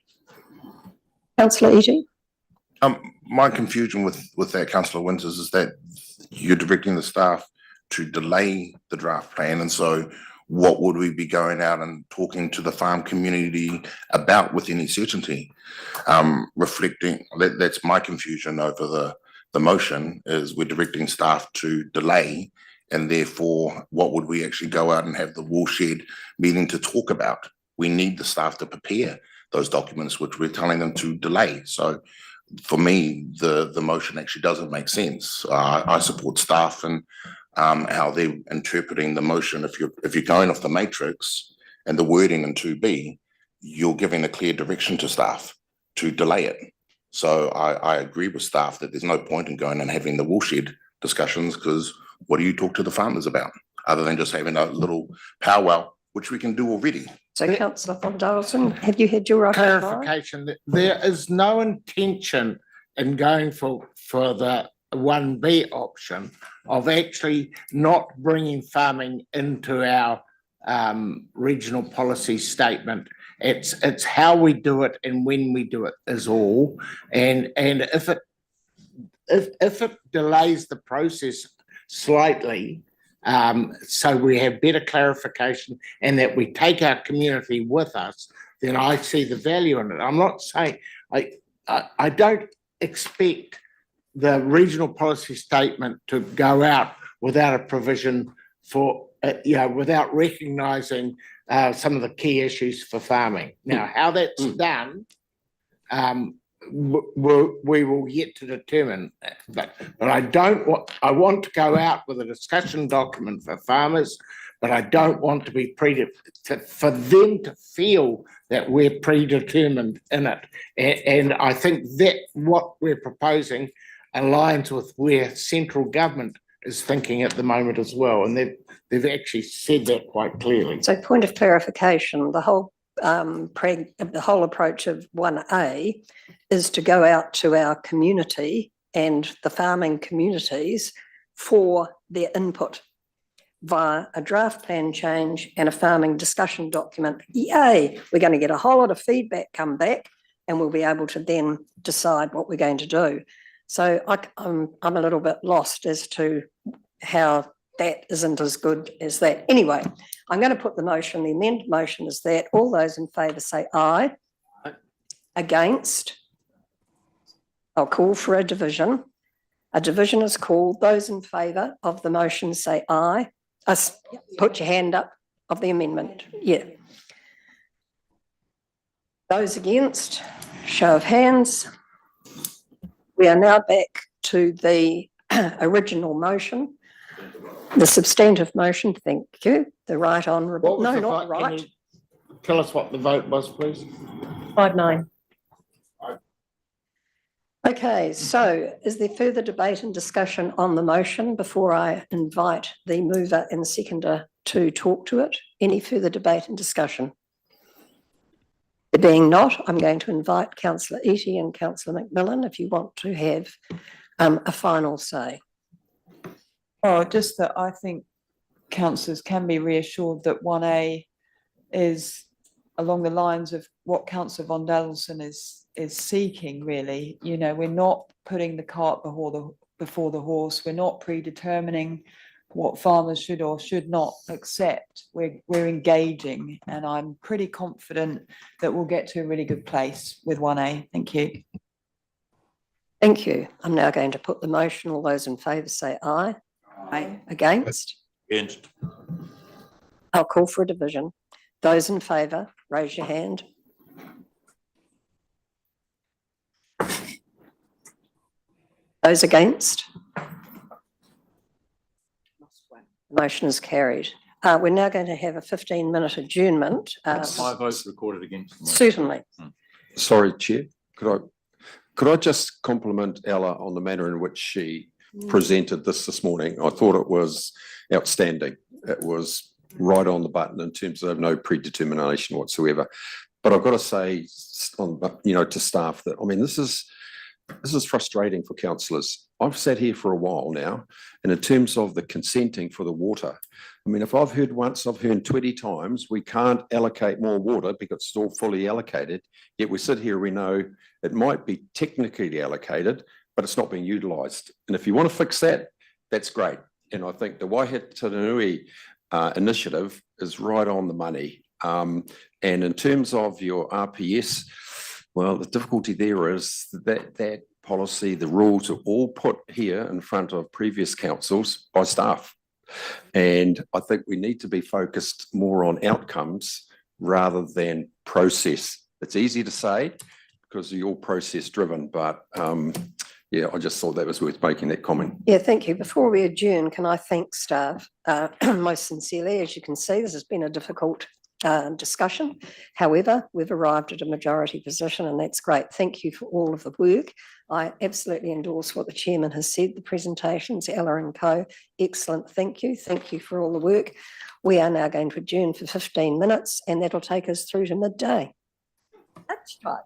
Councillor Eadie?
My confusion with that, councillor Winters, is that you're directing the staff to delay the draft plan, and so what would we be going out and talking to the farm community about with any certainty? Reflecting, that's my confusion over the motion, is we're directing staff to delay, and therefore, what would we actually go out and have the watershed meeting to talk about? We need the staff to prepare those documents, which we're telling them to delay. So for me, the motion actually doesn't make sense. I support staff and how they're interpreting the motion. If you're going off the matrix and the wording in 2B, you're giving a clear direction to staff to delay it. So I agree with staff that there's no point in going and having the watershed discussions, because what do you talk to the farmers about other than just having a little powwow, which we can do already?
So councillor von Dalen, have you had your
Clarification, that there is no intention in going for the 1B option of actually not bringing farming into our regional policy statement. It's how we do it and when we do it is all. And if it delays the process slightly, so we have better clarification and that we take our community with us, then I see the value in it. I'm not saying, I don't expect the regional policy statement to go out without a provision for, without recognising some of the key issues for farming. Now, how that's done, we will yet to determine, but I want to go out with a discussion document for farmers, but I don't want to be for them to feel that we're predetermined in it. And I think that what we're proposing aligns with where central government is thinking at the moment as well, and they've actually said that quite clearly.
So point of clarification, the whole approach of 1A is to go out to our community and the farming communities for their input via a draft plan change and a farming discussion document. Yay, we're going to get a whole lot of feedback come back and we'll be able to then decide what we're going to do. So I'm a little bit lost as to how that isn't as good as that. Anyway, I'm going to put the motion. The amended motion is that all those in favour say aye. Against? I'll call for a division. A division is called. Those in favour of the motion say aye. Put your hand up of the amendment. Yeah. Those against? Show of hands. We are now back to the original motion. The substantive motion, thank you. The right honourable, no, not right.
Tell us what the vote was, please.
5-9.
Okay, so is there further debate and discussion on the motion before I invite the mover and seconder to talk to it? Any further debate and discussion? There being not, I'm going to invite councillor Eadie and councillor McMillan if you want to have a final say.
Oh, just that I think councillors can be reassured that 1A is along the lines of what councillor von Dalson is seeking, really. You know, we're not putting the cart before the horse. We're not predetermining what farmers should or should not accept. We're engaging, and I'm pretty confident that we'll get to a really good place with 1A. Thank you.
Thank you. I'm now going to put the motion. All those in favour say aye. Aye. Against?
Against.
I'll call for a division. Those in favour, raise your hand. Those against? The motion is carried. We're now going to have a 15-minute adjournment.
My vote's recorded against.
Certainly.
Sorry, Chair, could I just compliment Ella on the manner in which she presented this morning? I thought it was outstanding. It was right on the button in terms of no predetermination whatsoever. But I've got to say, to staff that, I mean, this is frustrating for councillors. I've sat here for a while now, and in terms of the consenting for the water, I mean, if I've heard once, I've heard 20 times, we can't allocate more water because it's all fully allocated. Yet we sit here, we know it might be technically allocated, but it's not being utilised. And if you want to fix that, that's great. And I think the Waihatanui initiative is right on the money. And in terms of your RPS, well, the difficulty there is that policy, the rules are all put here in front of previous councils by staff. And I think we need to be focused more on outcomes rather than process. It's easy to say because you're all process driven, but yeah, I just thought that was worth making that comment.
Yeah, thank you. Before we adjourn, can I thank staff most sincerely? As you can see, this has been a difficult discussion. However, we've arrived at a majority position and that's great. Thank you for all of the work. I absolutely endorse what the chairman has said, the presentations, Ella and co. Excellent, thank you. Thank you for all the work. We are now going to adjourn for 15 minutes and that'll take us through to midday. That's right.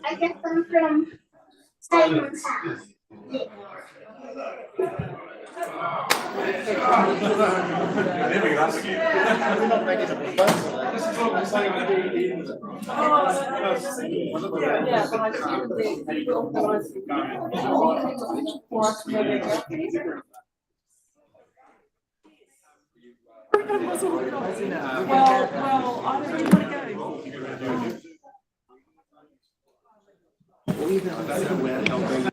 I get them from Simon's house.
Well, I don't really want to go.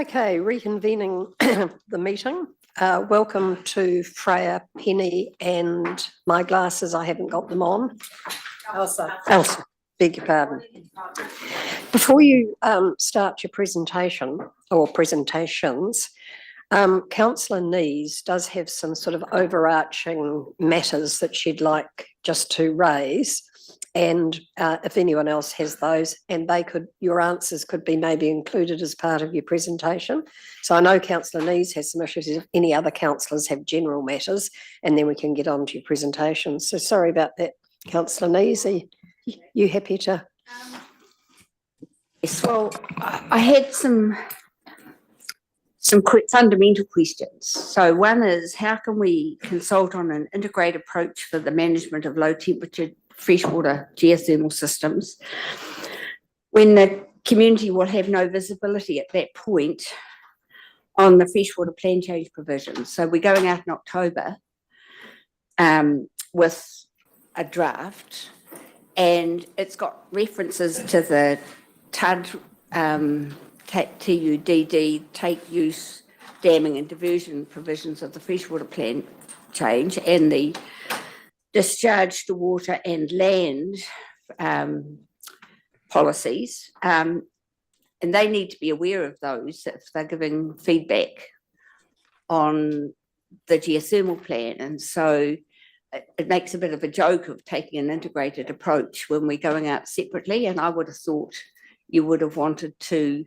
Okay, reconvening the meeting. Welcome to Freya, Penny and my glasses, I haven't got them on. Elsa, beg your pardon. Before you start your presentation or presentations, Councillor Nees does have some sort of overarching matters that she'd like just to raise. And if anyone else has those, and your answers could be maybe included as part of your presentation. So I know Councillor Nees has some issues. If any other councillors have general matters, and then we can get on to your presentation. So sorry about that, Councillor Nees. Are you happy to?
Yes, well, I had some quick fundamental questions. So one is, how can we consult on an integrated approach for the management of low temperature freshwater geothermal systems when the community will have no visibility at that point on the freshwater plan change provisions? So we're going out in October with a draft, and it's got references to the TUD, TUDD, take use, damming and diversion provisions of the freshwater plan change, and the discharge to water and land policies. And they need to be aware of those if they're giving feedback on the geothermal plan. And so it makes a bit of a joke of taking an integrated approach when we're going out separately. And I would have thought you would have wanted to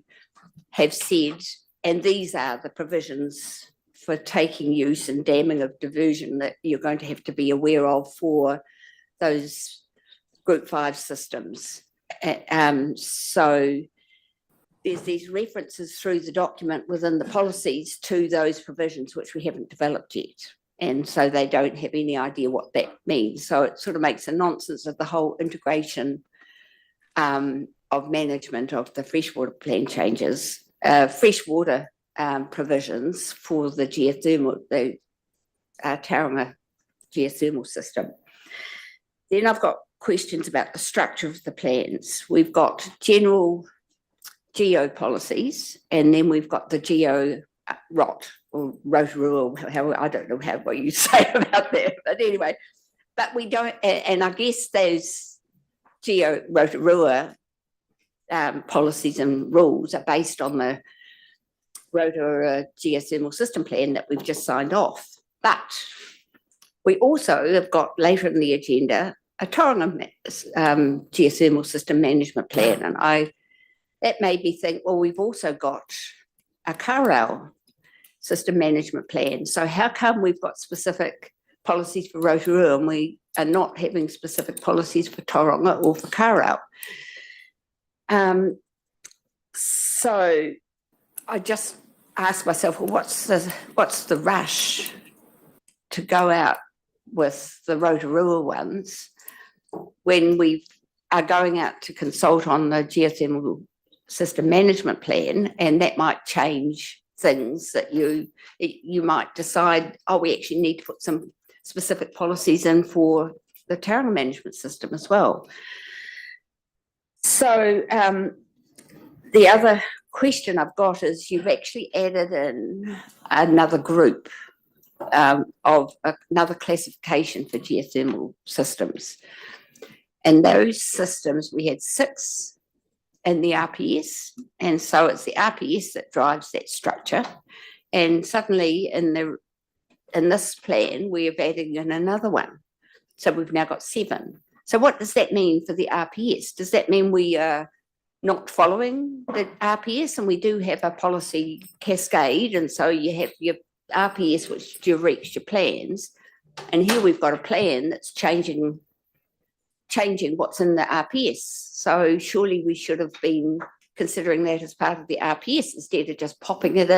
have said, and these are the provisions for taking use and damming of diversion that you're going to have to be aware of for those Group 5 systems. So there's these references through the document within the policies to those provisions which we haven't developed yet. And so they don't have any idea what that means. So it sort of makes a nonsense of the whole integration of management of the freshwater plan changes, freshwater provisions for the geothermal, the Tauranga geothermal system. Then I've got questions about the structure of the plans. We've got general geo policies, and then we've got the geo ROT or Rotorua, how I don't know what you say about that, but anyway, but we don't, and I guess those geo Rotorua policies and rules are based on the Rotorua geothermal system plan that we've just signed off. But we also have got later in the agenda a Tauranga geothermal system management plan, and that made me think, well, we've also got a Kawerau system management plan. So how come we've got specific policies for Rotorua and we are not having specific policies for Tauranga or for Kawerau? So I just asked myself, well, what's the rush to go out with the Rotorua ones when we are going out to consult on the geothermal system management plan, and that might change things that you might decide, oh, we actually need to put some specific policies in for the Tauranga management system as well. So the other question I've got is, you've actually added in another group of another classification for geothermal systems. And those systems, we had 6 in the RPS, and so it's the RPS that drives that structure. And suddenly in this plan, we are adding in another one. So we've now got 7. So what does that mean for the RPS? Does that mean we are not following the RPS, and we do have a policy cascade, and so you have your RPS which directs your plans, and here we've got a plan that's changing what's in the RPS. So surely we should have been considering that as part of the RPS instead of just popping it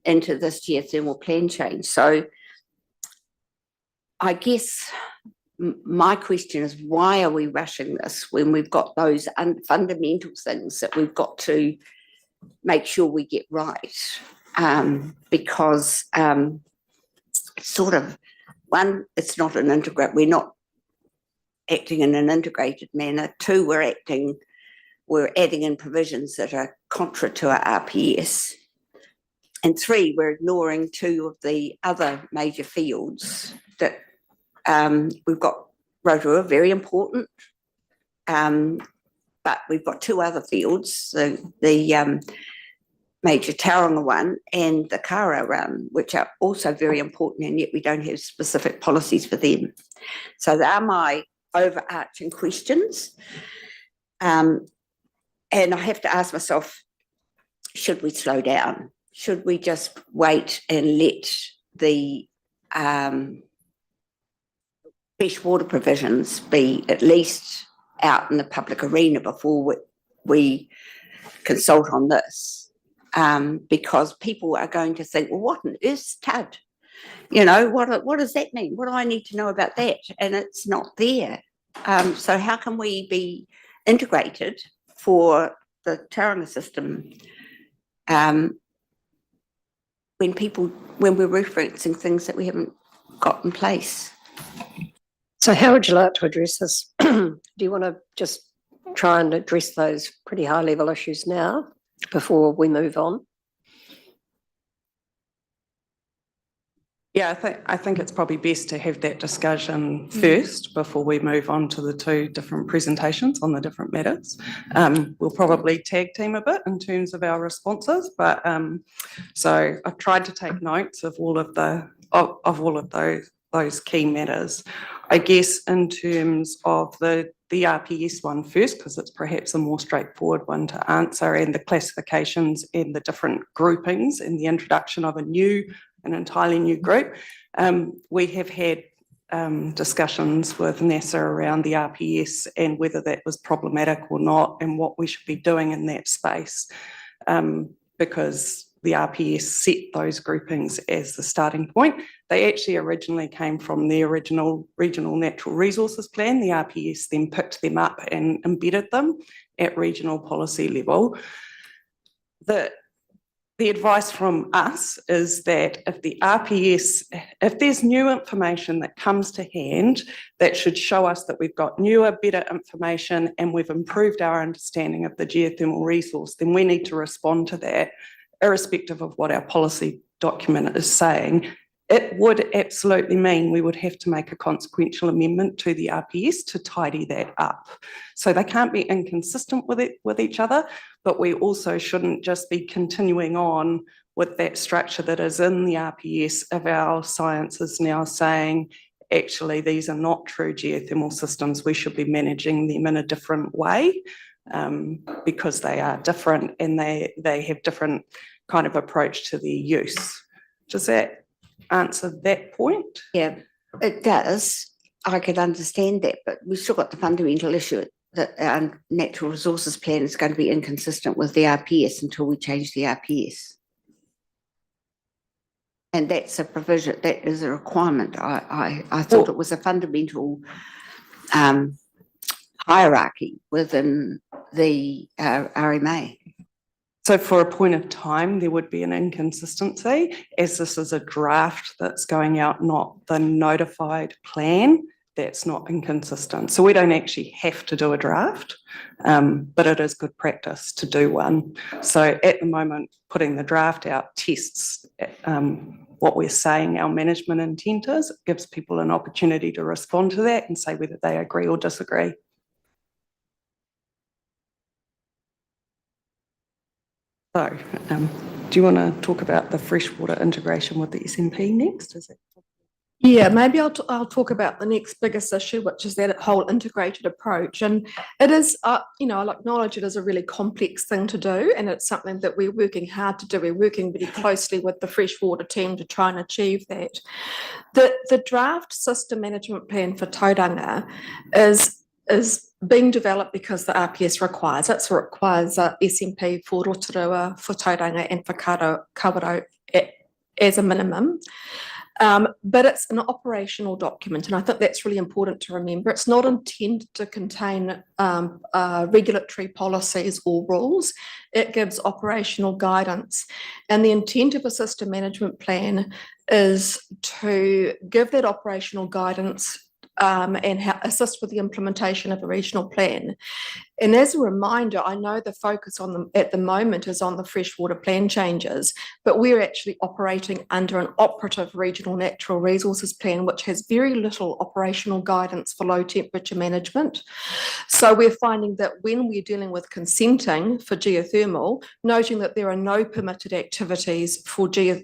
into this geothermal plan change. So I guess my question is, why are we rushing this when we've got those fundamental things that we've got to make sure we get right? Because sort of, one, it's not an integrate, we're not acting in an integrated manner. 2, we're adding in provisions that are contra to our RPS. And three, we're ignoring two of the other major fields that we've got. Rotorua, very important. But we've got two other fields, the major Tauranga one and the Kara one, which are also very important, and yet we don't have specific policies for them. So they are my overarching questions. And I have to ask myself, should we slow down? Should we just wait and let the freshwater provisions be at least out in the public arena before we consult on this? Because people are going to think, well, what on earth's TUD? You know, what does that mean? What do I need to know about that? And it's not there. So how can we be integrated for the Tauranga system when we're referencing things that we haven't got in place?
So how would you like to address this? Do you want to just try and address those pretty high level issues now before we move on?
Yeah, I think it's probably best to have that discussion first before we move on to the two different presentations on the different matters. We'll probably tag team a bit in terms of our responses, but so I've tried to take notes of all of those key matters. I guess in terms of the RPS one first, because it's perhaps a more straightforward one to answer, and the classifications and the different groupings and the introduction of an entirely new group. We have had discussions with NASA around the RPS and whether that was problematic or not and what we should be doing in that space, because the RPS set those groupings as the starting point. They actually originally came from the original Regional Natural Resources Plan. The RPS then picked them up and embedded them at regional policy level. The advice from us is that if there's new information that comes to hand that should show us that we've got newer, better information and we've improved our understanding of the geothermal resource, then we need to respond to that, irrespective of what our policy document is saying. It would absolutely mean we would have to make a consequential amendment to the RPS to tidy that up. So they can't be inconsistent with each other, but we also shouldn't just be continuing on with that structure that is in the RPS if our science is now saying, actually, these are not true geothermal systems. We should be managing them in a different way because they are different and they have different kind of approach to their use. Does that answer that point?
Yeah, it does. I could understand that, but we've still got the fundamental issue that our natural resources plan is going to be inconsistent with the RPS until we change the RPS. And that's a provision, that is a requirement. I thought it was a fundamental hierarchy within the RMA.
So for a point of time, there would be an inconsistency, as this is a draft that's going out, not the notified plan. That's not inconsistent. So we don't actually have to do a draft, but it is good practice to do one. So at the moment, putting the draft out tests what we're saying our management intent is. It gives people an opportunity to respond to that and say whether they agree or disagree. So, do you want to talk about the freshwater integration with the SMP next? Is it?
Yeah, maybe I'll talk about the next biggest issue, which is that whole integrated approach. And it is, I'll acknowledge it is a really complex thing to do, and it's something that we're working hard to do. We're working really closely with the freshwater team to try and achieve that. The draft system management plan for Tauranga is being developed because the RPS requires it. So it requires a SMP for Rotorua, for Tauranga and for Kawerau as a minimum. But it's an operational document, and I think that's really important to remember. It's not intended to contain regulatory policies or rules. It gives operational guidance. And the intent of a system management plan is to give that operational guidance and assist with the implementation of a regional plan. And as a reminder, I know the focus on them at the moment is on the freshwater plan changes, but we're actually operating under an operative regional natural resources plan, which has very little operational guidance for low temperature management. So we're finding that when we're dealing with consenting for geothermal, noting that there are no permitted activities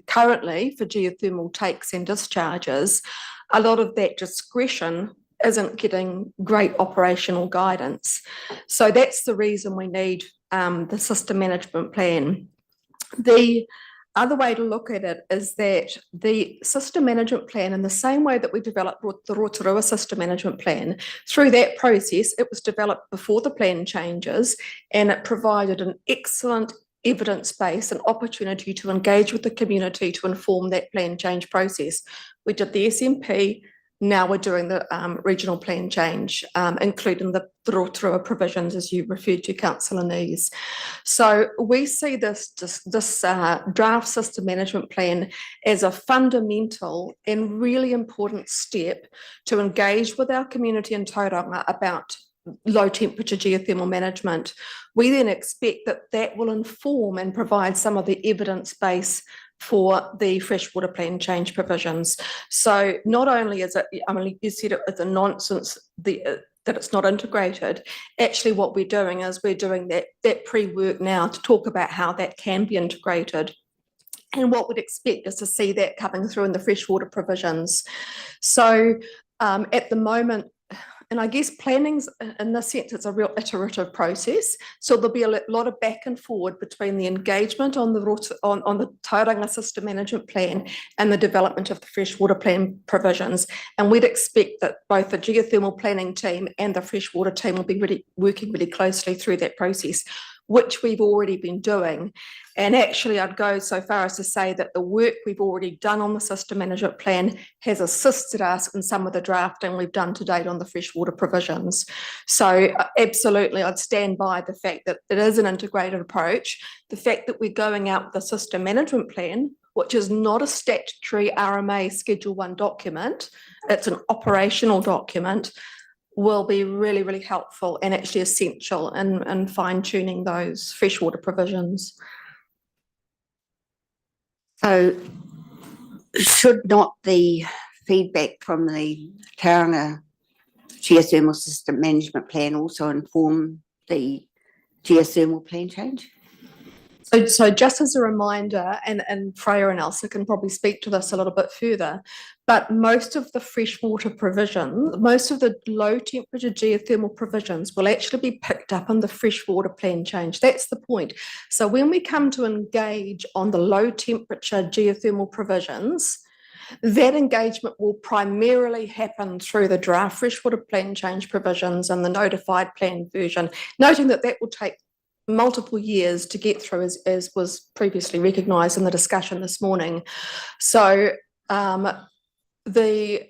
currently for geothermal takes and discharges, a lot of that discretion isn't getting great operational guidance. So that's the reason we need the system management plan. The other way to look at it is that the system management plan, in the same way that we developed the Rotorua system management plan, through that process, it was developed before the plan changes, and it provided an excellent evidence base and opportunity to engage with the community to inform that plan change process. We did the SMP. Now we're doing the regional plan change, including the Rotorua provisions, as you referred to, Councillor Nees. So we see this draft system management plan as a fundamental and really important step to engage with our community in Tauranga about low temperature geothermal management. We then expect that that will inform and provide some of the evidence base for the freshwater plan change provisions. So not only is it, I mean, you said it's a nonsense that it's not integrated. Actually, what we're doing is we're doing that pre-work now to talk about how that can be integrated. And what we'd expect is to see that coming through in the freshwater provisions. So at the moment, and I guess planning's, in this sense, it's a real iterative process. So there'll be a lot of back and forward between the engagement on the Tauranga system management plan and the development of the freshwater plan provisions. And we'd expect that both the geothermal planning team and the freshwater team will be working really closely through that process, which we've already been doing. And actually, I'd go so far as to say that the work we've already done on the system management plan has assisted us in some of the drafting we've done to date on the freshwater provisions. So absolutely, I'd stand by the fact that it is an integrated approach. The fact that we're going out with the system management plan, which is not a statutory RMA Schedule 1 document, it's an operational document, will be really, really helpful and actually essential in fine-tuning those freshwater provisions.
So should not the feedback from the Tauranga geothermal system management plan also inform the geothermal plan change?
So just as a reminder, and Freya and Elsa can probably speak to this a little bit further, but most of the freshwater provisions, most of the low temperature geothermal provisions will actually be picked up in the freshwater plan change. That's the point. So when we come to engage on the low temperature geothermal provisions, that engagement will primarily happen through the draft freshwater plan change provisions and the notified plan version, noting that that will take multiple years to get through, as was previously recognised in the discussion this morning. So the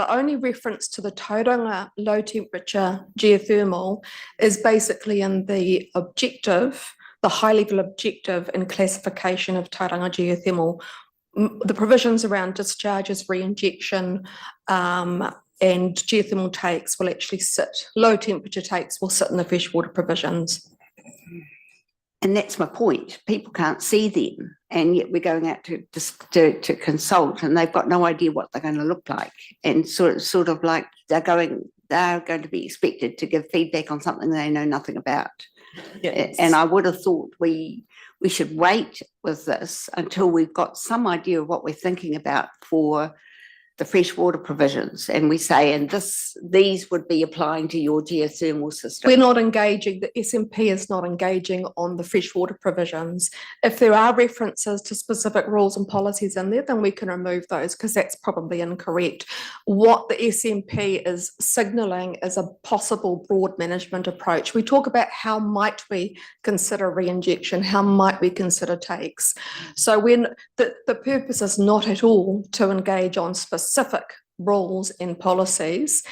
only reference to the Tauranga low temperature geothermal is basically in the objective, the high level objective and classification of Tauranga geothermal. The provisions around discharges, re-injection, and geothermal takes will actually sit, low temperature takes will sit in the freshwater provisions.
And that's my point. People can't see them, and yet we're going out to consult, and they've got no idea what they're going to look like. And sort of like they're going to be expected to give feedback on something they know nothing about. Yes. And I would have thought we should wait with this until we've got some idea of what we're thinking about for the freshwater provisions, and we say, and these would be applying to your geothermal system.
We're not engaging, the SMP is not engaging on the freshwater provisions. If there are references to specific rules and policies in there, then we can remove those because that's probably incorrect. What the SMP is signalling is a possible broad management approach. We talk about how might we consider re-injection, how might we consider takes. So when the purpose is not at all to engage on specific rules and policies.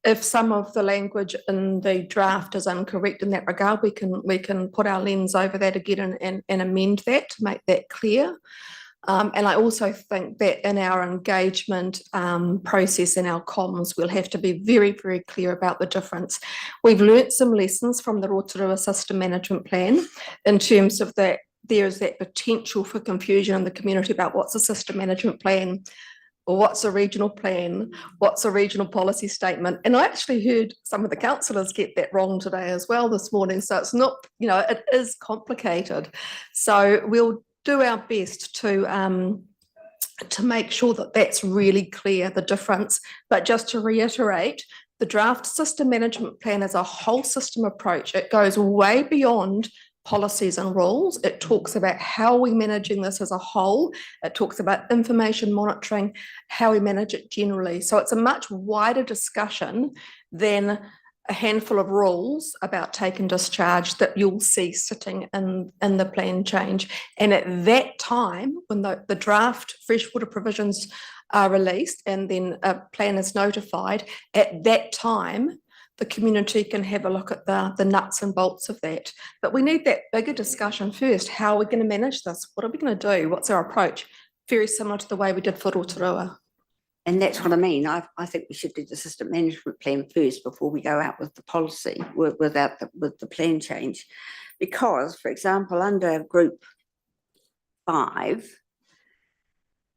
If some of the language in the draft is incorrect in that regard, we can put our lens over that again and amend that to make that clear. And I also think that in our engagement process in our comms, we'll have to be very, very clear about the difference. We've learnt some lessons from the Rotorua System Management Plan in terms of that there is that potential for confusion in the community about what's a system management plan, or what's a regional plan, what's a regional policy statement. And I actually heard some of the councillors get that wrong today as well this morning. So it's not, it is complicated. So we'll do our best to make sure that that's really clear, the difference. But just to reiterate, the draft system management plan is a whole system approach. It goes way beyond policies and rules. It talks about how we're managing this as a whole. It talks about information monitoring, how we manage it generally. So it's a much wider discussion than a handful of rules about take and discharge that you'll see sitting in the plan change. And at that time, when the draft freshwater provisions are released and then a plan is notified, at that time, the community can have a look at the nuts and bolts of that. But we need that bigger discussion first. How are we going to manage this? What are we going to do? What's our approach? Very similar to the way we did for Rotorua.
And that's what I mean. I think we should do the system management plan first before we go out with the policy, with the plan change. Because, for example, under Group 5,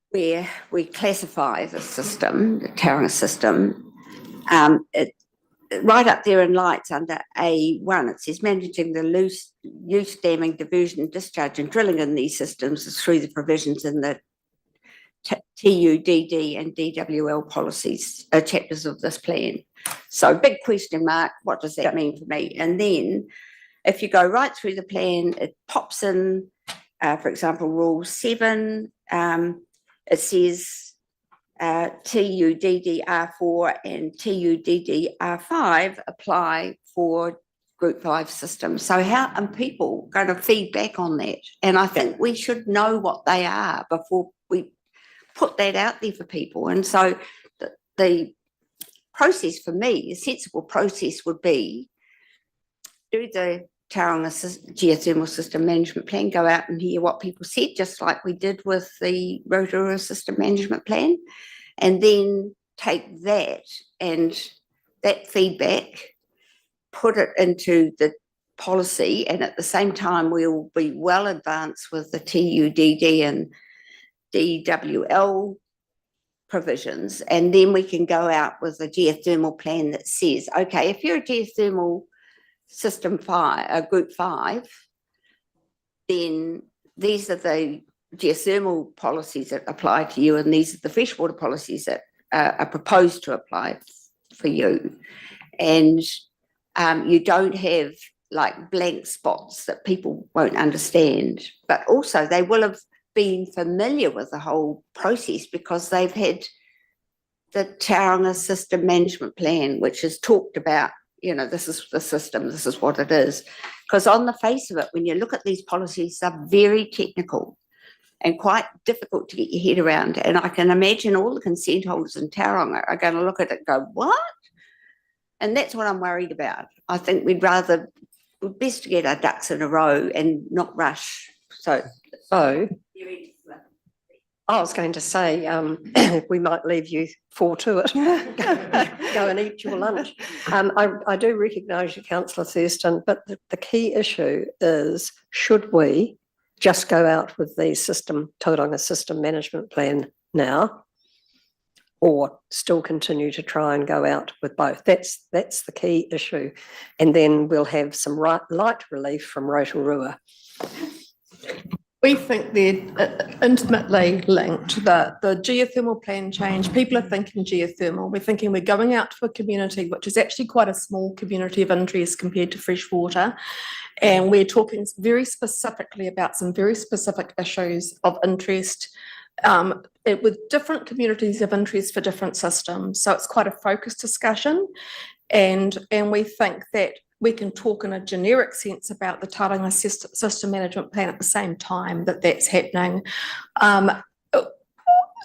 where we classify the system, the Tauranga system, right up there in lights under A1, it says managing the use, damming, diversion, discharge and drilling in these systems is through the provisions in the TUDD and DWL policies, chapters of this plan. So big question mark, what does that mean for me? And then if you go right through the plan, it pops in, for example, Rule 7, it says TUDDR4 and TUDDR5 apply for Group 5 systems. So how are people going to feed back on that? And I think we should know what they are before we put that out there for people. And so the process for me, a sensible process would be do the Tauranga geothermal system management plan, go out and hear what people said, just like we did with the Rotorua system management plan, and then take that and that feedback, put it into the policy, and at the same time we'll be well advanced with the TUDD and DWL provisions, and then we can go out with a geothermal plan that says, okay, if you're a geothermal system 5, Group 5, then these are the geothermal policies that apply to you, and these are the freshwater policies that are proposed to apply for you. And you don't have like blank spots that people won't understand, but also they will have been familiar with the whole process because they've had the Tauranga system management plan, which has talked about, this is the system, this is what it is. Because on the face of it, when you look at these policies, they're very technical and quite difficult to get your head around. And I can imagine all the consent holders in Tauranga are going to look at it and go, what? And that's what I'm worried about. I think we're best to get our ducks in a row and not rush. So
I was going to say, we might leave you 4 to it. Go and eat your lunch. I do recognise you, Councillor Thurston, but the key issue is, should we just go out with the Tauranga system management plan now, or still continue to try and go out with both? That's the key issue. And then we'll have some light relief from Rotorua.
We think they're intimately linked. The geothermal plan change, people are thinking geothermal. We're thinking we're going out to a community, which is actually quite a small community of interest compared to freshwater. And we're talking very specifically about some very specific issues of interest with different communities of interest for different systems. So it's quite a focused discussion. And we think that we can talk in a generic sense about the Tauranga system management plan at the same time that that's happening.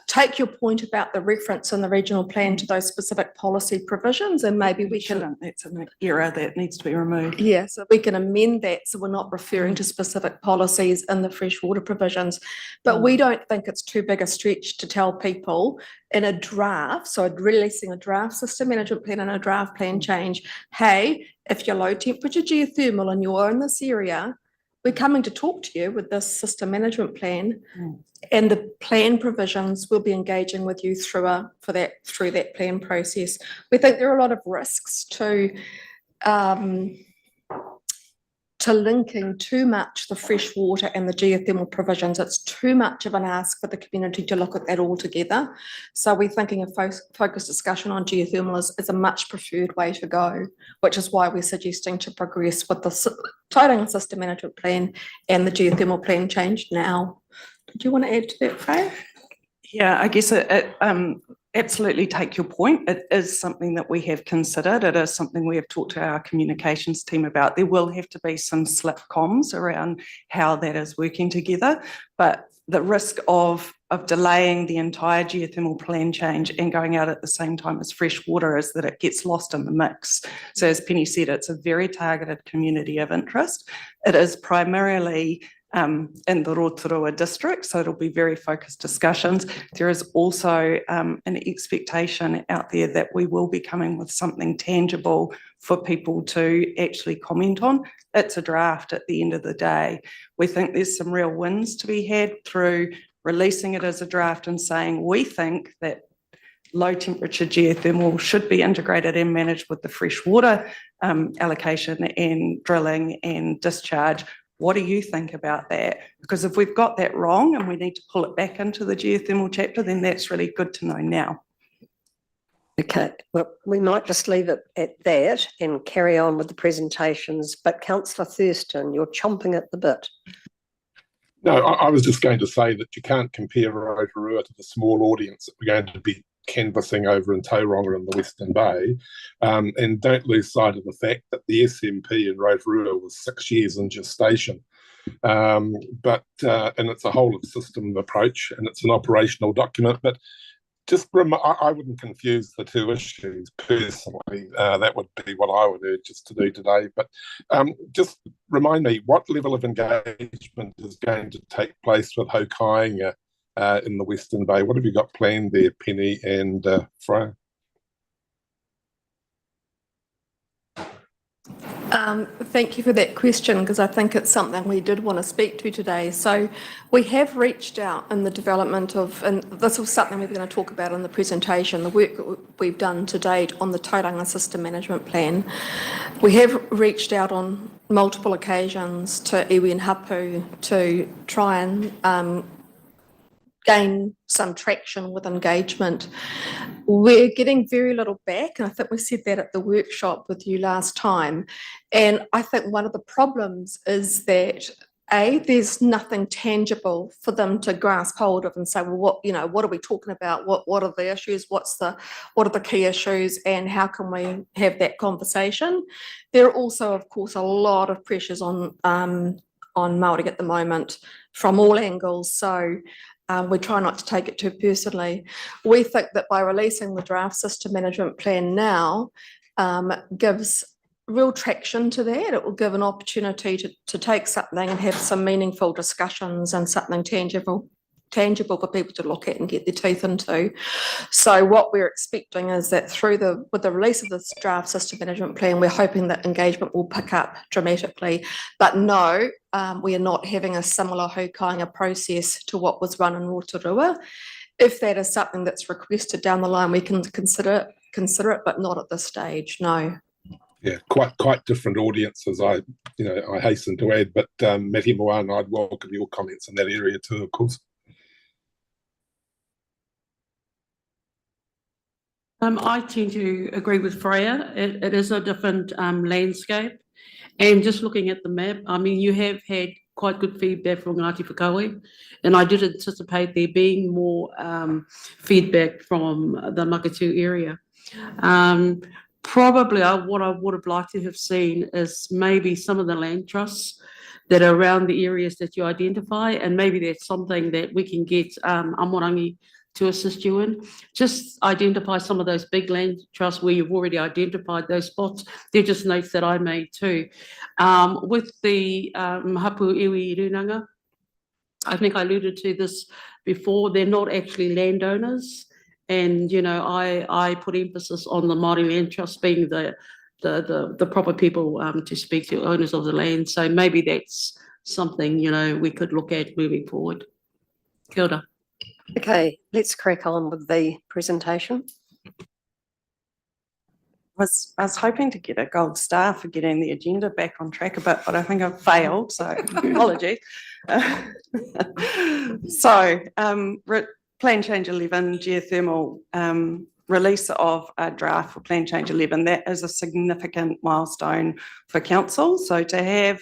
take your point about the reference in the regional plan to those specific policy provisions, and maybe we can.
That's an error that needs to be removed.
Yeah, so we can amend that, so we're not referring to specific policies in the freshwater provisions. But we don't think it's too big a stretch to tell people in a draft, so releasing a draft system management plan and a draft plan change, hey, if you're low temperature geothermal and you're in this area, we're coming to talk to you with this system management plan, and the plan provisions will be engaging with you through that plan process. We think there are a lot of risks to linking too much the fresh water and the geothermal provisions. It's too much of an ask for the community to look at that all together. So we're thinking a focused discussion on geothermal is a much preferred way to go, which is why we're suggesting to progress with the Tauranga System Management Plan and the geothermal plan change now. Did you want to add to that, Freya?
Yeah, I guess absolutely take your point. It is something that we have considered. It is something we have talked to our communications team about. There will have to be some slip comms around how that is working together, but the risk of delaying the entire geothermal plan change and going out at the same time as fresh water is that it gets lost in the mix. So as Penny said, it's a very targeted community of interest. It is primarily in the Rotorua district, so it'll be very focused discussions. There is also an expectation out there that we will be coming with something tangible for people to actually comment on. It's a draft at the end of the day. We think there's some real wins to be had through releasing it as a draft and saying we think that low temperature geothermal should be integrated and managed with the fresh water allocation and drilling and discharge. What do you think about that? Because if we've got that wrong and we need to pull it back into the geothermal chapter, then that's really good to know now.
Okay, well, we might just leave it at that and carry on with the presentations, but Councillor Thurston, you're chomping at the bit.
No, I was just going to say that you can't compare Rotorua to the small audience that we're going to be canvassing over in Tauranga in the Western Bay, and don't lose sight of the fact that the SMP in Rotorua was 6 years in gestation, and it's a whole of system approach and it's an operational document, but just I wouldn't confuse the two issues personally. That would be what I would urge us to do today, but just remind me what level of engagement is going to take place with Hokianga in the Western Bay. What have you got planned there, Penny and Freya?
Thank you for that question, because I think it's something we did want to speak to today. So we have reached out in the development of, and this was something we're going to talk about in the presentation, the work that we've done to date on the Tauranga System Management Plan. We have reached out on multiple occasions to iwi and hapu to try and gain some traction with engagement. We're getting very little back, and I think we said that at the workshop with you last time. And I think one of the problems is that there's nothing tangible for them to grasp hold of and say, well, what are we talking about? What are the issues? What are the key issues, and how can we have that conversation? There are also, of course, a lot of pressures on Māori at the moment from all angles. So we try not to take it too personally. We think that by releasing the draft system management plan now gives real traction to that. It will give an opportunity to take something and have some meaningful discussions and something tangible for people to look at and get their teeth into. So what we're expecting is that with the release of this draft system management plan, we're hoping that engagement will pick up dramatically. But no, we are not having a similar Hokianga process to what was run in Rotorua. If that is something that's requested down the line, we can consider it, but not at this stage, no.
Yeah, quite different audiences, I hasten to add, but Matty Moana, I'd welcome your comments in that area too, of course.
I tend to agree with Freya. It is a different landscape. And just looking at the map, I mean, you have had quite good feedback from Ngāti Whakaue, and I did anticipate there being more feedback from the Makatū area. Probably what I would have liked to have seen is maybe some of the land trusts that are around the areas that you identify, and maybe that's something that we can get Amorangi to assist you in. Just identify some of those big land trusts where you've already identified those spots. They're just notes that I made too. With the Hapu Iwi Runanga, I think I alluded to this before, they're not actually landowners. And, you know, I put emphasis on the Māori Land Trust being the proper people to speak to owners of the land. So maybe that's something, you know, we could look at moving forward. Kia ora.
Okay, let's crack on with the presentation.
I was hoping to get a gold star for getting the agenda back on track a bit, but I think I've failed, so apologies. Plan Change 11, geothermal, release of a draft for Plan Change 11, that is a significant milestone for council. So to have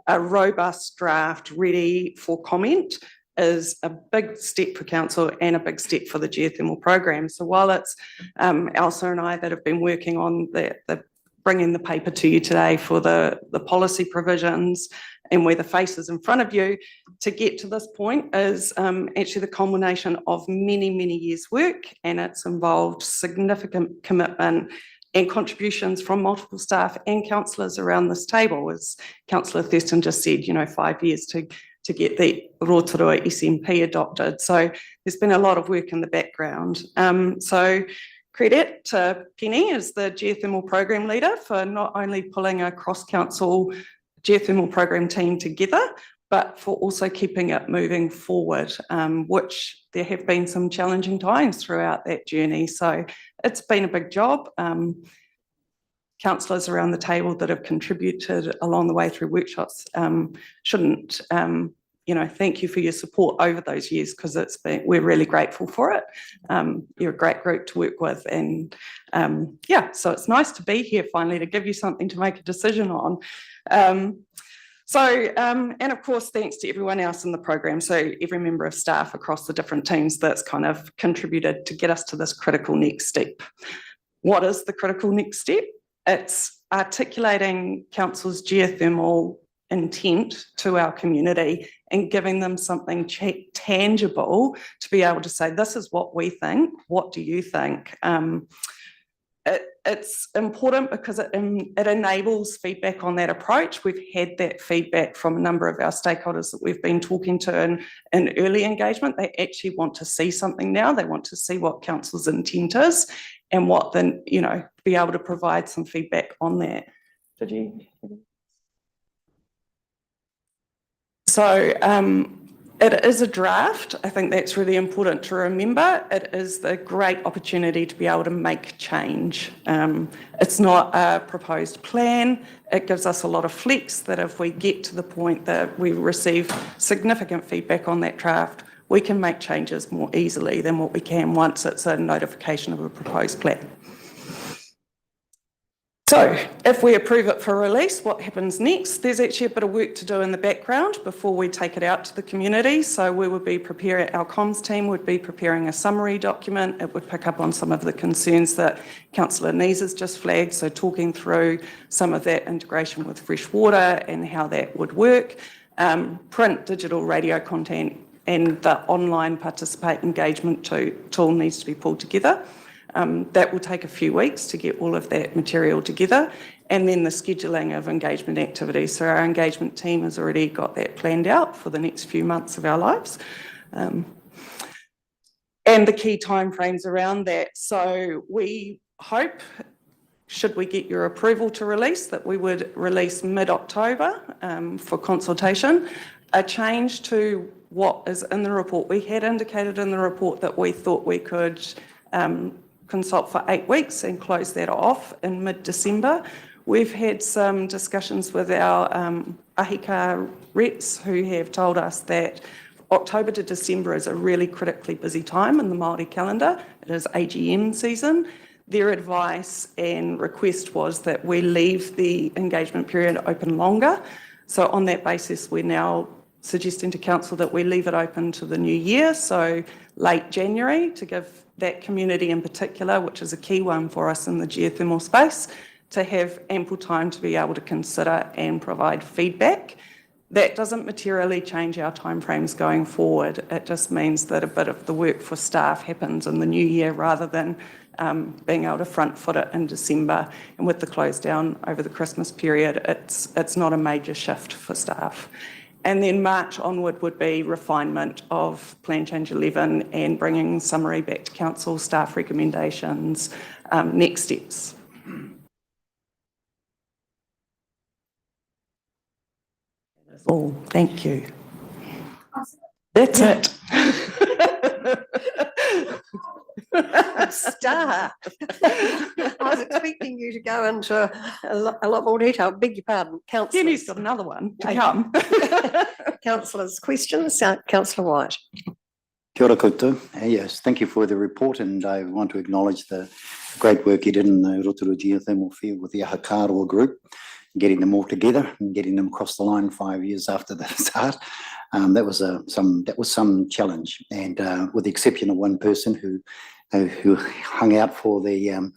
a robust draft ready for comment is a big step for council and a big step for the geothermal program. So while it's Elsa and I that have been working on the bringing the paper to you today for the policy provisions and where the face is in front of you, to get to this point is actually the culmination of many, many years' work, and it's involved significant commitment and contributions from multiple staff and councillors around this table. As Councillor Thurston just said, you know, 5 years to get the Rotorua SMP adopted. So there's been a lot of work in the background. So credit to Penny as the geothermal program leader for not only pulling a cross-council geothermal program team together, but for also keeping it moving forward, which there have been some challenging times throughout that journey. So it's been a big job. Councillors around the table that have contributed along the way through workshops shouldn't, you know, thank you for your support over those years, because we're really grateful for it. You're a great group to work with, and yeah, so it's nice to be here finally to give you something to make a decision on. And of course, thanks to everyone else in the program. So every member of staff across the different teams that's kind of contributed to get us to this critical next step. What is the critical next step? It's articulating council's geothermal intent to our community and giving them something tangible to be able to say, this is what we think, what do you think? It's important because it enables feedback on that approach. We've had that feedback from a number of our stakeholders that we've been talking to in early engagement. They actually want to see something now. They want to see what council's intent is and what then, you know, be able to provide some feedback on that. Did you? So it is a draft. I think that's really important to remember. It is the great opportunity to be able to make change. It's not a proposed plan. It gives us a lot of flex that if we get to the point that we receive significant feedback on that draft, we can make changes more easily than what we can once it's a notification of a proposed plan. So if we approve it for release, what happens next? There's actually a bit of work to do in the background before we take it out to the community. So we would be preparing, our comms team would be preparing a summary document. It would pick up on some of the concerns that Councillor Nees has just flagged. So talking through some of that integration with fresh water and how that would work. Print, digital, radio content, and the online participate engagement tool needs to be pulled together. That will take a few weeks to get all of that material together, and then the scheduling of engagement activities. So our engagement team has already got that planned out for the next few months of our lives. And the key timeframes around that. So we hope, should we get your approval to release, that we would release mid-October for consultation. A change to what is in the report. We had indicated in the report that we thought we could consult for 8 weeks and close that off in mid-December. We've had some discussions with our AHICA reps who have told us that October to December is a really critically busy time in the Māori calendar. It is AGM season. Their advice and request was that we leave the engagement period open longer. So on that basis, we're now suggesting to council that we leave it open to the new year, so late January, to give that community in particular, which is a key one for us in the geothermal space, to have ample time to be able to consider and provide feedback. That doesn't materially change our timeframes going forward. It just means that a bit of the work for staff happens in the new year rather than being able to front foot it in December. And with the close down over the Christmas period, it's not a major shift for staff. And then March onward would be refinement of Plan Change 11 and bringing summary back to council, staff recommendations, next steps. That's all. Thank you. That's it.
Star. I was expecting you to go into a lot more detail. Beg your pardon, councillors.
Kenny's got another one to come.
Councillors, questions? Councillor White.
Kia ora koutou. Yes, thank you for the report, and I want to acknowledge the great work you did in the Rotorua geothermal field with the Ahakaroa group, getting them all together and getting them across the line 5 years after the start. That was some challenge, and with the exception of one person who hung out for the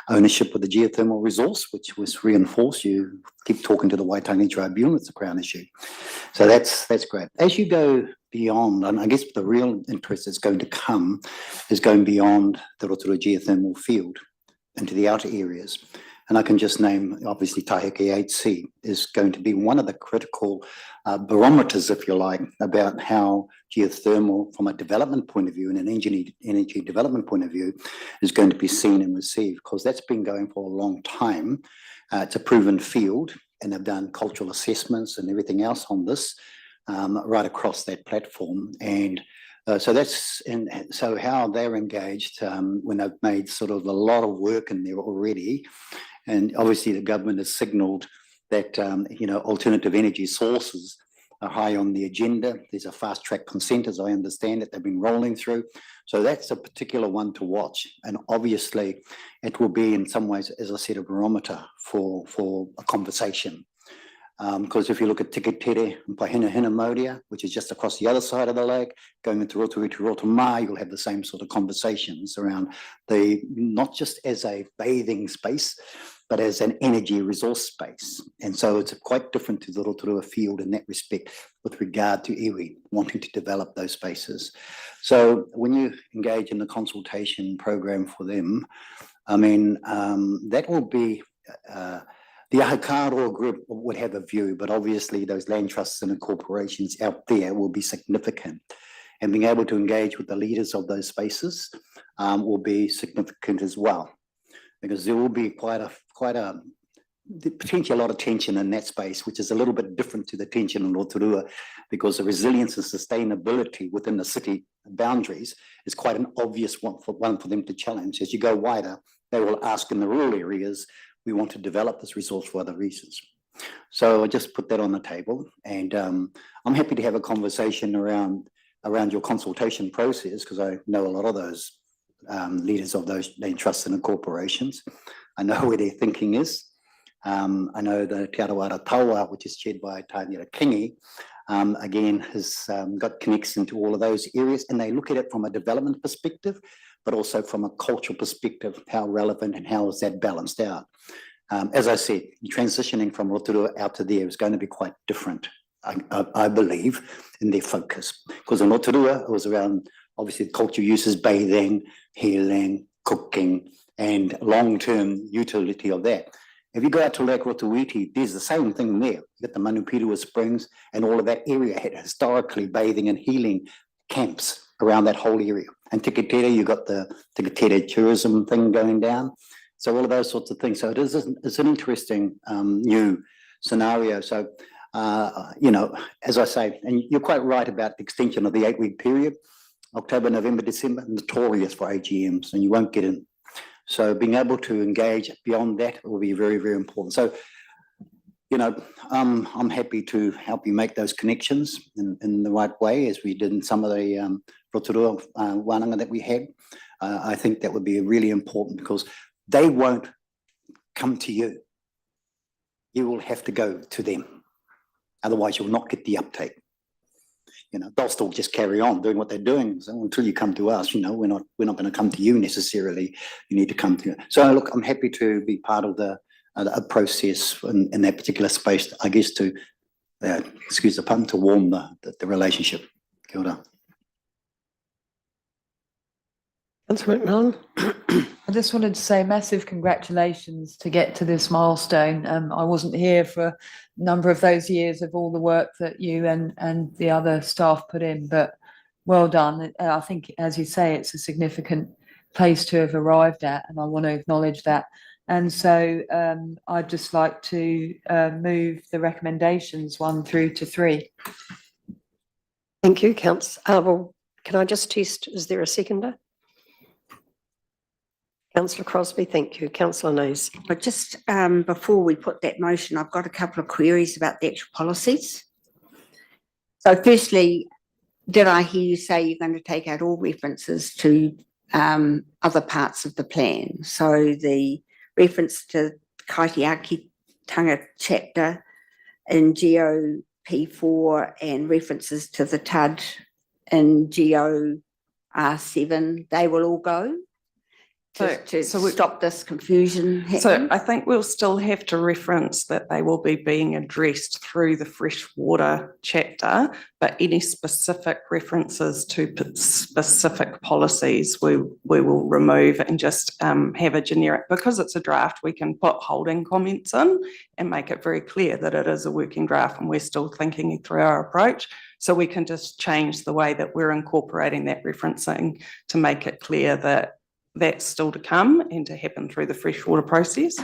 ownership of the geothermal resource, which was reinforced. You keep talking to the Waitangi Tribunal, it's a Crown issue. So that's great. As you go beyond, and I guess the real interest that's going to come is going beyond the Rotorua geothermal field into the outer areas. And I can just name, obviously, Taiheke 8C is going to be one of the critical barometers, if you like, about how geothermal, from a development point of view and an energy development point of view, is going to be seen and received, because that's been going for a long time. It's a proven field, and they've done cultural assessments and everything else on this right across that platform. And so how they're engaged when they've made sort of a lot of work in there already. And obviously the government has signalled that, alternative energy sources are high on the agenda. There's a fast track consent, as I understand it, they've been rolling through. So that's a particular one to watch. And obviously it will be in some ways, as I said, a barometer for a conversation. Because if you look at Tikatere and Paihina Mauria, which is just across the other side of the lake, going into Rotorua to Rotomā, you'll have the same sort of conversations around not just as a bathing space, but as an energy resource space. And so it's quite different to the Rotorua field in that respect with regard to iwi wanting to develop those spaces. So when you engage in the consultation program for them, that will be, the Ahakaroa group would have a view, but obviously those land trusts and corporations out there will be significant. And being able to engage with the leaders of those spaces will be significant as well, because there will be potentially a lot of tension in that space, which is a little bit different to the tension in Rotorua, because the resilience and sustainability within the city boundaries is quite an obvious one for them to challenge. As you go wider, they will ask in the rural areas, we want to develop this resource for other reasons. So I just put that on the table, and I'm happy to have a conversation around your consultation process, because I know a lot of those leaders of those land trusts and corporations. I know where their thinking is. I know the Te Arawara Taua, which is chaired by Tānira Kingi, again, has got connection to all of those areas, and they look at it from a development perspective, but also from a cultural perspective, how relevant and how is that balanced out. As I said, transitioning from Rotorua out to there is going to be quite different, I believe, in their focus. Because in Rotorua, it was around, obviously, cultural uses, bathing, healing, cooking, and long-term utility of that. If you go out to Lake Rotoiti, there's the same thing there. You got the Manupirua Springs, and all of that area had historically bathing and healing camps around that whole area. And Tikatere, you got the Tikatere tourism thing going down. So all of those sorts of things. So it's an interesting new scenario. So, as I say, and you're quite right about the extension of the 8-week period, October, November, December, notorious for AGMs, and you won't get in. So being able to engage beyond that will be very, very important. So, I'm happy to help you make those connections in the right way, as we did in some of the Rotorua wānanga that we had. I think that would be really important, because they won't come to you. You will have to go to them. Otherwise, you'll not get the uptake. They'll still just carry on doing what they're doing. So until you come to us, we're not going to come to you necessarily. You need to come to. So look, I'm happy to be part of a process in that particular space, I guess, to excuse the pun, to warm the relationship. Kia ora.
Councillor McMillan.
I just wanted to say massive congratulations to get to this milestone. I wasn't here for a number of those years of all the work that you and the other staff put in, but well done. I think, as you say, it's a significant place to have arrived at, and I want to acknowledge that. And so I'd just like to move the recommendations 1 through to 3.
Thank you, Well, can I just test, is there a seconder? Councillor Crosby, thank you. Councillor Nays.
But just before we put that motion, I've got a couple of queries about the actual policies. So firstly, did I hear you say you're going to take out all references to other parts of the plan? So the reference to Kaitiakitanga chapter in GOP4 and references to the TUD in GOR7, they will all go? To stop this confusion
So
happening?
I think we'll still have to reference that they will be being addressed through the freshwater chapter, but any specific references to specific policies, we will remove and just have a generic, because it's a draft, we can put holding comments in and make it very clear that it is a working draft and we're still thinking through our approach. So we can just change the way that we're incorporating that referencing to make it clear that that's still to come and to happen through the freshwater process.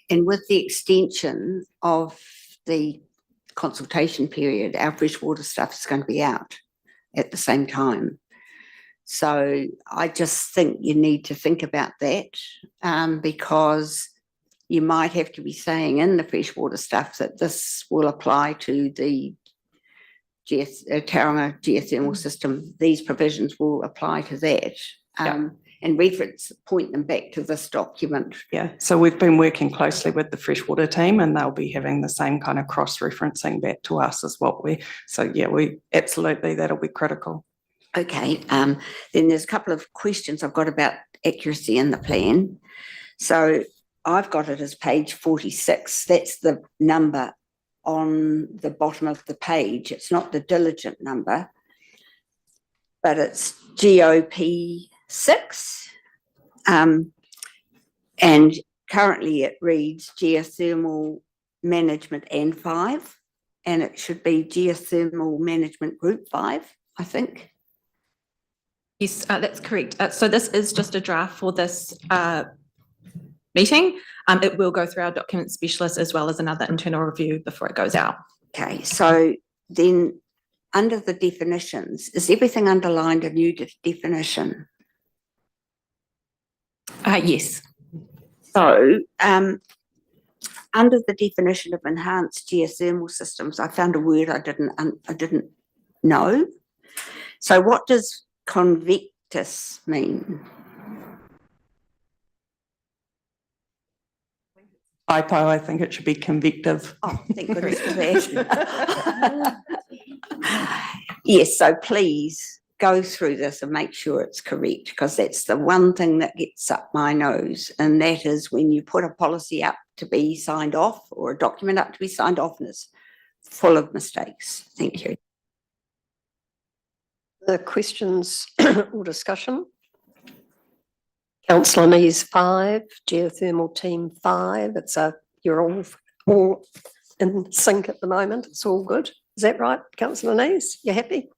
And with the extension of the consultation period, our freshwater stuff is going to be out at the same time. So I just think you need to think about that because you might have to be saying in the freshwater stuff that this will apply to the Tauranga geothermal system. These provisions will apply to that. And point them back to this document.
Yeah, so we've been working closely with the freshwater team and they'll be having the same kind of cross-referencing back to us as what we absolutely, that'll be critical.
Okay, then there's a couple of questions I've got about accuracy in the plan. So I've got it as page 46. That's the number on the bottom of the page. It's not the diligent number, but it's GOP 6, and currently it reads geothermal management and 5, and it should be geothermal management group 5, I think.
Yes, that's correct. So this is just a draft for this meeting. It will go through our document specialist as well as another internal review before it goes out.
Okay, so then under the definitions, is everything underlined a new definition?
Yes.
So, under the definition of enhanced geothermal systems, I found a word I didn't know. So, what does convectus mean?
Typo, I think it should be convective.
Oh, thank goodness for that. Yes, so please go through this and make sure it's correct, because that's the one thing that gets up my nose, and that is when you put a policy up to be signed off or a document up to be signed off and it's full of mistakes. Thank you.
The questions or discussion? Councillor Nees 5, geothermal team 5. You're all in sync at the moment. It's all good. Is that right, Councillor Nees? You happy?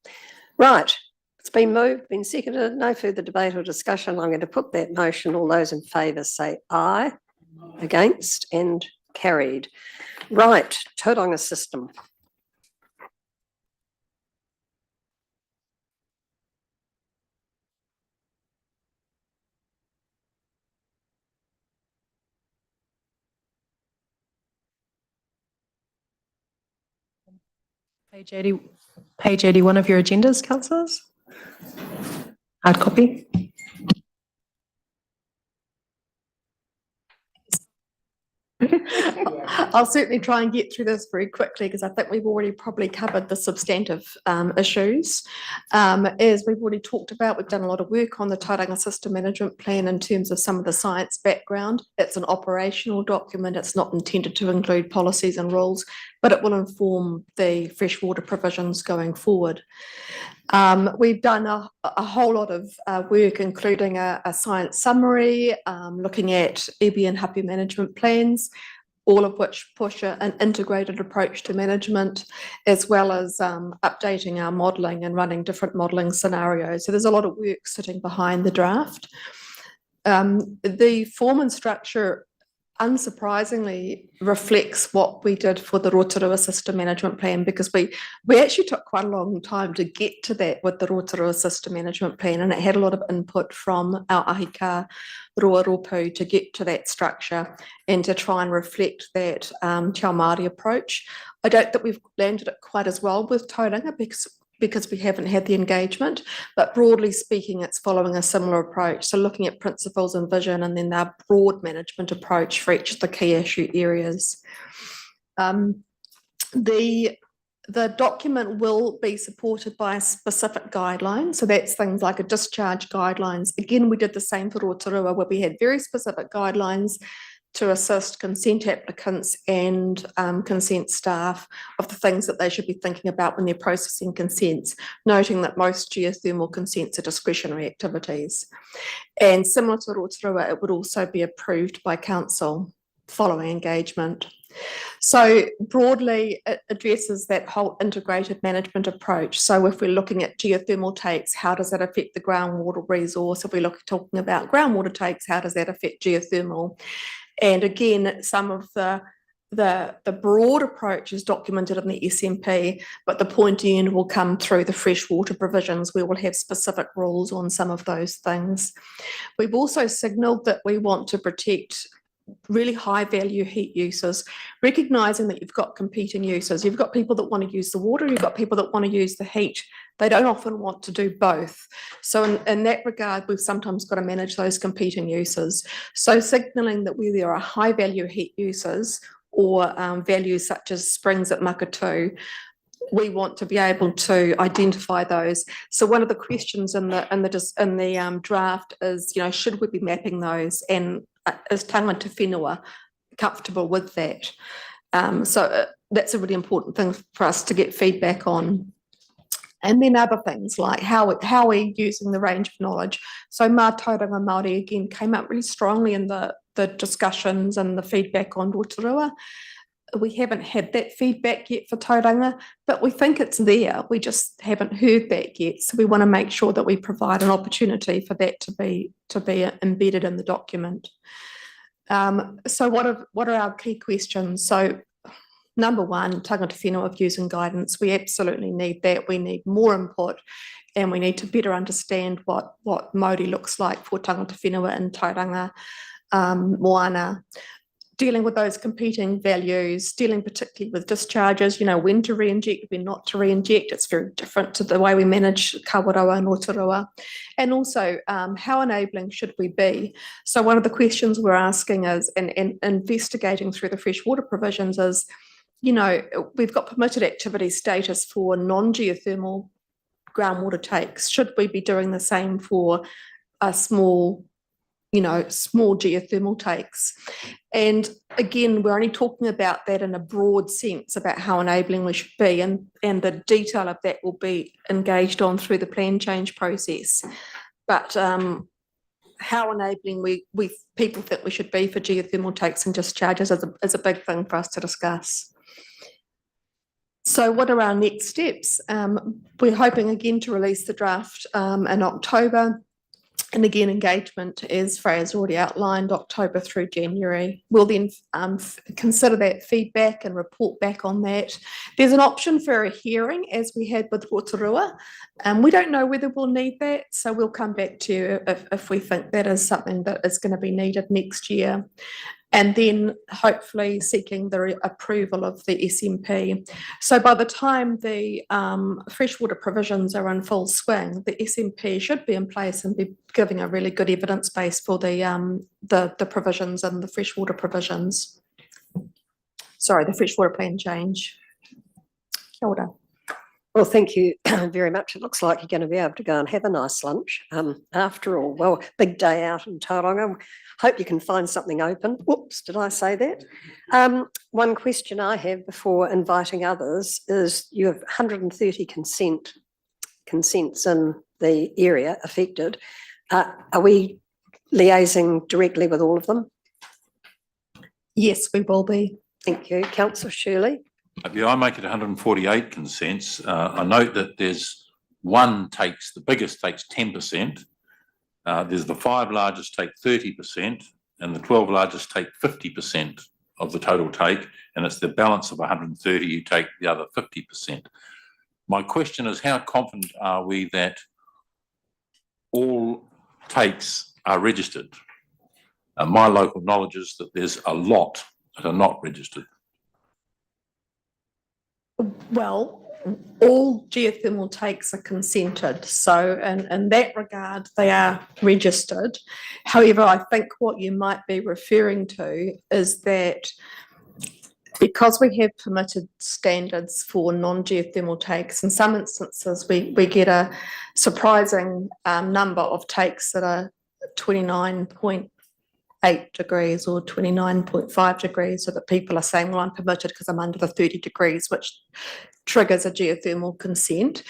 Right. It's been moved, been seconded. No further debate or discussion. I'm going to put that motion. All those in favour say aye. Against and carried. Right. Tauranga system.
Page 81 of your agendas, councillors. Hard copy.
I'll certainly try and get through this very quickly because I think we've already probably covered the substantive issues. As we've already talked about, we've done a lot of work on the Tauranga System Management Plan in terms of some of the science background. It's an operational document. It's not intended to include policies and rules, but it will inform the freshwater provisions going forward. We've done a whole lot of work, including a science summary, looking at EB and HAPI management plans, all of which push an integrated approach to management, as well as updating our modelling and running different modelling scenarios. So there's a lot of work sitting behind the draft. The form and structure unsurprisingly reflects what we did for the Rotorua System Management Plan, because we actually took quite a long time to get to that with the Rotorua System Management Plan, and it had a lot of input from our ahika Ruaropu to get to that structure and to try and reflect that Te Ao Māori approach. I don't think we've landed it quite as well with Tauranga because we haven't had the engagement, but broadly speaking, it's following a similar approach. So looking at principles and vision, and then our broad management approach for each of the key issue areas. The document will be supported by a specific guideline. So that's things like a discharge guidelines. Again, we did the same for Rotorua, where we had very specific guidelines to assist consent applicants and consent staff of the things that they should be thinking about when they're processing consents, noting that most geothermal consents are discretionary activities. And similar to Rotorua, it would also be approved by council following engagement. So broadly, it addresses that whole integrated management approach. So if we're looking at geothermal takes, how does that affect the groundwater resource? If we're talking about groundwater takes, how does that affect geothermal? And again, some of the broad approach is documented in the SMP, but the pointy end will come through the freshwater provisions. We will have specific rules on some of those things. We've also signalled that we want to protect really high value heat users, recognising that you've got competing users. You've got people that want to use the water, you've got people that want to use the heat. They don't often want to do both. So in that regard, we've sometimes got to manage those competing users. So signalling that where there are high value heat users or values such as springs at Makatū, we want to be able to identify those. So one of the questions in the draft is, should we be mapping those, and is tangata whenua comfortable with that? So that's a really important thing for us to get feedback on. And then other things like how we're using the range of knowledge. So Mā Tauranga Māori again came up really strongly in the discussions and the feedback on Rotorua. We haven't had that feedback yet for Tauranga, but we think it's there. We just haven't heard that yet. So we want to make sure that we provide an opportunity for that to be embedded in the document. So what are our key questions? So number one, tangata whenua views and guidance. We absolutely need that. We need more input, and we need to better understand what Māori looks like for tangata whenua in Tauranga, Moana. Dealing with those competing values, dealing particularly with discharges, when to re-inject, when not to re-inject. It's very different to the way we manage Kawerau and Rotorua. And also, how enabling should we be? So one of the questions we're asking is, and investigating through the freshwater provisions is, we've got permitted activity status for non-geothermal groundwater takes. Should we be doing the same for a small geothermal takes? And again, we're only talking about that in a broad sense about how enabling we should be, and the detail of that will be engaged on through the plan change process. But how enabling we people think we should be for geothermal takes and discharges is a big thing for us to discuss. So what are our next steps? We're hoping again to release the draft in October. And again, engagement, as Freya's already outlined, October through January. We'll then consider that feedback and report back on that. There's an option for a hearing, as we had with Rotorua. We don't know whether we'll need that, so we'll come back to you if we think that is something that is going to be needed next year. And then hopefully seeking the approval of the SMP. So by the time the freshwater provisions are in full swing, the SMP should be in place and be giving a really good evidence base for the provisions and the freshwater provisions. sorry, the freshwater plan change. Kia ora.
Well, thank you very much. It looks like you're going to be able to go and have a nice lunch after all. Well, big day out in Tauranga. Hope you can find something open. Whoops, did I say that? One question I have before inviting others is you have 130 consents in the area affected. Are we liaising directly with all of them?
Yes, we will be.
Thank you. Councillor Shirley.
Yeah, I make it 148 consents. I note that there's one takes, the biggest takes 10%. There's the 5 largest take 30% and the 12 largest take 50% of the total take. And it's the balance of 130 who take the other 50%. My question is, how confident are we that all takes are registered? My local knowledge is that there's a lot that are not registered.
Well, all geothermal takes are consented, so in that regard, they are registered. However, I think what you might be referring to is that because we have permitted standards for non-geothermal takes, in some instances, we get a surprising number of takes that are 29.8 degrees or 29.5 degrees, so that people are saying, well, I'm permitted because I'm under the 30 degrees, which triggers a geothermal consent.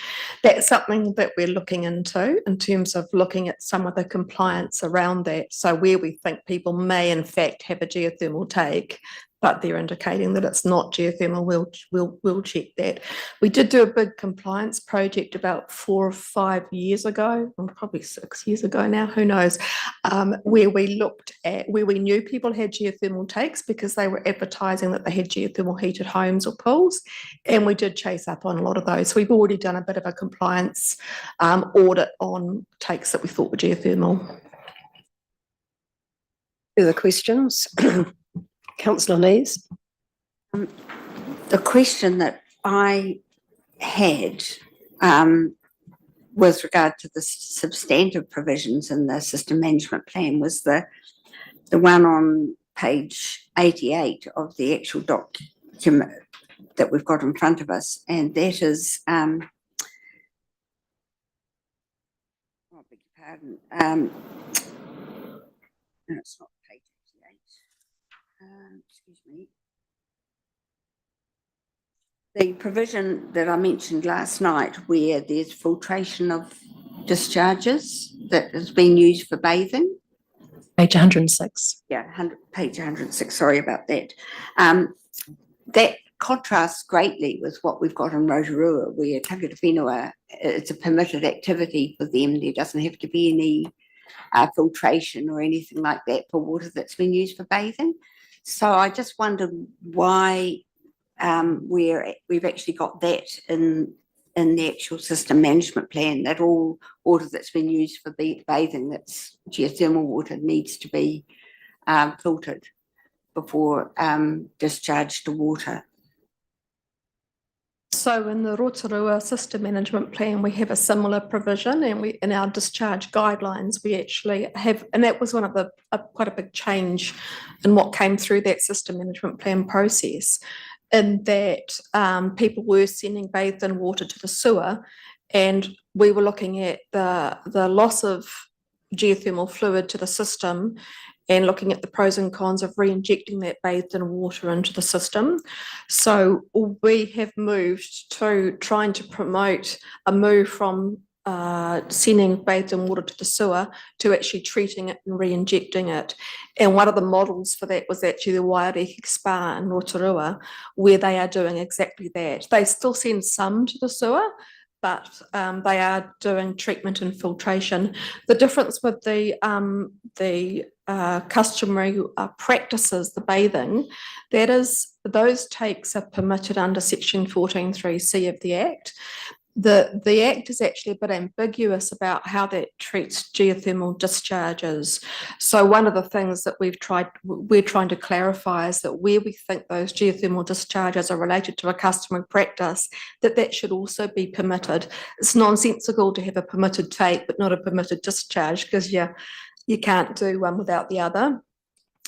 That's something that we're looking into in terms of looking at some of the compliance around that. So where we think people may in fact have a geothermal take, but they're indicating that it's not geothermal, we'll check that. We did do a big compliance project about 4 or 5 years ago, or probably 6 years ago now, who knows, where we looked at where we knew people had geothermal takes because they were advertising that they had geothermal heated homes or pools, and we did chase up on a lot of those. So we've already done a bit of a compliance audit on takes that we thought were geothermal.
Further questions? Councillor Lees.
The question that I had with regard to the substantive provisions in the system management plan was the one on page 88 of the actual document that we've got in front of us, and that is oh, beg your pardon, no, it's not page 88. Excuse me. The provision that I mentioned last night where there's filtration of discharges that has been used for bathing.
Page 106.
Yeah, page 106, sorry about that. That contrasts greatly with what we've got in Rotorua, where tangata whenua, it's a permitted activity for them. There doesn't have to be any filtration or anything like that for water that's been used for bathing. So I just wondered why we've actually got that in the actual system management plan, that all water that's been used for bathing that's geothermal water needs to be filtered before discharge to water.
So in the Rotorua system management plan, we have a similar provision, and we in our discharge guidelines, we actually have, and that was one of the quite a big change in what came through that system management plan process, in that people were sending bathed in water to the sewer, and we were looking at the loss of geothermal fluid to the system and looking at the pros and cons of re-injecting that bathed in water into the system. So we have moved to trying to promote a move from sending bathed in water to the sewer to actually treating it and re-injecting it. And one of the models for that was actually the Waiariki Spa in Rotorua, where they are doing exactly that. They still send some to the sewer, but they are doing treatment and filtration. The difference with the customary practices, the bathing, that is, those takes are permitted under section 14.3c of the Act. The Act is actually a bit ambiguous about how that treats geothermal discharges. So one of the things that we're trying to clarify is that where we think those geothermal discharges are related to a customary practice, that should also be permitted. It's nonsensical to have a permitted take but not a permitted discharge, because you can't do one without the other.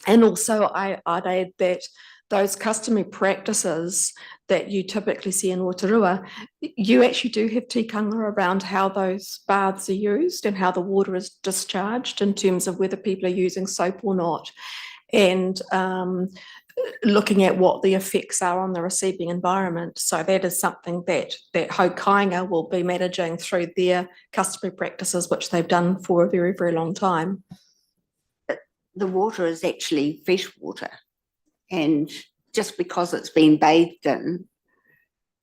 And also I'd add that those customary practices that you typically see in Rotorua, you actually do have tikanga around how those baths are used and how the water is discharged in terms of whether people are using soap or not. And looking at what the effects are on the receiving environment. So that is something that Hokainga will be managing through their customary practices, which they've done for a very, very long time.
The water is actually fresh water. And just because it's been bathed in,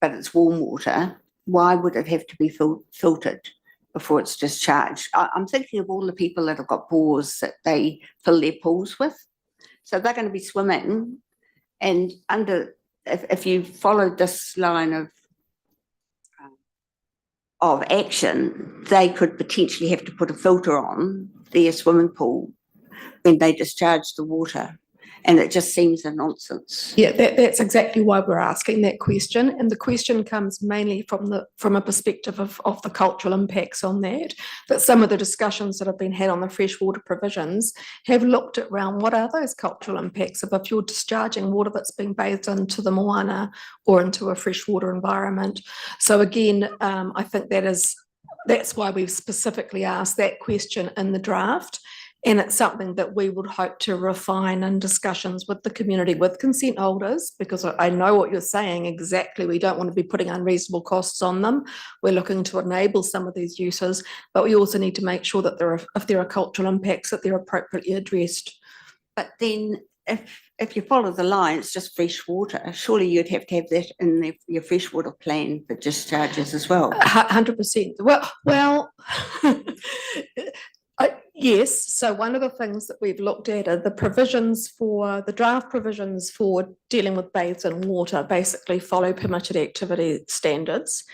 but it's warm water, why would it have to be filtered before it's discharged? I'm thinking of all the people that have got bores that they fill their pools with. So they're going to be swimming, and if you followed this line of action, they could potentially have to put a filter on their swimming pool when they discharge the water. And it just seems a nonsense.
Yeah, that's exactly why we're asking that question. And the question comes mainly from a perspective of the cultural impacts on that. But some of the discussions that have been had on the freshwater provisions have looked at around what are those cultural impacts of if you're discharging water that's being bathed into the moana or into a freshwater environment. So again, I think that's why we've specifically asked that question in the draft. And it's something that we would hope to refine in discussions with the community, with consent holders, because I know what you're saying exactly. We don't want to be putting unreasonable costs on them. We're looking to enable some of these uses, but we also need to make sure that if there are cultural impacts, that they're appropriately addressed.
But then if you follow the line, it's just fresh water. Surely you'd have to have that in your freshwater plan for discharges as well.
100%. Well, yes. So one of the things that we've looked at are the draft provisions for dealing with bathes in water basically follow permitted activity standards.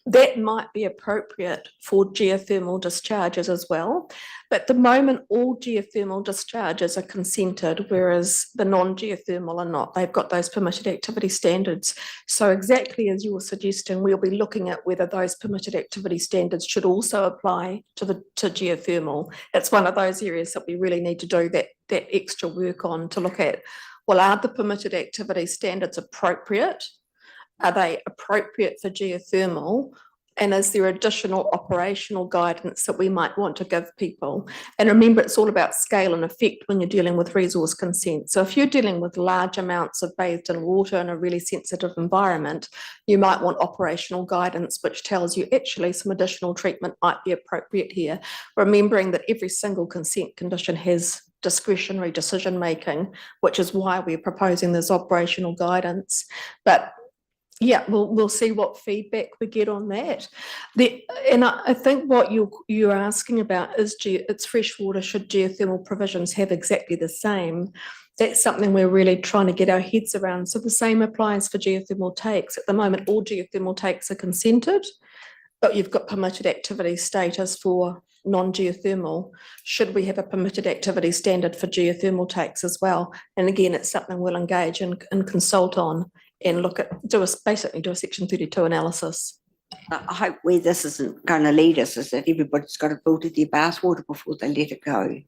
That might be appropriate for geothermal discharges as well. But at the moment, all geothermal discharges are consented, whereas the non-geothermal are not. They've got those permitted activity standards. So exactly as you were suggesting, we'll be looking at whether those permitted activity standards should also apply to geothermal. It's one of those areas that we really need to do that extra work on to look at, well, are the permitted activity standards appropriate? Are they appropriate for geothermal? And is there additional operational guidance that we might want to give people? And remember, it's all about scale and effect when you're dealing with resource consent. So if you're dealing with large amounts of bathed in water in a really sensitive environment, you might want operational guidance, which tells you actually some additional treatment might be appropriate here. Remembering that every single consent condition has discretionary decision making, which is why we're proposing this operational guidance. But yeah, we'll see what feedback we get on that. And I think what you're asking about is it's freshwater. Should geothermal provisions have exactly the same? That's something we're really trying to get our heads around. So the same applies for geothermal takes. At the moment, all geothermal takes are consented, but you've got permitted activity status for non-geothermal. Should we have a permitted activity standard for geothermal takes as well? And again, it's something we'll engage and consult on and look at, basically do a Section 32 analysis.
I hope where this isn't going to lead us is that everybody's got to filter their bathwater before they let it go.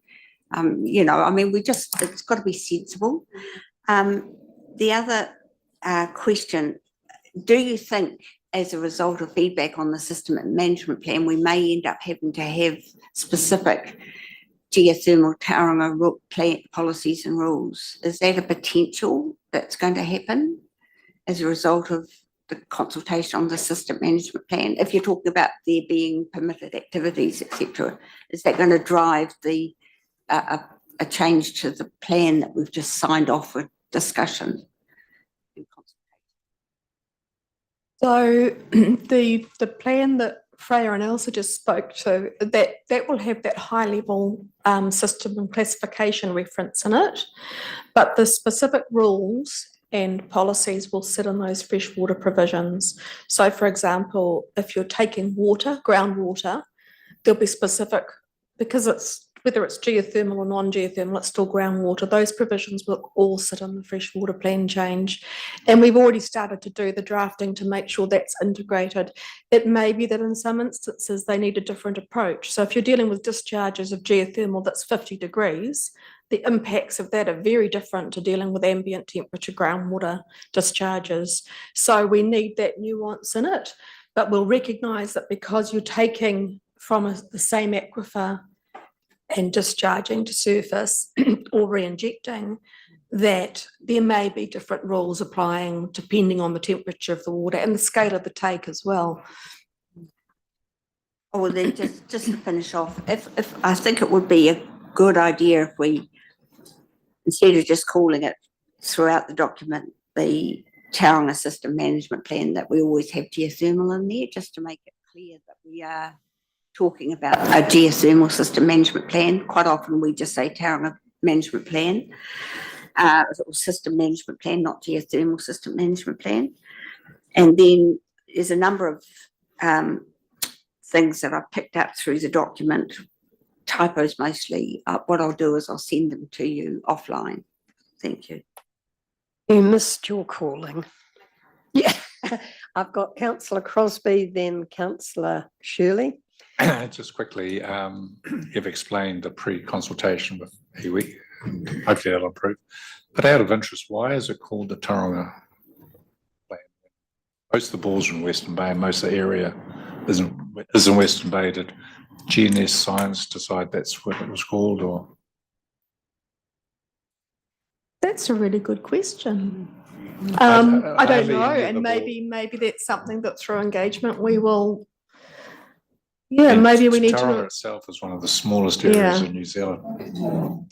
It's got to be sensible. The other question, do you think as a result of feedback on the system and management plan, we may end up having to have specific geothermal Tauranga policies and rules? Is that a potential that's going to happen as a result of the consultation on the system management plan? If you're talking about there being permitted activities, etc., is that going to drive a change to the plan that we've just signed off for discussion?
So the plan that Freya and Elsa just spoke to, that will have that high level system and classification reference in it, but the specific rules and policies will sit in those freshwater provisions. So for example, if you're taking water, groundwater, there'll be specific, because whether it's geothermal or non-geothermal, it's still groundwater. Those provisions will all sit in the freshwater plan change. And we've already started to do the drafting to make sure that's integrated. It may be that in some instances they need a different approach. So if you're dealing with discharges of geothermal that's 50 degrees, the impacts of that are very different to dealing with ambient temperature groundwater discharges. So we need that nuance in it, but we'll recognise that because you're taking from the same aquifer and discharging to surface or re-injecting, that there may be different rules applying depending on the temperature of the water and the scale of the take as well.
Oh, well, then just to finish off, if I think it would be a good idea if we, instead of just calling it throughout the document, the Tauranga System Management Plan, that we always have geothermal in there, just to make it clear that we are talking about a geothermal system management plan. Quite often we just say Tauranga Management Plan, or System Management Plan, not geothermal system management plan. And then there's a number of things that I've picked up through the document, typos mostly. What I'll do is I'll send them to you offline. Thank you.
You missed your calling. Yeah, I've got councillor Crosby, then councillor Shirley.
Just quickly, you've explained the pre-consultation with iwi. Hopefully that'll improve. But out of interest, why is it called the Tauranga Plan? Most of the balls are in Western Bay, and most of the area is in Western Bay. Did GNS Science decide that's what it was called, or?
That's a really good question.
I
I don't
hardly
know,
get
and
the
maybe that's something that through engagement we will. Yeah,
And
maybe we need
Tauranga
to.
itself is one of the smallest areas
Yeah.
in New Zealand.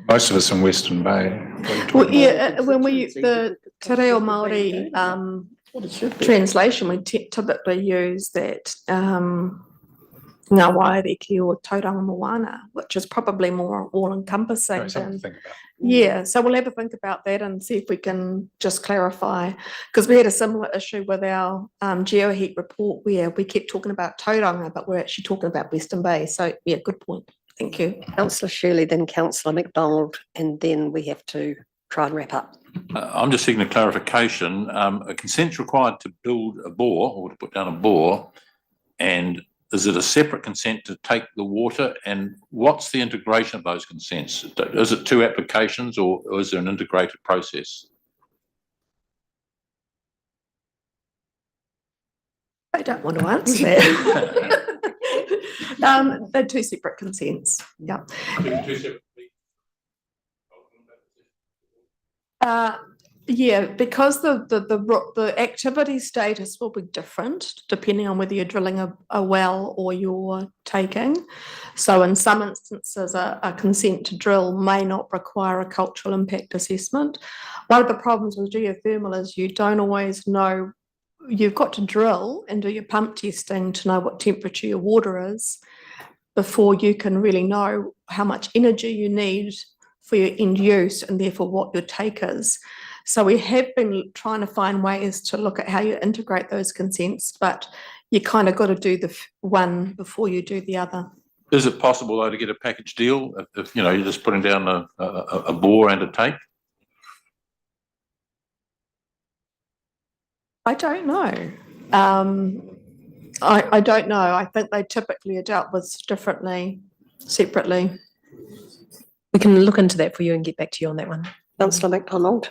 Most of us in Western Bay.
Well, yeah, when we the Te Reo Māori translation, we typically use that ngā waiariki or tauranga moana, which is probably more all-encompassing
Something to
than.
think about.
Yeah, so we'll have a think about that and see if we can just clarify, because we had a similar issue with our GeoHeat report where we kept talking about Tauranga, but we're actually talking about Western Bay. So yeah, good point. Thank you.
Councillor Shirley, then councillor McDonald, and then we have to try and wrap up.
I'm just seeking a clarification. A consent's required to build a bore or to put down a bore, and is it a separate consent to take the water? And what's the integration of those consents? Is it two applications or is there an integrated process?
I don't want to answer that. They're two separate consents. Yeah. Yeah, because the activity status will be different depending on whether you're drilling a well or you're taking. So in some instances, a consent to drill may not require a cultural impact assessment. One of the problems with geothermal is you don't always know. You've got to drill and do your pump testing to know what temperature your water is before you can really know how much energy you need for your end use and therefore what your take is. So we have been trying to find ways to look at how you integrate those consents, but you kind of got to do the one before you do the other.
Is it possible though to get a package deal if you're just putting down a bore and a take?
I don't know. I don't know. I think they typically are dealt with differently, separately.
We can look into that for you and get back to you on that one.
Councillor McDonald.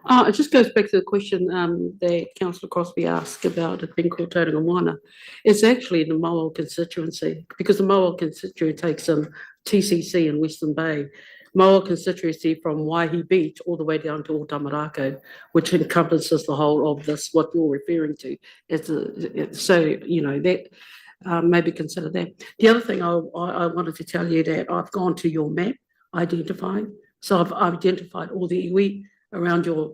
It just goes back to the question that Councillor Crosby asked about a thing called Tauranga Moana. It's actually in the Moa constituency, because the Moa constituency takes TCC in Western Bay. Moa constituency from Waihi Beach all the way down to Otamarako, which encompasses the whole of this, what you're referring to. That maybe consider that. The other thing I wanted to tell you that I've gone to your map identifying. So I've identified all the iwi around your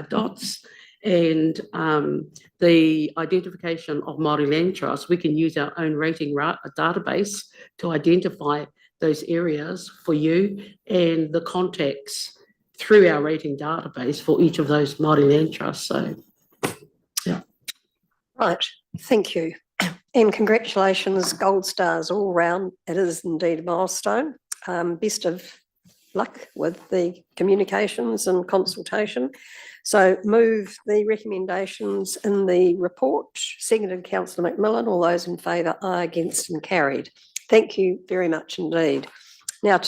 dots, and the identification of Māori Land Trust. We can use our own rating database to identify those areas for you and the contacts through our rating database for each of those Māori Land Trusts. So, yeah.
Right, thank you. And congratulations, gold stars all round. It is indeed a milestone. Best of luck with the communications and consultation. So move the recommendations in the report. Seconded councillor McMillan. All those in favour, aye, against and carried. Thank you very much indeed. Now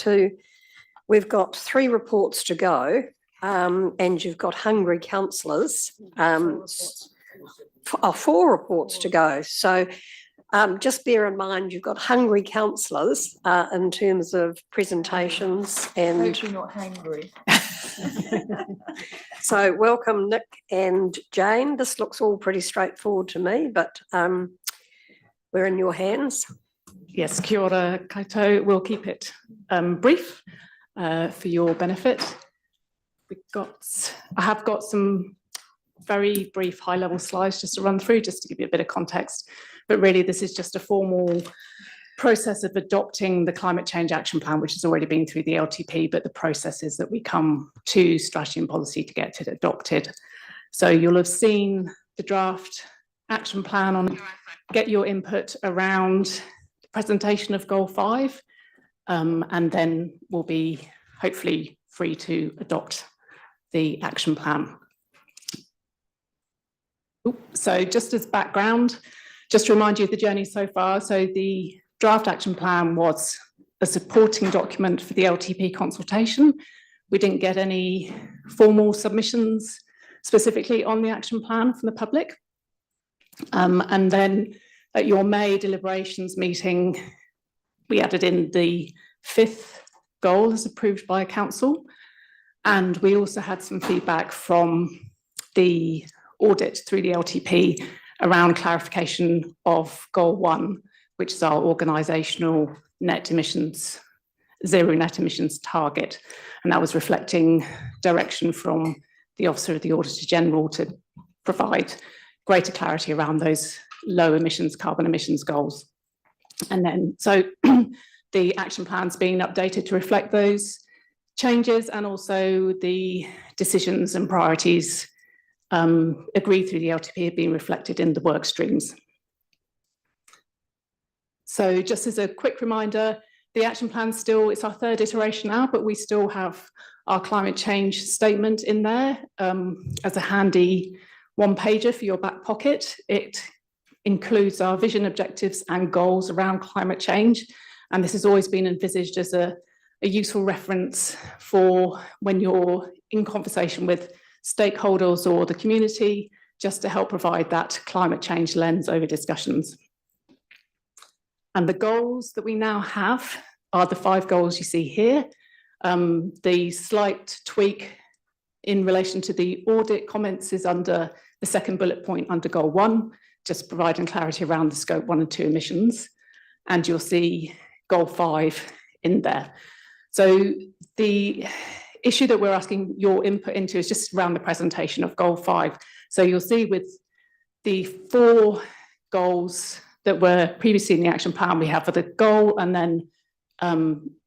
we've got 3 reports to go, and you've got hungry councillors. 4 reports to go. So just bear in mind, you've got hungry councillors in terms of presentations and.
Hopefully not hangry.
So welcome, Nick and Jane. This looks all pretty straightforward to me, but we're in your hands.
Yes, kia ora koutou. We'll keep it brief for your benefit. I have got some very brief high-level slides just to run through, just to give you a bit of context. But really, this is just a formal process of adopting the Climate Change Action Plan, which has already been through the LTP, but the process is that we come to strategy and policy to get it adopted. So you'll have seen the draft action plan on get your input around the presentation of Goal 5, and then we'll be hopefully free to adopt the action plan. So just as background, just to remind you of the journey so far. So the draft action plan was a supporting document for the LTP consultation. We didn't get any formal submissions specifically on the action plan from the public. And then at your May deliberations meeting, we added in the 5th goal as approved by council. And we also had some feedback from the audit through the LTP around clarification of Goal 1, which is our organisational net emissions, zero net emissions target. And that was reflecting direction from the Officer of the Auditor General to provide greater clarity around those low emissions, carbon emissions goals. And then, so the action plan's being updated to reflect those changes, and also the decisions and priorities agreed through the LTP have been reflected in the work streams. So just as a quick reminder, the action plan still, it's our 3rd iteration now, but we still have our climate change statement in there as a handy 1-pager for your back pocket. It includes our vision, objectives and goals around climate change. And this has always been envisaged as a useful reference for when you're in conversation with stakeholders or the community, just to help provide that climate change lens over discussions. And the goals that we now have are the 5 goals you see here. The slight tweak in relation to the audit comments is under the 2nd bullet point under Goal 1, just providing clarity around the Scope 1 and 2 emissions. And you'll see Goal 5 in there. So the issue that we're asking your input into is just around the presentation of Goal 5. So you'll see with the 4 goals that were previously in the action plan, we have for the goal and then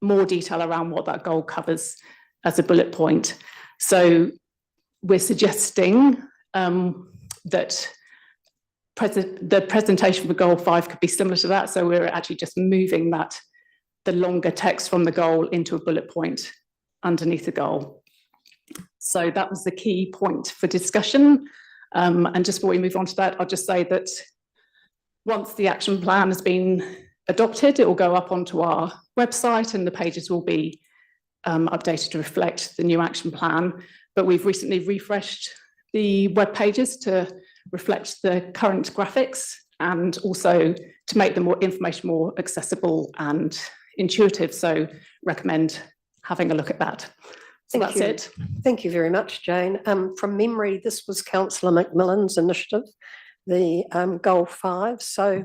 more detail around what that goal covers as a bullet point. So we're suggesting that the presentation for Goal 5 could be similar to that. So we're actually just moving the longer text from the goal into a bullet point underneath the goal. So that was the key point for discussion. And just before we move on to that, I'll just say that once the action plan has been adopted, it will go up onto our website and the pages will be updated to reflect the new action plan. But we've recently refreshed the web pages to reflect the current graphics and also to make the information more accessible and intuitive. So recommend having a look at that. So that's it.
Thank you very much, Jane. From memory, this was Councillor Macmillan's initiative, the Goal 5. So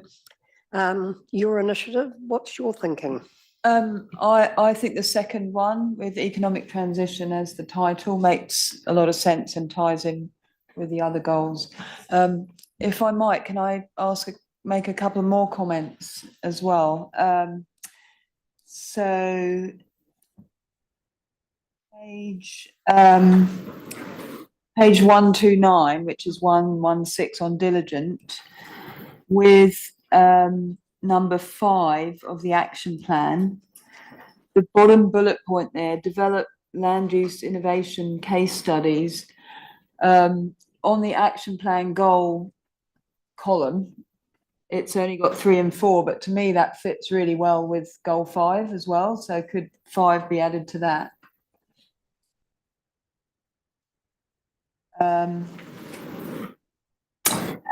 your initiative, what's your thinking?
I think the second one with economic transition as the title makes a lot of sense and ties in with the other goals. If I might, can I make a couple of more comments as well? So page 129, which is 116 on diligent, with number 5 of the action plan, the bottom bullet point there, develop land use innovation case studies. On the action plan goal column, it's only got 3 and 4, but to me that fits really well with goal 5 as well. So could 5 be added to that?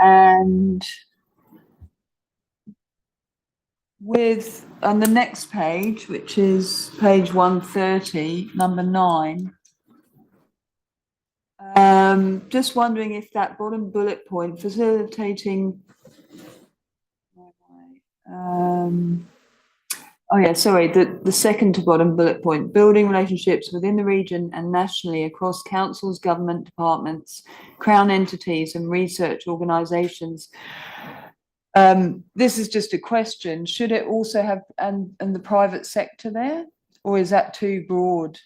And with, on the next page, which is page 130, number 9, just wondering if that bottom bullet point, facilitating, oh yeah, sorry, the second to bottom bullet point, building relationships within the region and nationally across councils, government departments, crown entities and research organisations. This is just a question. Should it also have and the private sector there, or is that too broad?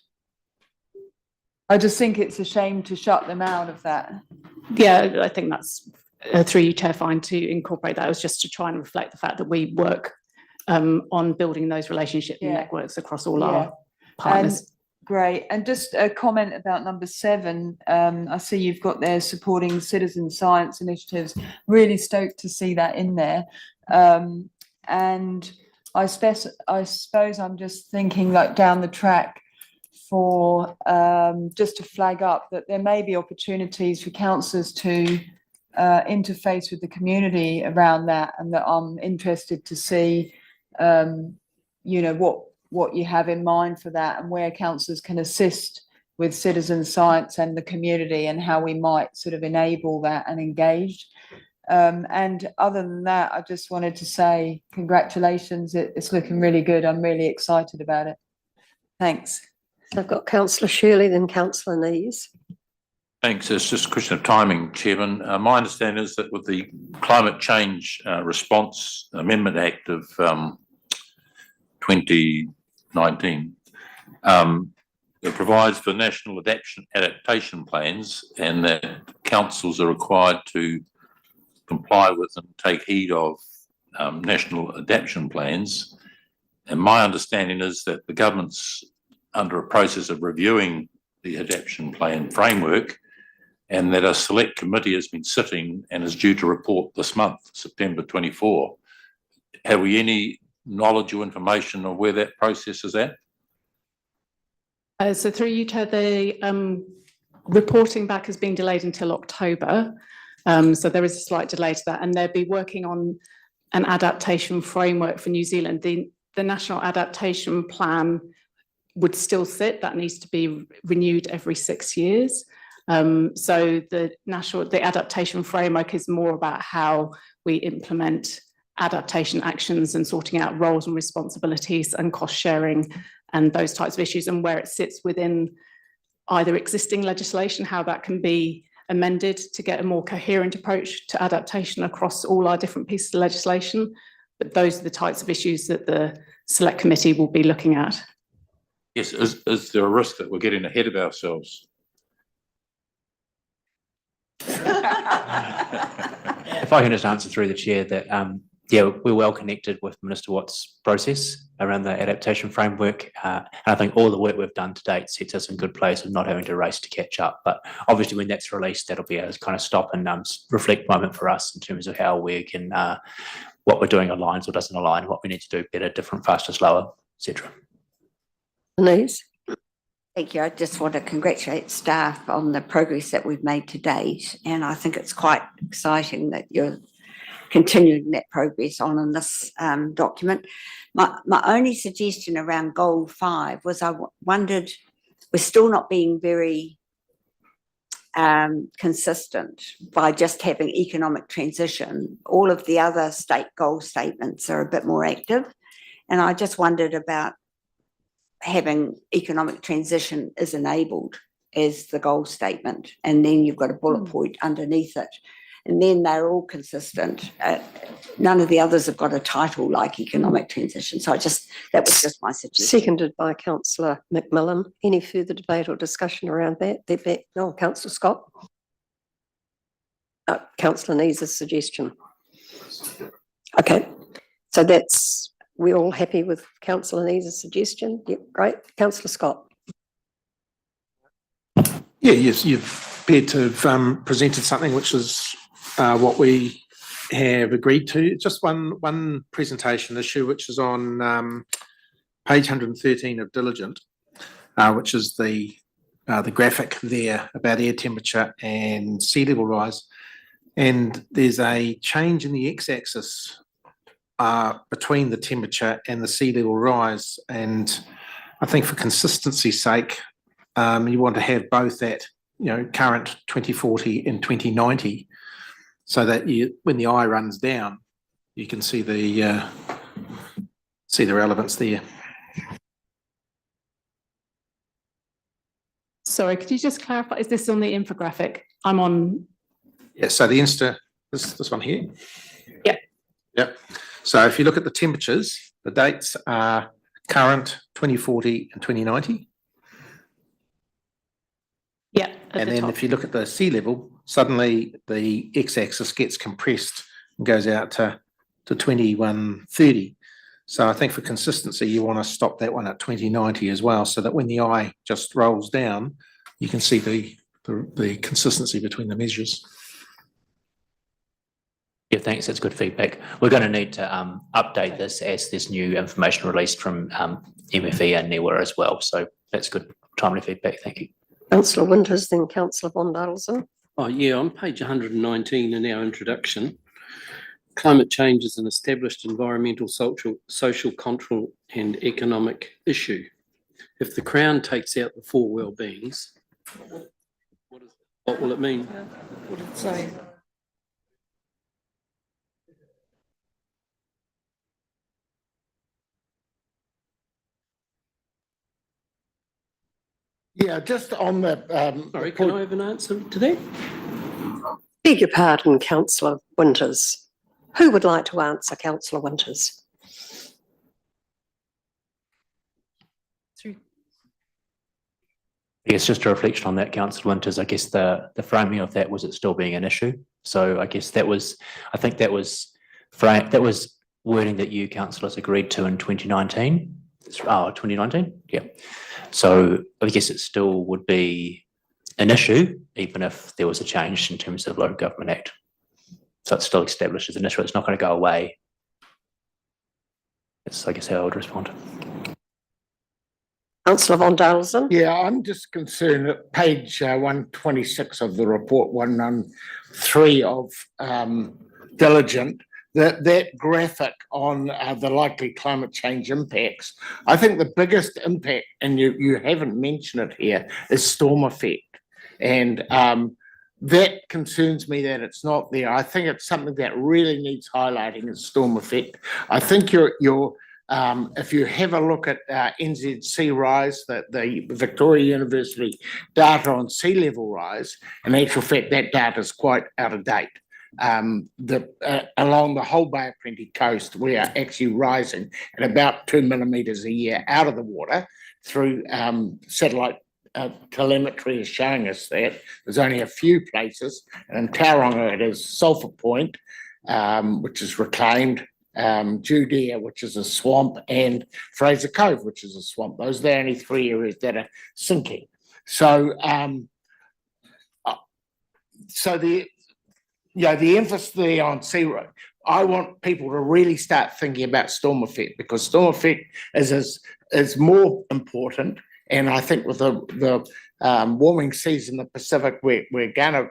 I just think it's a shame to shut them out of that.
Yeah, I think that's through you, Chair, fine to incorporate that. It was just to try and reflect the fact that we work on building those relationships and networks across all our partners.
And, great. And just a comment about number 7. I see you've got there supporting citizen science initiatives. Really stoked to see that in there. And I suppose I'm just thinking like down the track for just to flag up that there may be opportunities for councillors to interface with the community around that, and that I'm interested to see you know what you have in mind for that, and where councillors can assist with citizen science and the community, and how we might sort of enable that and engage. And other than that, I just wanted to say congratulations. It's looking really good. I'm really excited about it. Thanks.
I've got Councillor Shirley, then Councillor Nees.
Thanks. It's just a question of timing, Chairman. My understanding is that with the Climate Change Response Amendment Act of 2019, it provides for national adaptation plans, and that councils are required to comply with and take heed of national adaptation plans. And my understanding is that the government's under a process of reviewing the adaptation plan framework, and that a select committee has been sitting and is due to report this month, September 24. Have we any knowledge or information of where that process is at?
So through you, Chair, the reporting back has been delayed until October. So there is a slight delay to that, and they'll be working on an adaptation framework for New Zealand. The National Adaptation Plan would still sit. That needs to be renewed every 6 years. So the adaptation framework is more about how we implement adaptation actions and sorting out roles and responsibilities and cost sharing and those types of issues, and where it sits within either existing legislation, how that can be amended to get a more coherent approach to adaptation across all our different pieces of legislation. But those are the types of issues that the Select Committee will be looking at.
Yes, is there a risk that we're getting ahead of ourselves?
If I can just answer through the chair that, yeah, we're well connected with Minister Watt's process around the adaptation framework. And I think all the work we've done to date sets us in good place of not having to race to catch up. But obviously when that's released, that'll be a kind of stop and reflect moment for us in terms of how we can, what we're doing aligns or doesn't align, what we need to do better, different, faster, slower, etc.
Nees.
Thank you. I just want to congratulate staff on the progress that we've made to date. And I think it's quite exciting that you're continuing that progress on in this document. My only suggestion around goal 5 was I wondered, we're still not being very consistent by just having economic transition. All of the other state goal statements are a bit more active. And I just wondered about having economic transition is enabled as the goal statement, and then you've got a bullet point underneath it, and then they're all consistent. None of the others have got a title like economic transition. So that was just my suggestion.
Seconded by Councillor McMillan. Any further debate or discussion around that? No, Councillor Scott. Councillor Nees' suggestion. Okay, so we're all happy with Councillor Nees' suggestion? Yep, great. Councillor Scott.
Yeah, yes, you've appeared to have presented something which is what we
have agreed to. Just one presentation issue, which is on page 113 of Diligent, which is the graphic there about air temperature and sea level rise. And there's a change in the x-axis between the temperature and the sea level rise. And I think for consistency's sake, you want to have both at, current 2040 and 2090, so that when the eye runs down, you can see the relevance there.
Sorry, could you just clarify, is this on the infographic? I'm on.
Yeah, so the this one here.
Yeah.
Yep. So if you look at the temperatures, the dates are current 2040 and 2090.
Yeah.
And then if you look at the sea level, suddenly the x-axis gets compressed and goes out to 2130. So I think for consistency, you want to stop that one at 2090 as well, so that when the eye just rolls down, you can see the consistency between the measures.
Yeah, thanks. That's good feedback. We're going to need to update this as there's new information released from MFE and NIWA as well. So that's good, timely feedback. Thank you.
Councillor Winters, then Councillor von Dalton.
Oh, yeah, on page 119 in our introduction, climate change is an established environmental, social, cultural and economic issue. If the Crown takes out the 4 well-beings, what will it mean?
What did it say?
Yeah, just on the.
Sorry, can I have an answer to that?
Beg your pardon, Councillor Winters. Who would like to answer, Councillor Winters?
I guess just a reflection on that, Councillor Winters, I guess the framing of that was it still being an issue. So I guess that was wording that you councillors agreed to in 2019. 2019, yeah. So I guess it still would be an issue, even if there was a change in terms of Local Government Act. So it's still established as an issue. It's not going to go away. That's, I guess, how I would respond.
Councillor von Dalton.
Yeah, I'm just concerned at page 126 of the report, 113 of Diligent, that graphic on the likely climate change impacts. I think the biggest impact, and you haven't mentioned it here, is storm effect. And that concerns me that it's not there. I think it's something that really needs highlighting, is storm effect. I think if you have a look at NZC rise, the Victoria University data on sea level rise, in actual fact, that data is quite out of date. Along the whole Bay of Plenty coast, we are actually rising at about 2 millimetres a year out of the water through satellite telemetry is showing us that. There's only a few places, and in Tauranga it is Sulphur Point, which is reclaimed, Judea, which is a swamp, and Fraser Cove, which is a swamp. Those are the only 3 areas that are sinking. So, the emphasis there on sea road, I want people to really start thinking about storm effect, because storm effect is more important. And I think with the warming seas in the Pacific, we're going to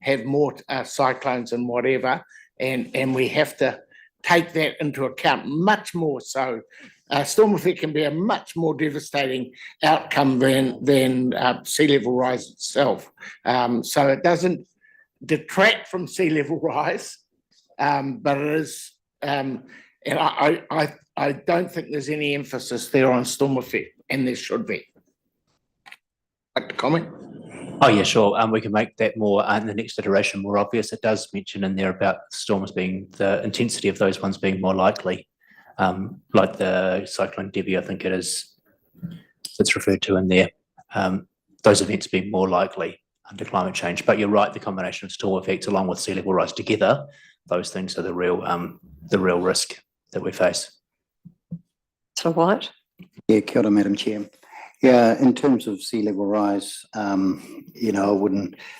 have more cyclones and whatever, and we have to take that into account much more. So storm effect can be a much more devastating outcome than sea level rise itself. So it doesn't detract from sea level rise, but it is, and I don't think there's any emphasis there on storm effect, and there should be. Like to comment?
Oh yeah, sure. We can make that more in the next iteration more obvious. It does mention in there about storms being the intensity of those ones being more likely, like the cyclone Debbie, I think it is. It's referred to in there. Those events being more likely under climate change. But you're right, the combination of storm effects along with sea level rise together, those things are the real risk that we face.
So White?
Yeah, kia ora, Madam Chair. Yeah, in terms of sea level rise, I'm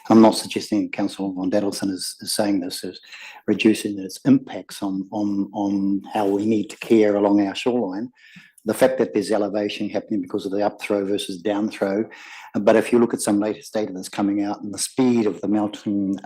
not suggesting Councillor Von Dadelson is saying this is reducing its impacts on how we need to care along our shoreline. The fact that there's elevation happening because of the upthrow versus downthrow. But if you look at some latest data that's coming out and the speed of the melting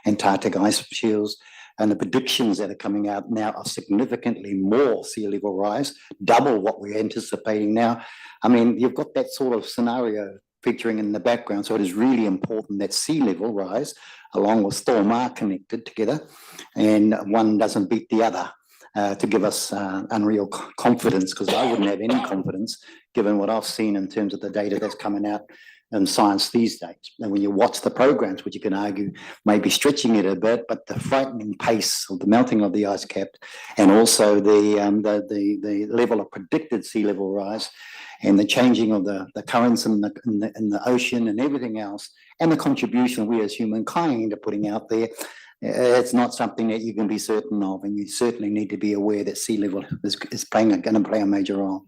Antarctic ice shields, and the predictions that are coming out now are significantly more sea level rise, double what we're anticipating now. I mean, you've got that sort of scenario featuring in the background. So it is really important that sea level rise, along with storm, are connected together, and one doesn't beat the other to give us unreal confidence, because I wouldn't have any confidence given what I've seen in terms of the data that's coming out in science these days. And when you watch the programs, which you can argue may be stretching it a bit, but the frightening pace of the melting of the ice cap, and also the level of predicted sea level rise, and the changing of the currents in the ocean and everything else, and the contribution we as humankind are putting out there, it's not something that you can be certain of, and you certainly need to be aware that sea level is going to play a major role.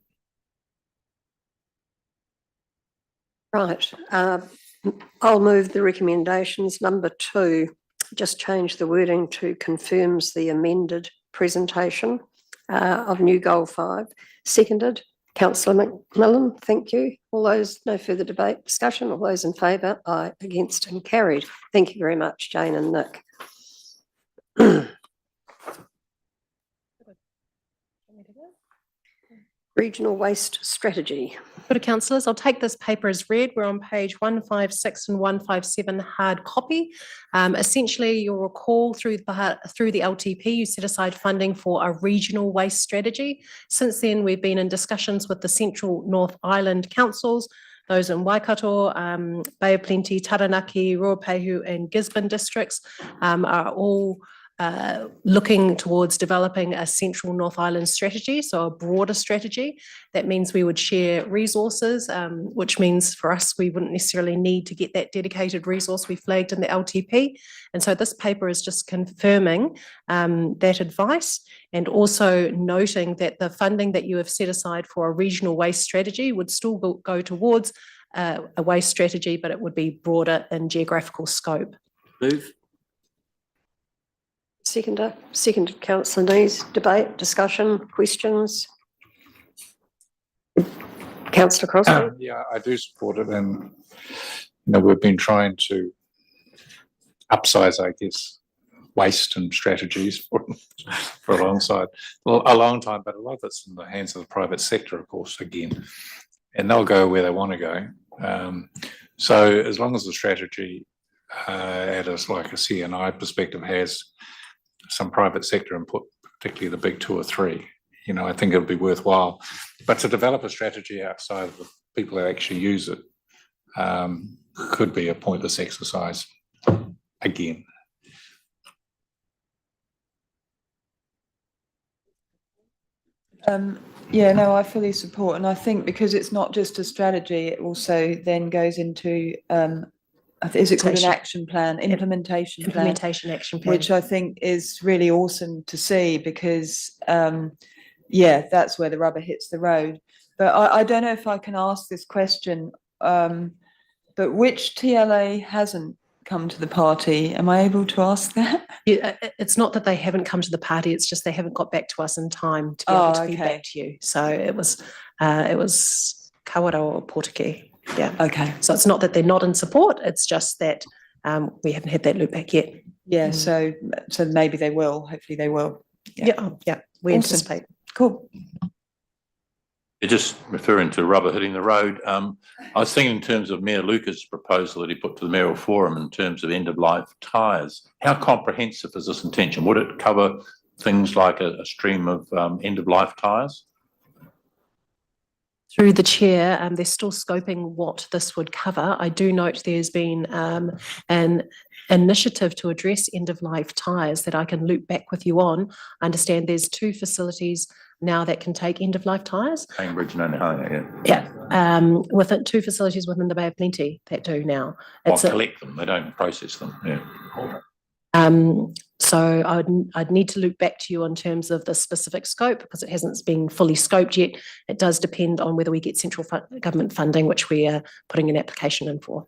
Right, I'll move the recommendations. Number 2, just change the wording to confirms the amended presentation of new goal 5. Seconded, Councillor McMillan, thank you. All those, no further debate, discussion, all those in favour, aye, against and carried. Thank you very much, Jane and Nick. Regional waste strategy.
Good, councillors, I'll take this paper as read. We're on page 156 and 157 hard copy. Essentially, you'll recall through the LTP, you set aside funding for a regional waste strategy. Since then, we've been in discussions with the Central North Island councils, those in Waikato, Bay of Plenty, Taranaki, Ruapehu and Gisborne districts are all looking towards developing a Central North Island strategy, so a broader strategy. That means we would share resources, which means for us, we wouldn't necessarily need to get that dedicated resource we flagged in the LTP. And so this paper is just confirming that advice, and also noting that the funding that you have set aside for a regional waste strategy would still go towards a waste strategy, but it would be broader in geographical scope.
Move.
Seconded, Councillor Nees. Debate, discussion, questions? Councillor Crosby?
Yeah, I do support it, and we've been trying to upsize, I guess, waste and strategies for a long time, but a lot of it's in the hands of the private sector, of course, again, and they'll go where they want to go. So as long as the strategy at a CNI perspective has some private sector input, particularly the big 2 or 3, I think it'll be worthwhile. But to develop a strategy outside of the people that actually use it could be a pointless exercise again.
Yeah, no, I fully support, and I think because it's not just a strategy, it also then goes into is it called an action plan, implementation
action plan,
which I think is really awesome to see, because that's where the rubber hits the road. But I don't know if I can ask this question, but which TLA hasn't come to the party? Am I able to ask that?
Yeah, it's not that they haven't come to the party, it's just they haven't got back to us in time to be able to feedback to you. So it was Kawara or Portuguese. Yeah.
Okay.
So it's not that they're not in support, it's just that we haven't had that loop back yet.
Yeah, so maybe they will, hopefully they will.
Yeah, we anticipate.
Cool.
You're just referring to rubber hitting the road. I was thinking in terms of Mayor Lucas' proposal that he put to the mayoral forum in terms of end-of-life tyres. How comprehensive is this intention? Would it cover things like a stream of end-of-life tyres?
Through the chair, they're still scoping what this would cover. I do note there's been an initiative to address end-of-life tyres that I can loop back with you on. I understand there's 2 facilities now that can take end-of-life tyres.
Cambridge and Onehunga,
yeah. With 2 facilities within the Bay of Plenty that do now.
Collect them, they don't process them. Yeah.
So I'd need to loop back to you in terms of the specific scope because it hasn't been fully scoped yet. It does depend on whether we get central government funding, which we are putting an application in for.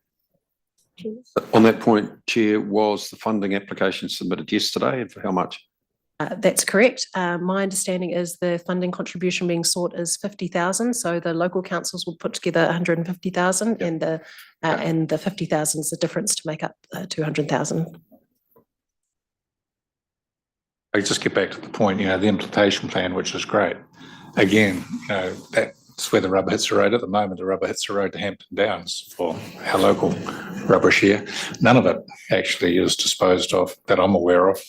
On that point, Chair, was the funding application submitted yesterday and for how much?
That's correct. My understanding is the funding contribution being sought is 50,000. So the local councils will put together 150,000 and the 50,000 is the difference to make up 200,000.
I just get back to the point, the implementation plan, which is great. Again, that's where the rubber hits the road at the moment. The rubber hits the road to Hampton Downs for our local rubbish here. None of it actually is disposed of that I'm aware of.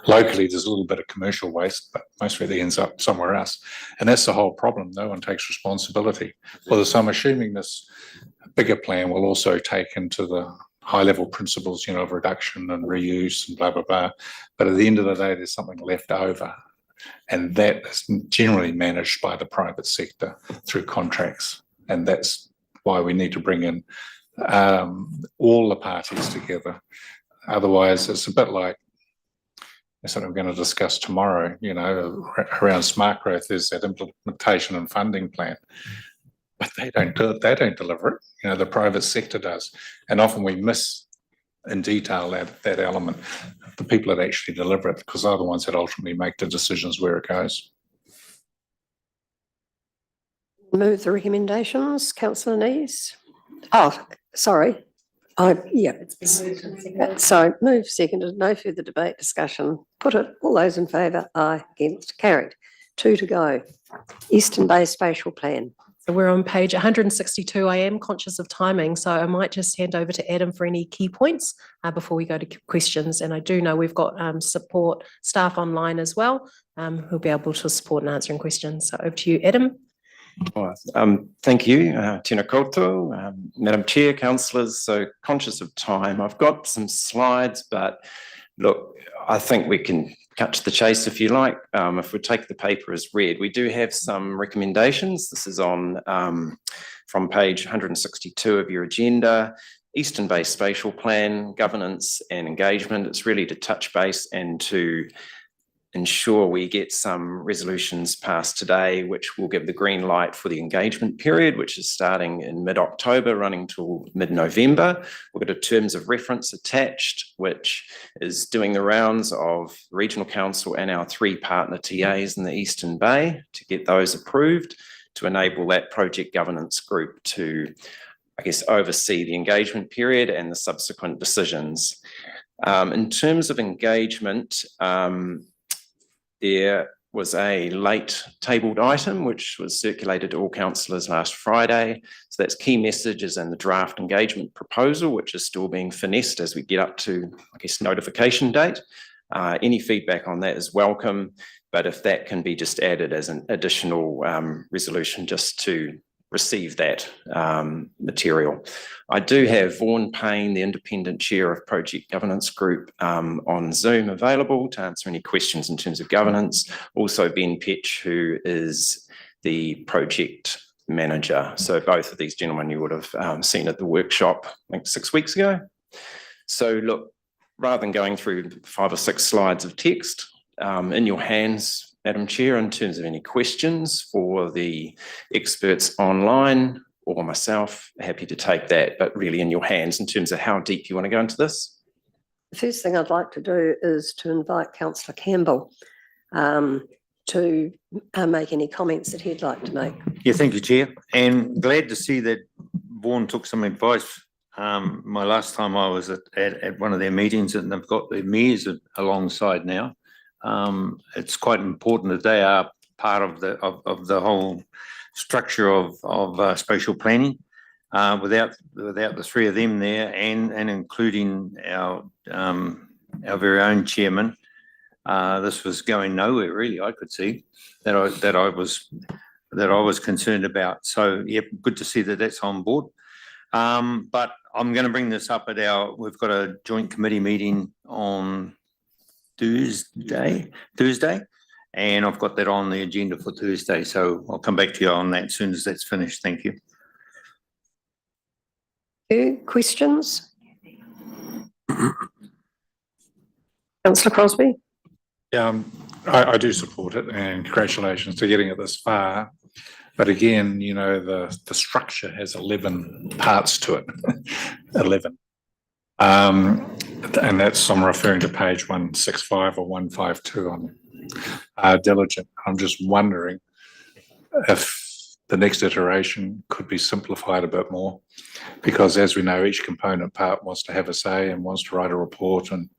Locally, there's a little bit of commercial waste, but most of it ends up somewhere else. And that's the whole problem. No one takes responsibility. Well, so I'm assuming this bigger plan will also take into the high-level principles, of reduction and reuse and blah, blah, blah. But at the end of the day, there's something left over. And that is generally managed by the private sector through contracts. And that's why we need to bring in all the parties together. Otherwise, it's a bit like something we're going to discuss tomorrow, around smart growth. There's that implementation and funding plan. But they don't deliver it. The private sector does. And often we miss in detail that element, the people that actually deliver it, because they're the ones that ultimately make the decisions where it goes.
Move the recommendations, councillor Nees. Oh, sorry. So move seconded, no further debate, discussion. Put it, all those in favour, aye, against, carried. 2 to go. Eastern Bay Spatial Plan.
So we're on page 162. I am conscious of timing, so I might just hand over to Adam for any key points before we go to questions. And I do know we've got support staff online as well who'll be able to support and answering questions. So over to you, Adam.
Thank you, Tēnā koutou, Madam Chair, councillors. So conscious of time, I've got some slides, but look, I think we can cut to the chase if you like. If we take the paper as read, we do have some recommendations. This is on from page 162 of your agenda. Eastern Bay Spatial Plan, governance and engagement. It's really to touch base and to ensure we get some resolutions passed today, which will give the green light for the engagement period, which is starting in mid-October, running till mid-November. We've got a terms of reference attached, which is doing the rounds of regional council and our 3 partner TAs in the Eastern Bay to get those approved to enable that project governance group to, I guess, oversee the engagement period and the subsequent decisions. In terms of engagement, there was a late tabled item which was circulated to all councillors last Friday. So that's key messages and the draft engagement proposal, which is still being finessed as we get up to, I guess, notification date. Any feedback on that is welcome, but if that can be just added as an additional resolution just to receive that material. I do have Vaughan Payne, the independent chair of Project Governance Group, on Zoom available to answer any questions in terms of governance. Also Ben Petch, who is the project manager. So both of these gentlemen you would have seen at the workshop, I think 6 weeks ago. So look, rather than going through 5 or 6 slides of text, in your hands, Madam Chair, in terms of any questions for the experts online or myself, happy to take that, but really in your hands in terms of how deep you want to go into this.
The first thing I'd like to do is to invite Councillor Campbell to make any comments that he'd like to make.
Yeah, thank you, Chair. And glad to see that Vaughan took some advice. My last time I was at one of their meetings, and they've got the mayors alongside now. It's quite important that they are part of the whole structure of spatial planning. Without the 3 of them there, and including our very own chairman, this was going nowhere really. I could see that I was concerned about. So yeah, good to see that that's on board. But I'm going to bring this up at we've got a joint committee meeting on Thursday, and I've got that on the agenda for Thursday. So I'll come back to you on that as soon as that's finished. Thank you.
Questions? Councillor Crosby.
Yeah, I do support it and congratulations to getting it this far. But again, you know, the structure has 11 parts to it, 11. And that's, I'm referring to page 165 or 152 on diligent. I'm just wondering if the next iteration could be simplified a bit more, because as we know, each component part wants to have a say and wants to write a report, and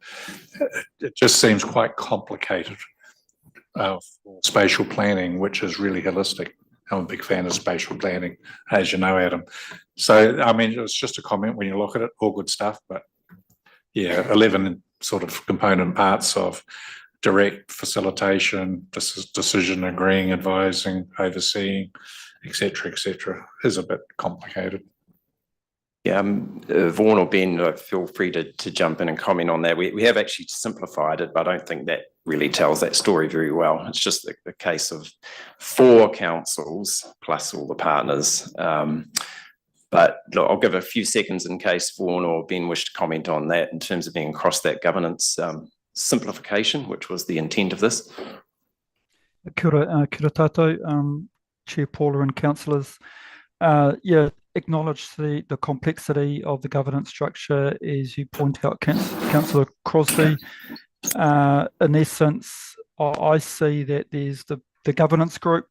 it just seems quite complicated for spatial planning, which is really holistic. I'm a big fan of spatial planning, as you know, Adam. So, I mean, it's just a comment when you look at it, all good stuff, but yeah, 11 sort of component parts of direct facilitation, decision agreeing, advising, overseeing, et cetera, is a bit complicated.
Yeah, Vaughan or Ben, feel free to jump in and comment on that. We have actually simplified it, but I don't think that really tells that story very well. It's just the case of 4 councils plus all the partners. But look, I'll give a few seconds in case Vaughan or Ben wish to comment on that in terms of being across that governance simplification, which was the intent of this.
Kia ora tātou, Chair Paula and councillors. Yeah, acknowledge the complexity of the governance structure, as you point out, Councillor Crosby. In essence, I see that there's the governance group,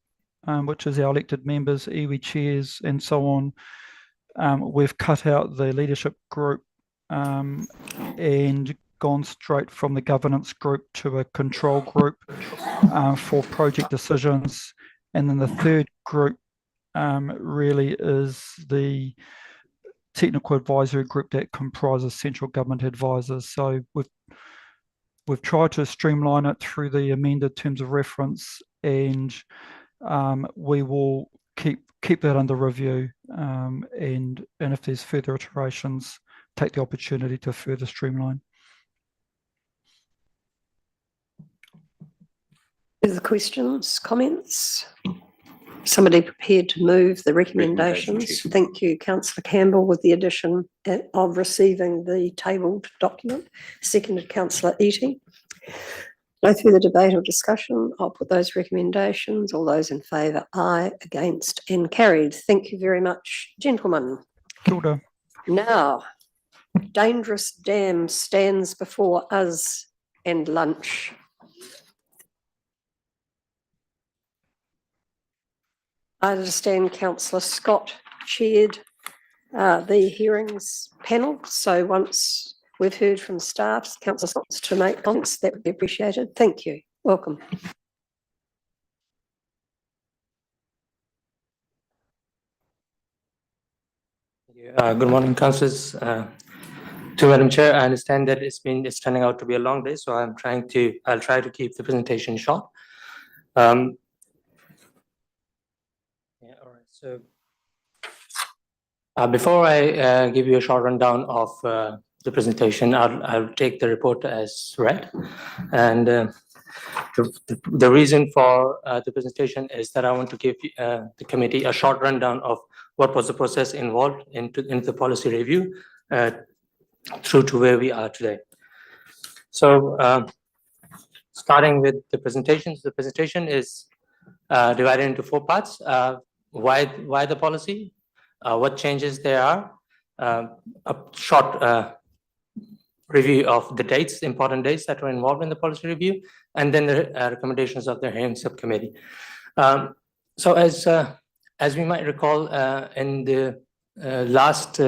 which is our elected members, iwi chairs and so on. We've cut out the leadership group and gone straight from the governance group to a control group for project decisions. And then the third group really is the technical advisory group that comprises central government advisors. So we've tried to streamline it through the amended terms of reference, and we will keep that under review, and if there's further iterations, take the opportunity to further streamline.
Further questions, comments? Somebody prepared to move the recommendations? Thank you, Councillor Campbell, with the addition of receiving the tabled document. Seconded, Councillor Eating. Go through the debate or discussion. I'll put those recommendations. All those in favour, aye, against and carried. Thank you very much, gentlemen.
Kia ora.
Now, dangerous dam stands before us and lunch. I understand Councillor Scott chaired the hearings panel. So once we've heard from staff, Councillor Scott to make comments, that would be appreciated. Thank you. Welcome.
Good morning, councillors. To Madam Chair, I understand that it's turning out to be a long day, so I'll try to keep the presentation short. So before I give you a short rundown of the presentation, I'll take the report as read. And the reason for the presentation is that I want to give the committee a short rundown of what was the process involved into the policy review through to where we are today. So starting with the presentations, the presentation is divided into 4 parts. Why the policy, what changes there are, a short review of the dates, important dates that were involved in the policy review, and then the recommendations of the hearing subcommittee. So as we might recall, in the last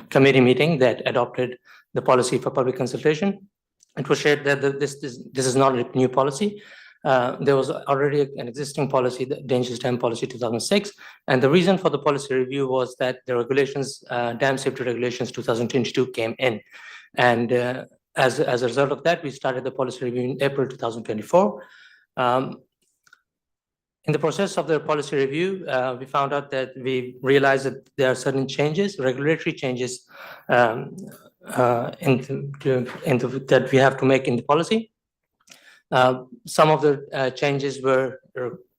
committee meeting that adopted the policy for public consultation, it was shared that this is not a new policy. There was already an existing policy, the Dangerous Dam Policy 2006, and the reason for the policy review was that the regulations, dam safety regulations 2022 came in, and as a result of that, we started the policy review in April 2024. In the process of the policy review, we found out that we realized that there are certain changes, regulatory changes, that we have to make in the policy. Some of the changes were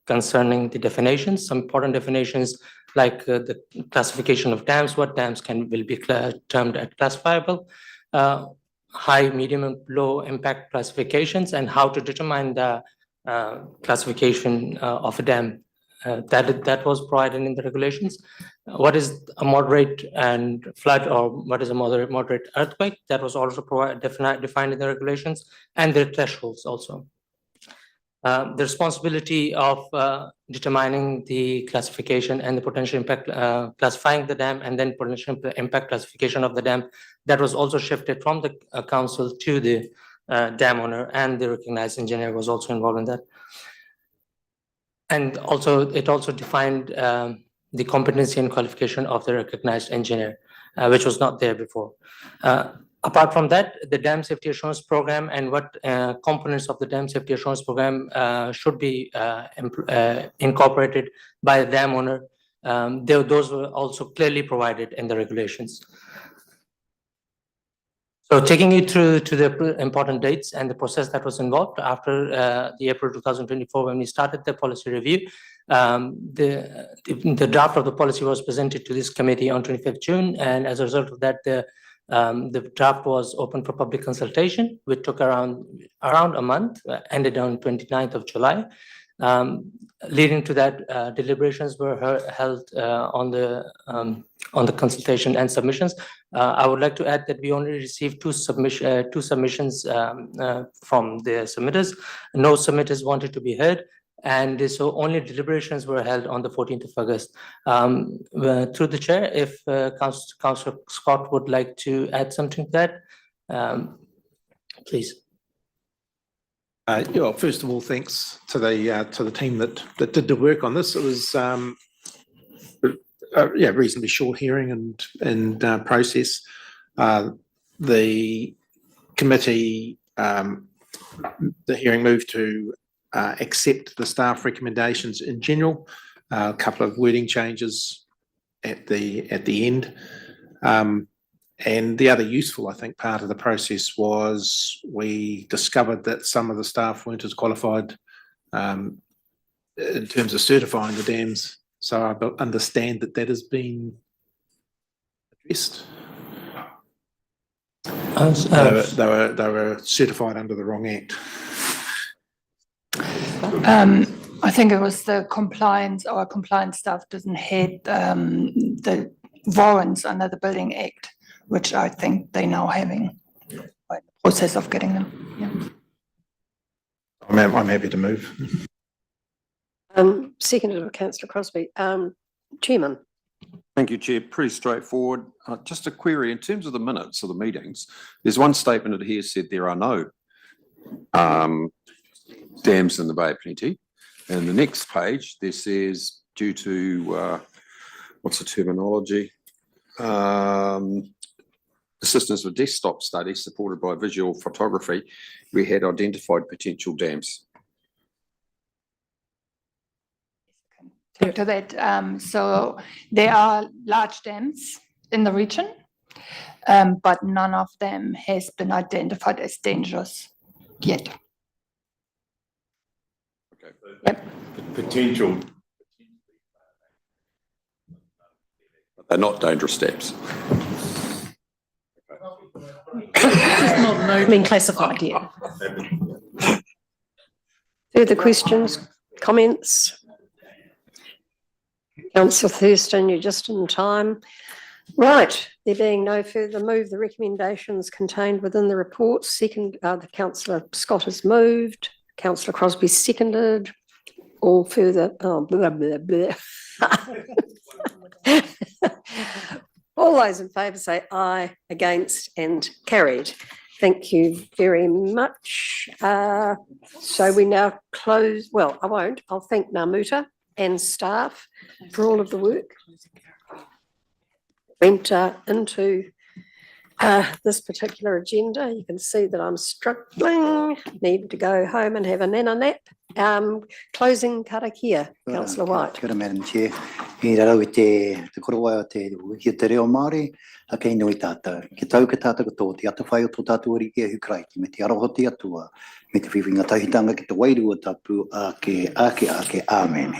concerning the definitions, some important definitions like the classification of dams, what dams will be termed as classifiable. high, medium, and low impact classifications and how to determine the classification of a dam. That was provided in the regulations. What is a moderate and flood, or what is a moderate earthquake? That was also defined in the regulations, and the thresholds also. The responsibility of determining the classification and the potential impact, classifying the dam and then potential impact classification of the dam, that was also shifted from the council to the dam owner, and the recognized engineer was also involved in that. And also, it also defined the competency and qualification of the recognized engineer, which was not there before. Apart from that, the dam safety assurance program and what components of the dam safety assurance program should be incorporated by the dam owner, those were also clearly provided in the regulations. So taking you through to the important dates and the process that was involved after the April 2024, when we started the policy review, the draft of the policy was presented to this committee on 25th June, and as a result of that, the draft was open for public consultation, which took around a month, ended on 29th of July. Leading to that, deliberations were held on the consultation and submissions. I would like to add that we only received two submissions from the submitters. No submitters wanted to be heard, and so only deliberations were held on the 14th of August. Through the chair, if Councillor Scott would like to add something to that, please.
Yeah, first of all, thanks to the team that did the work on this. It was yeah, reasonably short hearing and process. The committee, the hearing moved to accept the staff recommendations in general. A couple of wording changes at the end. And the other useful, I think, part of the process was we discovered that some of the staff weren't as qualified in terms of certifying the dams. So I understand that has been addressed. They were certified under the wrong act.
I think it was the compliance, our compliance staff doesn't have the warrants under the Building Act, which I think they now having by the process of getting them. Yeah.
I'm happy to move.
Seconded by Councillor Crosby. Chairman.
Thank you, Chair. Pretty straightforward. Just a query in terms of the minutes of the meetings. There's one statement that here said there are no dams in the Bay of Plenty. And the next page, there says due to, what's the terminology? Assistance with desktop studies supported by visual photography, we had identified potential dams.
To that, so there are large dams in the region, but none of them has been identified as dangerous yet.
Okay.
Yep.
Potential.
But they're not dangerous dams.
Been classified yet.
Further questions, comments? Councillor Thurston, you're just in time. Right, there being no further, move the recommendations contained within the report. Second, the Councillor Scott has moved. Councillor Crosby seconded. All further, blah, blah, blah. All those in favour say aye, against, and carried. Thank you very much. So we now close, well, I won't. I'll thank Namuta and staff for all of the work. Went into this particular agenda. You can see that I'm struggling, need to go home and have a nana nap. Closing karakia, Councillor White.
Kia ora, Madam Chair. I rau i te korowai o te reo Māori, a kei nui tātou. Ki tau ki tātou kato, te ata whai o tō tātou ori kia hukraiti, me te arohoti atua, me te whiwhinga tahitanga ki te wairua tapu, ake, amen.